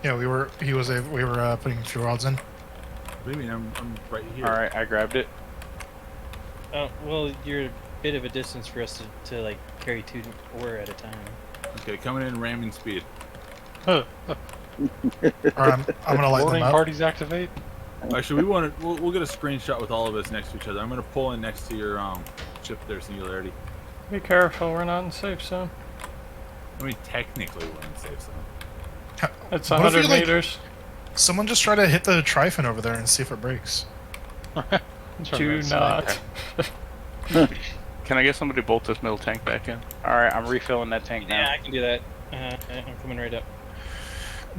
Yeah, we were putting fuel rods in. What do you mean? I'm right here. Alright, I grabbed it. Oh, well, you're a bit of a distance for us to like carry 2 ore at a time. Okay, coming in ramming speed. Huh. Alright, I'm gonna light them Warning up. parties activate. Actually, we'll get a screenshot with all of us next to each other. I'm gonna pull in next to your ship there, Singularity. Be careful, we're not in safe zone. I mean, technically we're in safe zone. It's What if 100 you, like, meters. Someone just try to hit the Tryphon over there and see if it breaks. Do not. can I get somebody to bolt this middle tank back in? Alright, I'm refilling that tank now. Yeah, I can do that. I'm coming right up.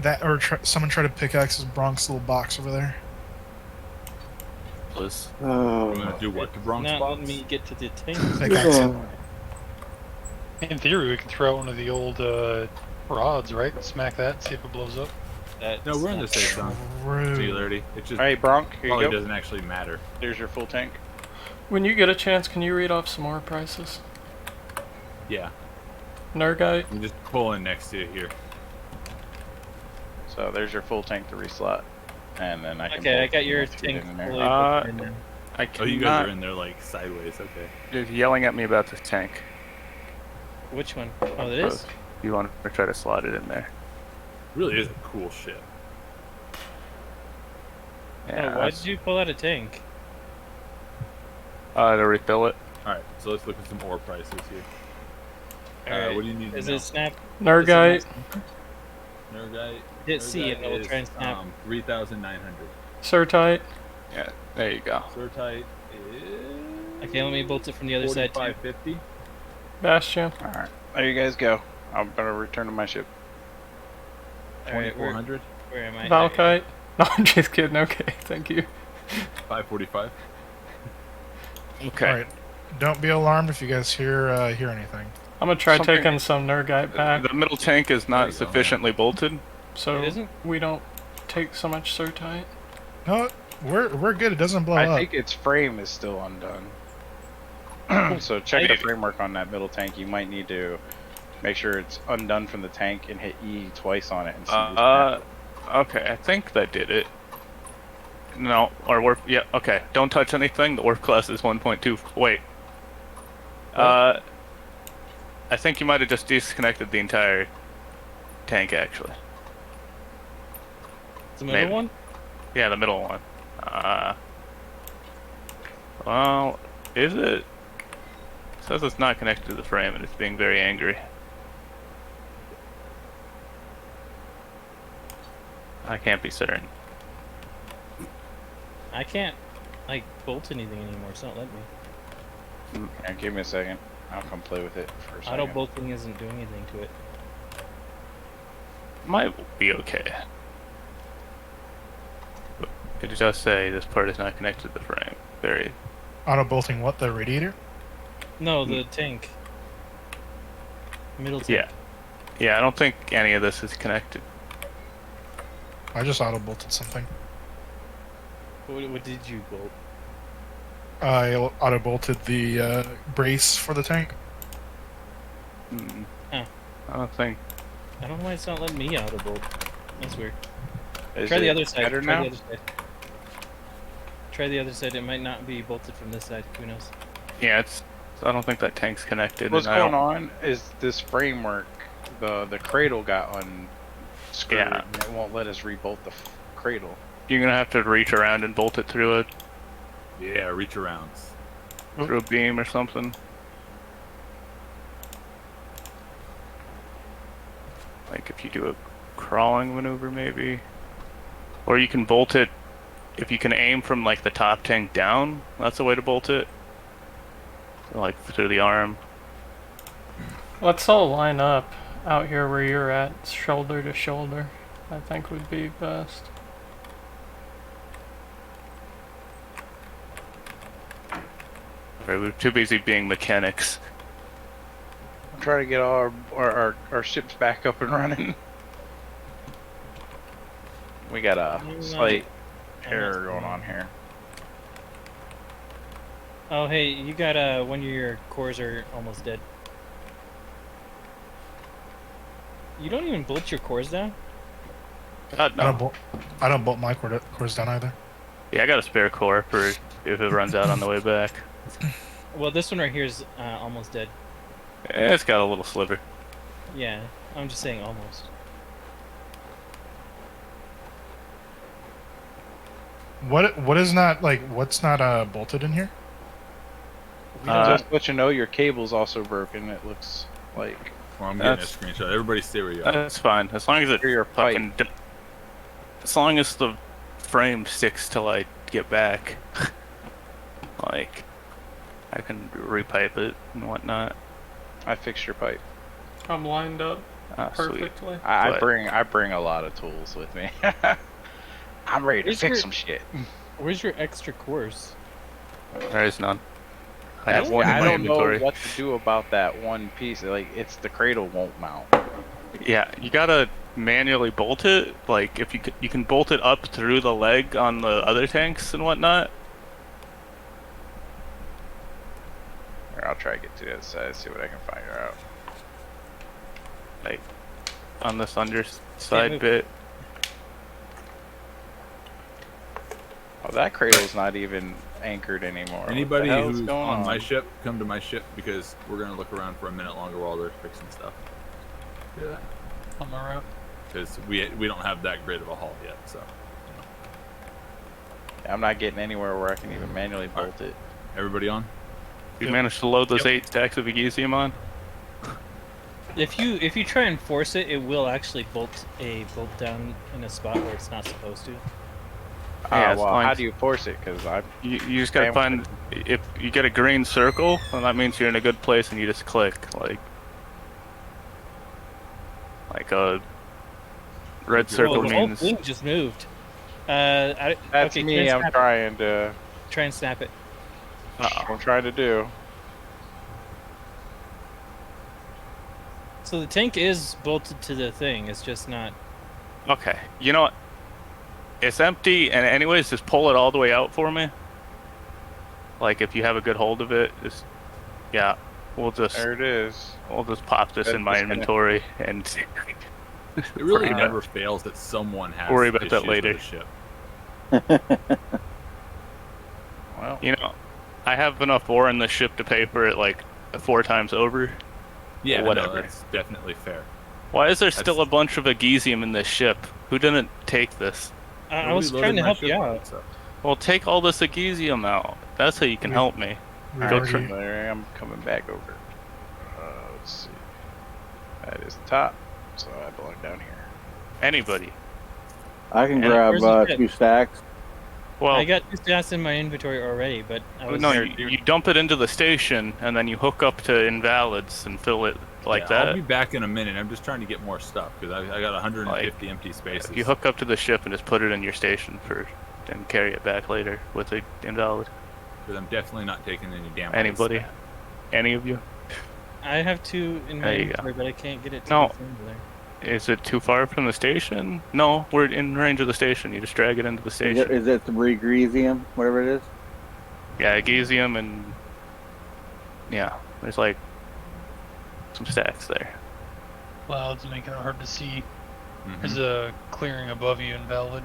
That or someone try to pickaxe Bronk's little box over there. Please. We're gonna do what to Bronx Not box? letting me get to the tank. Pickaxe it. In theory, we can throw out one of the old rods, right? Smack that, see if it blows up. No, we're in the safe zone. True. Singularity. It just Alright, Bronk, here you probably go. doesn't actually matter. There's your full tank. When you get a chance, can you read off some more prices? Yeah, Nergite? I'm just pulling next to you here. So there's your full tank to reslot. And then I can Okay, I bolt got your the feet tank in there. fully Uh, booked in there. I Oh, cannot. you guys are in there like sideways. Okay. You're yelling at me about this tank. Which one? Oh, it is? You want to try to slot it in there? Really is a cool ship. Yeah. Oh, why did you pull out a tank? To refill it. All right, so let's look at some ore prices here. Alright, What do you need? Is to know? it snap? Nergite? Nergite. Hit C and Nergite it will is, try and snap. 3,900. Certite? Yeah. There you go. Certite is. Okay, let me bolt it from the other side too. 4550. Bastion? Alright, there you guys go. I'm gonna return to my ship. Alright, where 2400. am I? Valkite? No, I'm just kidding. Okay, thank you. 545. Okay. Alright. Don't be alarmed if you guys hear anything. I'm gonna try Something- taking some Nergite back, The middle tank is There you not go, sufficiently bolted. so It isn't? we don't take so much Certite. No, we're good. It doesn't blow I up. think its frame is still undone. So check the Maybe. framework on that middle tank. You might need to make sure it's undone from the tank and hit E twice on it and see if it Okay, I think that did it. No, our warp. Yeah, okay. Don't touch anything. The warp class is 1.2. Wait. I think you might have just disconnected the entire tank, actually. The middle Maybe. one? Yeah, the middle one. Well, is it? It says it's not connected to the frame and it's being very angry. I can't be certain. I can't, like, bolt anything anymore. It's not letting me. Yeah, give me a second. I'll come play with it for a second. Auto bolting isn't doing anything to it. Might be okay. But it does say this part is not connected to the frame. Very. Auto bolting what? The radiator? No, the tank. Middle tank. Yeah. Yeah, I don't think any of this is connected. I just auto bolted something. What did you bolt? I auto bolted the brace for the tank. Mm. Huh. I don't think. I don't know why it's not letting me auto bolt. That's weird. Is Try the it other side. better Try now? the other side. Try the other side. It might not be bolted from this side. Who knows? Yeah, it's So I don't think that tank's connected. What's and I going don't- on is this framework, the cradle got unscrewed. Yeah. And it won't let us rebolt the cradle. You're gonna have to reach around and bolt it through Yeah, reach arounds. a beam or something. Like if you do a crawling maneuver, maybe, or you can bolt it. If you can aim from like the top tank down, that's a way to bolt it. Like through the arm. Let's all line up out here where you're at, shoulder to shoulder. I think would be best. We're too busy being mechanics. I'm trying to get all our ships back up and running. We got a slight error going on here. Oh, hey, you got one of your cores are almost dead. You don't even bolt your cores down? God, no. I don't bolt my cores down either. Yeah, I got a spare core for if it runs out on the way back. Well, this one right here is almost dead. It's got a little sliver. Yeah, I'm just saying almost. What is not like what's not bolted in here? Just to let you know, your cable's also broken. It looks like. Well, I'm getting a screenshot. Everybody stay where you are. That's fine, as long as it your fucking. As long as the frame sticks till I get back, like, I can repipe it and whatnot. I fixed your pipe. I'm lined up perfectly. I bring a lot of tools with me. I'm ready to fix some shit. Where's your extra cores? There is none. I have one in I my don't inventory. know what to do about that one piece. Like, it's the cradle won't mount. Yeah, you gotta manually bolt it. Like, if you can bolt it up through the leg on the other tanks and whatnot. Here, I'll try to get to the other side, see what I can figure out. Like, on this underside bit. Oh, that cradle's not even anchored anymore. Anybody What the hell's who's going on my ship, come to my ship because we're gonna look around for a minute longer while they're fixing stuff. Yeah. On my route. Because we don't have that great of a haul yet, so. I'm not getting anywhere where I can even manually bolt it. Everybody on? You managed to load those 8 stacks of Egesium on? If you try and force it, it will actually bolt down in a spot where it's not supposed to. Yeah, well, how do you force it? Because you just gotta find, if you get a green circle, then that means you're in a good place and you just click, like a red circle the means. whole thing just moved. That's okay, me. I'm trying to. Try and snap it. I'm trying to do. So the tank is bolted to the thing. It's just not. Okay, you know what? It's empty, and anyways, just pull it all the way out for me. Like, if you have a good hold of it, just, yeah, There it is. We'll just pop this in my inventory, and It really never fails that someone has worry about that issues later. with the ship. Well, you know, I have enough ore in the ship to pay for it like 4 times over. Yeah, or whatever. no, that's definitely fair. Why is there still a bunch of Egesium in this ship? Who didn't take this? I was trying to help you out. Well, take all this Egesium out. That's how you can help me. Go try. There, I'm coming back over. Let's see. That is the top, so I belong down here. Anybody. I can Where's grab the ship? 2 stacks. Well, I got 2 stacks in my inventory already, but I was. no, you dump it into the station, and then you hook up to invalids and fill it like that. I'll be back in a minute. I'm just trying to get more stuff because I got 150 empty spaces. If you hook up to the ship and just put it in your station and carry it back later with the invalid. Because I'm definitely not taking any damn. Anybody? Any of you? I have 2 in my There you inventory, but I can't get it to No. the thing over there. Is it too far from the station? No, we're in range of the station. You just drag it into the station. Is it the Regresium, whatever it is? Yeah, Egesium and yeah, there's like some stacks there. Clouds making it hard to see. Mhm. There's a clearing above you, invalid.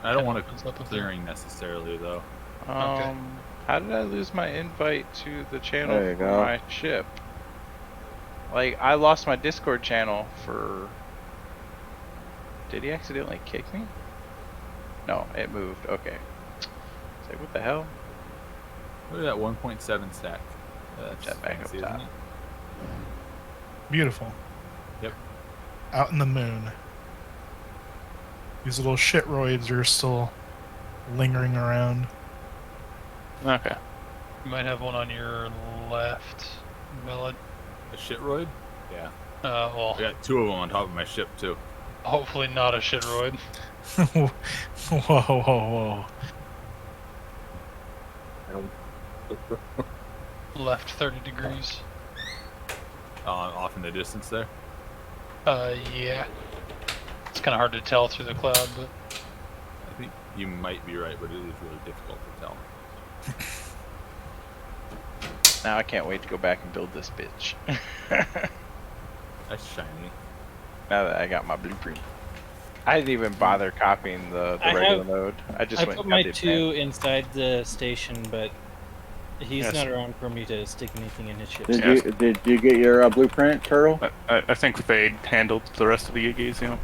I don't want Opens a up a bit. clearing necessarily though. Okay. How did I lose my invite to the channel There you for go. my ship? Like, I lost my Discord channel for... Did he accidentally kick me? No, it moved. Okay. It's like, what the hell? Look at that 1.7 stack. That's Jet back fancy, up top. isn't it? Beautiful. Yep. Out in the moon. These little shitroids are still lingering around. Okay. You might have one on your left, Velid. A shitroid? Yeah. Well, I got 2 of them on top of my ship too. hopefully not a shitroid. Whoa, whoa, whoa. Left 30 degrees. Off in the distance there. Yeah. It's kind of hard to tell through the cloud, but I think you might be right, but it is really difficult to tell. Now I can't wait to go back and build this bitch. That's shiny. Now that I got my blueprint. I didn't even bother copying the regular mode. I just went put and my got the 2 inside the station, but he's Yes. not around for me to stick anything in his ship. Did you get your blueprint, Turtle? I think Fade handled the rest of the Yiggies, you know.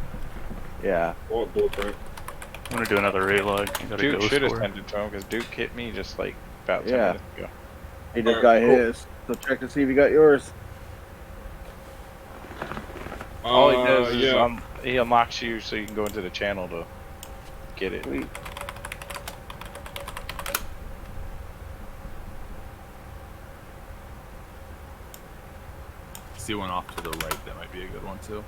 Yeah. What blueprint? I'm gonna do another relog. You gotta Duke go should have score. sent it to him because Duke hit me just like about 10 Yeah. minutes ago. He just got his. So check to see if you got yours. All he does is yeah. he unlocks you so you can go into the channel to get it. Sweet. See one off to the right. That might be a good one too.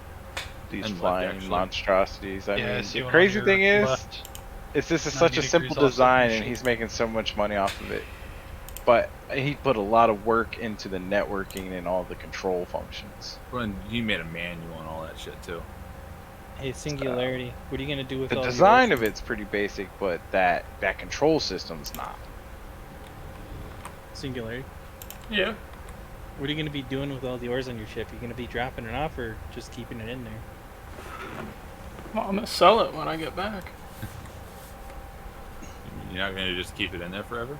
These And left, flying actually. monstrosities. I yeah, mean, see the one on crazy your thing is, left. this is 90 such a simple degrees off the design, and machine. he's making so much money off of it. But he put a lot of work into the networking and all the control functions. And he made a manual and all that shit too. Hey, Singularity, what are you gonna do with The all design the of it's pretty basic, but that control system's not. Singularity? Yeah. What are you gonna be doing with all the ores on your ship? You gonna be dropping it off or just keeping it in there? Well, I'm gonna sell it when I get back. You're not gonna just keep it in there forever?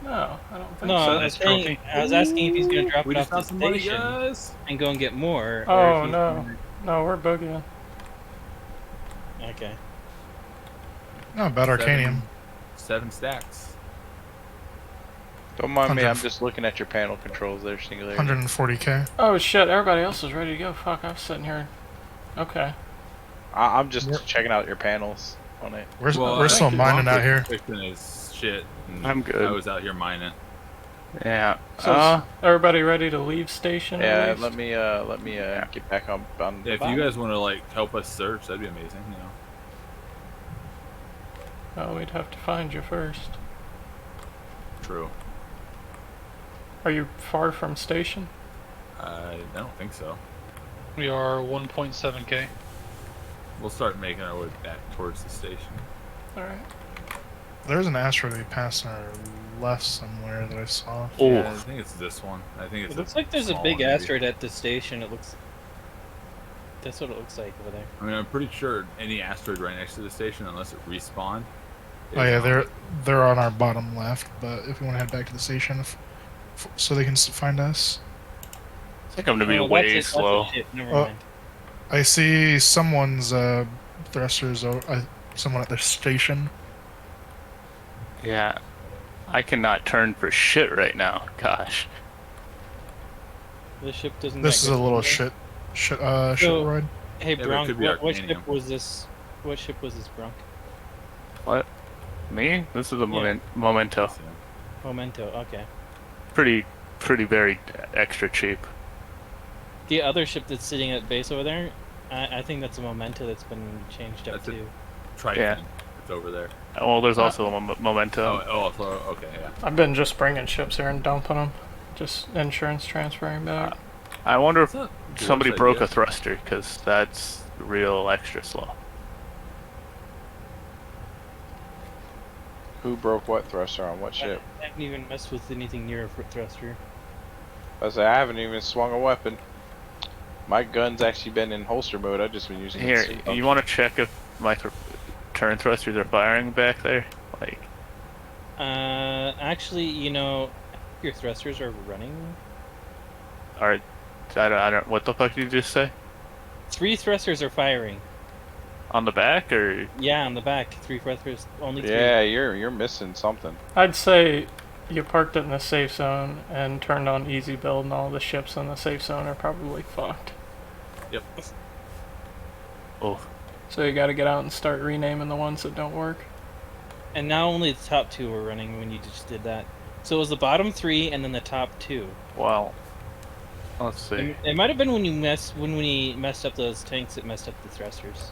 No, I don't think No, so. I was saying, I was asking if he's gonna drop We it just off got the some money, station guys. and go and get more. or Oh if he's no, gonna- no, we're boogieing. Okay. Not about Arcanium. 7 stacks. Don't mind me, I'm 100 just looking at your panel controls there, Singularity. 140k. Oh shit, everybody else is ready to go. Fuck, I'm sitting here. Okay. I'm just We're- checking out your panels on it. We're still mining out here. Fixing his shit. And I'm good. I was out here mining. Yeah. So is everybody ready to leave station? at Yeah, least? let me get back on Yeah, the if you guys want to like help us search, that'd be amazing. You know. Oh, we'd have to find you first. True. Are you far from station? I don't think so. We are 1.7k. We'll start making our way back towards the station. All right. There's an asteroid passing our left somewhere that I saw. Yeah, I think it's this one. I think it's. It looks like there's a small big one, maybe. asteroid at the station. It looks. That's what it looks like over there. I mean, I'm pretty sure any asteroid right next to the station, unless it respawned. Oh yeah, they're on our bottom left. But if we want to head back to the station, so they can find us. I think I'm gonna be Oh, way that's a slow. ship. Never Oh. mind. I see someone's thrusters. Someone at the station. Yeah. I cannot turn for shit right now. Gosh. The ship doesn't. This get is a good little today. shitroid. Hey, Yeah, but it Bronk, could be what Arcanium. ship was this? What ship was this, Bronk? What? Me? This is a Yeah. Memento. Memento. Okay. Pretty very extra cheap. The other ship that's sitting at base over there, I think that's a Memento that's been changed up That's a too. Triton. Yeah. It's over there. Well, there's also a Memento. So, okay, yeah. I've been just bringing ships here and dumping them. Just insurance transferring back. I wonder if That's not the somebody worst broke idea. a thruster, because that's real extra slow. Who broke what thruster on what ship? I haven't even messed with anything near a thruster. I say I haven't even swung a weapon. My gun's actually been in holster mode. I've just been using it. Here, to- you want to check if my turn thrusters are firing back there? Like, Actually, you know, your thrusters are running. Alright, I don't. What the fuck did you just say? 3 thrusters are firing. On the back or? Yeah, on the back. 3 thrusters. Only 3. Yeah, you're missing something. I'd say you parked it in the safe zone and turned on easy build, and all the ships in the safe zone are probably fucked. Yep. Oh. So you gotta get out and start renaming the ones that don't work. And now only the top 2 were running when you just did that. So it was the bottom 3 and then the top 2. Wow. Let's see. It might have been when we messed up those tanks, it messed up the thrusters.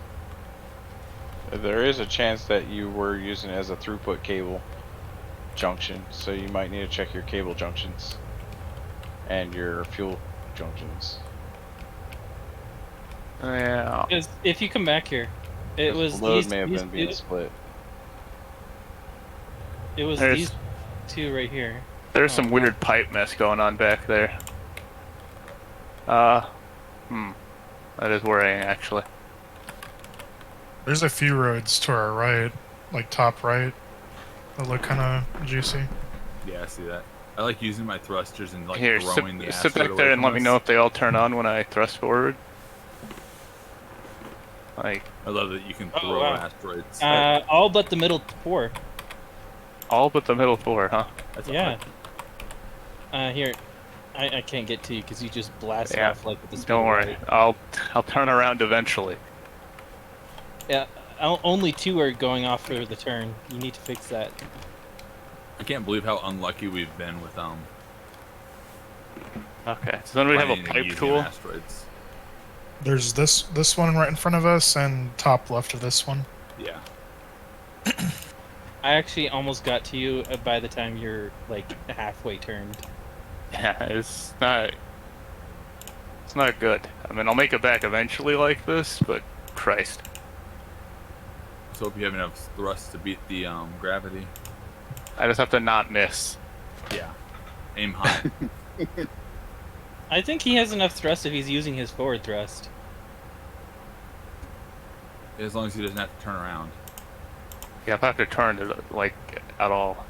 There is a chance that you were using it as a throughput cable junction, so you might need to check your cable junctions and your fuel junctions. Yeah. Because if you come back here, it was the load these, may have these been being two- split. It was There's- these 2 right here. There's Oh, some weird pipe mess going on back there. That is worrying, actually. There's a few roads to our right, like top right, that look kind of juicy. Yeah, I see that. I like using my thrusters and like Here, throwing the sit asteroid back there away and from let me us. know if they all turn on when I thrust forward. Like, I love that you can Oh, throw wow. asteroids. All but the middle 4. all but the middle 4, huh? That's Yeah. Here, I can't get to you because you just blasted Yeah. off like with the speed Don't of worry, light. I'll turn around eventually. Yeah, only 2 are going off for the turn. You need to fix that. I can't believe how unlucky we've been with Okay, does anybody have a finding and pipe using tool? asteroids. There's this one right in front of us, and top left of this one. Yeah. I actually almost got to you by the time you're like halfway turned. Yeah, it's not good. I mean, I'll make it back eventually like this, but Christ. Let's hope you have enough thrust to beat the gravity. I just have to not miss. Yeah. Aim high. I think he has enough thrust if he's using his forward thrust. As long as he doesn't have to turn around. Yeah, if I have to turn it, like, at all.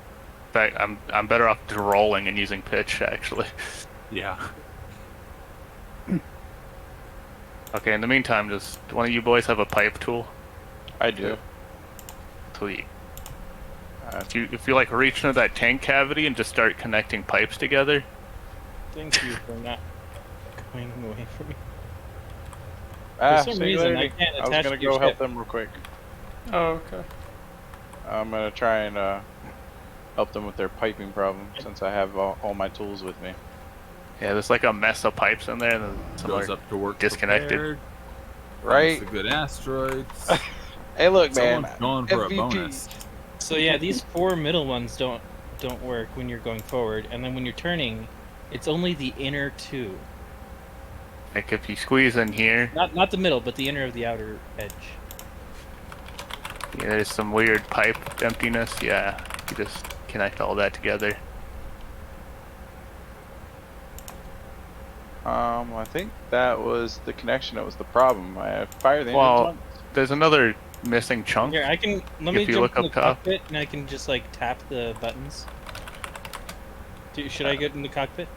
In fact, I'm better off just rolling and using pitch, actually. Yeah. Okay, in the meantime, does one of you boys have a pipe tool? I do. Sweet. If you like reach into that tank cavity and just start connecting pipes together. Thank you for not going away from me. Ah, For some reason, I Singularity. can't I was attach gonna to your go help ship. them real quick. Oh, okay. I'm gonna try and help them with their piping problem since I have all my tools with me. Yeah, there's like a mess of pipes in there, and then some Goes are up to work disconnected. prepared. Right? Finds the good asteroids. Hey, look, man. Someone's going for MVP. a bonus. So yeah, these 4 middle ones don't work when you're going forward, and then when you're turning, it's only the inner 2. Like if you squeeze in here, Not the middle, but the inner of the outer edge. yeah, there's some weird pipe emptiness. Yeah, you just connect all that together. I think that was the connection that was the problem. I fired the engine Well, once. there's another missing chunk. Here, let me If you jump look in the up top. cockpit, and I can just like tap the buttons. Should I get in the cockpit?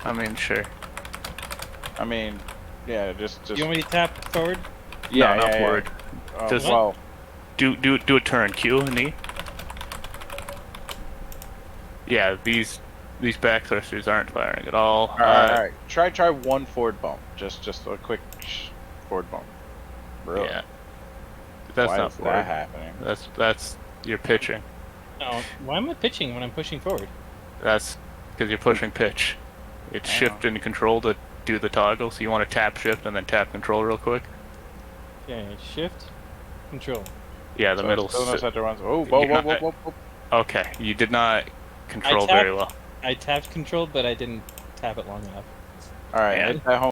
I mean, sure. I mean, yeah, just. Do you want me to tap forward? Yeah, no, not yeah, forward. Yeah. Just well, do a turn. Q and E. Yeah, these back thrusters aren't firing at all. all right. Try one forward bump. Just a quick forward bump. Really? Yeah. That's Why not is forward. that happening? That's you're pitching. No. Why am I pitching when I'm pushing forward? That's because you're pushing pitch. It's shift and control to do the toggle. So you want to tap shift and then tap control real quick. Okay, shift, control. Yeah, the So middle. still no center runs. Oh, whoa. Okay, you did not control tapped- very well. I tapped control, but I didn't tap it long enough. All right, Yeah. hit that home.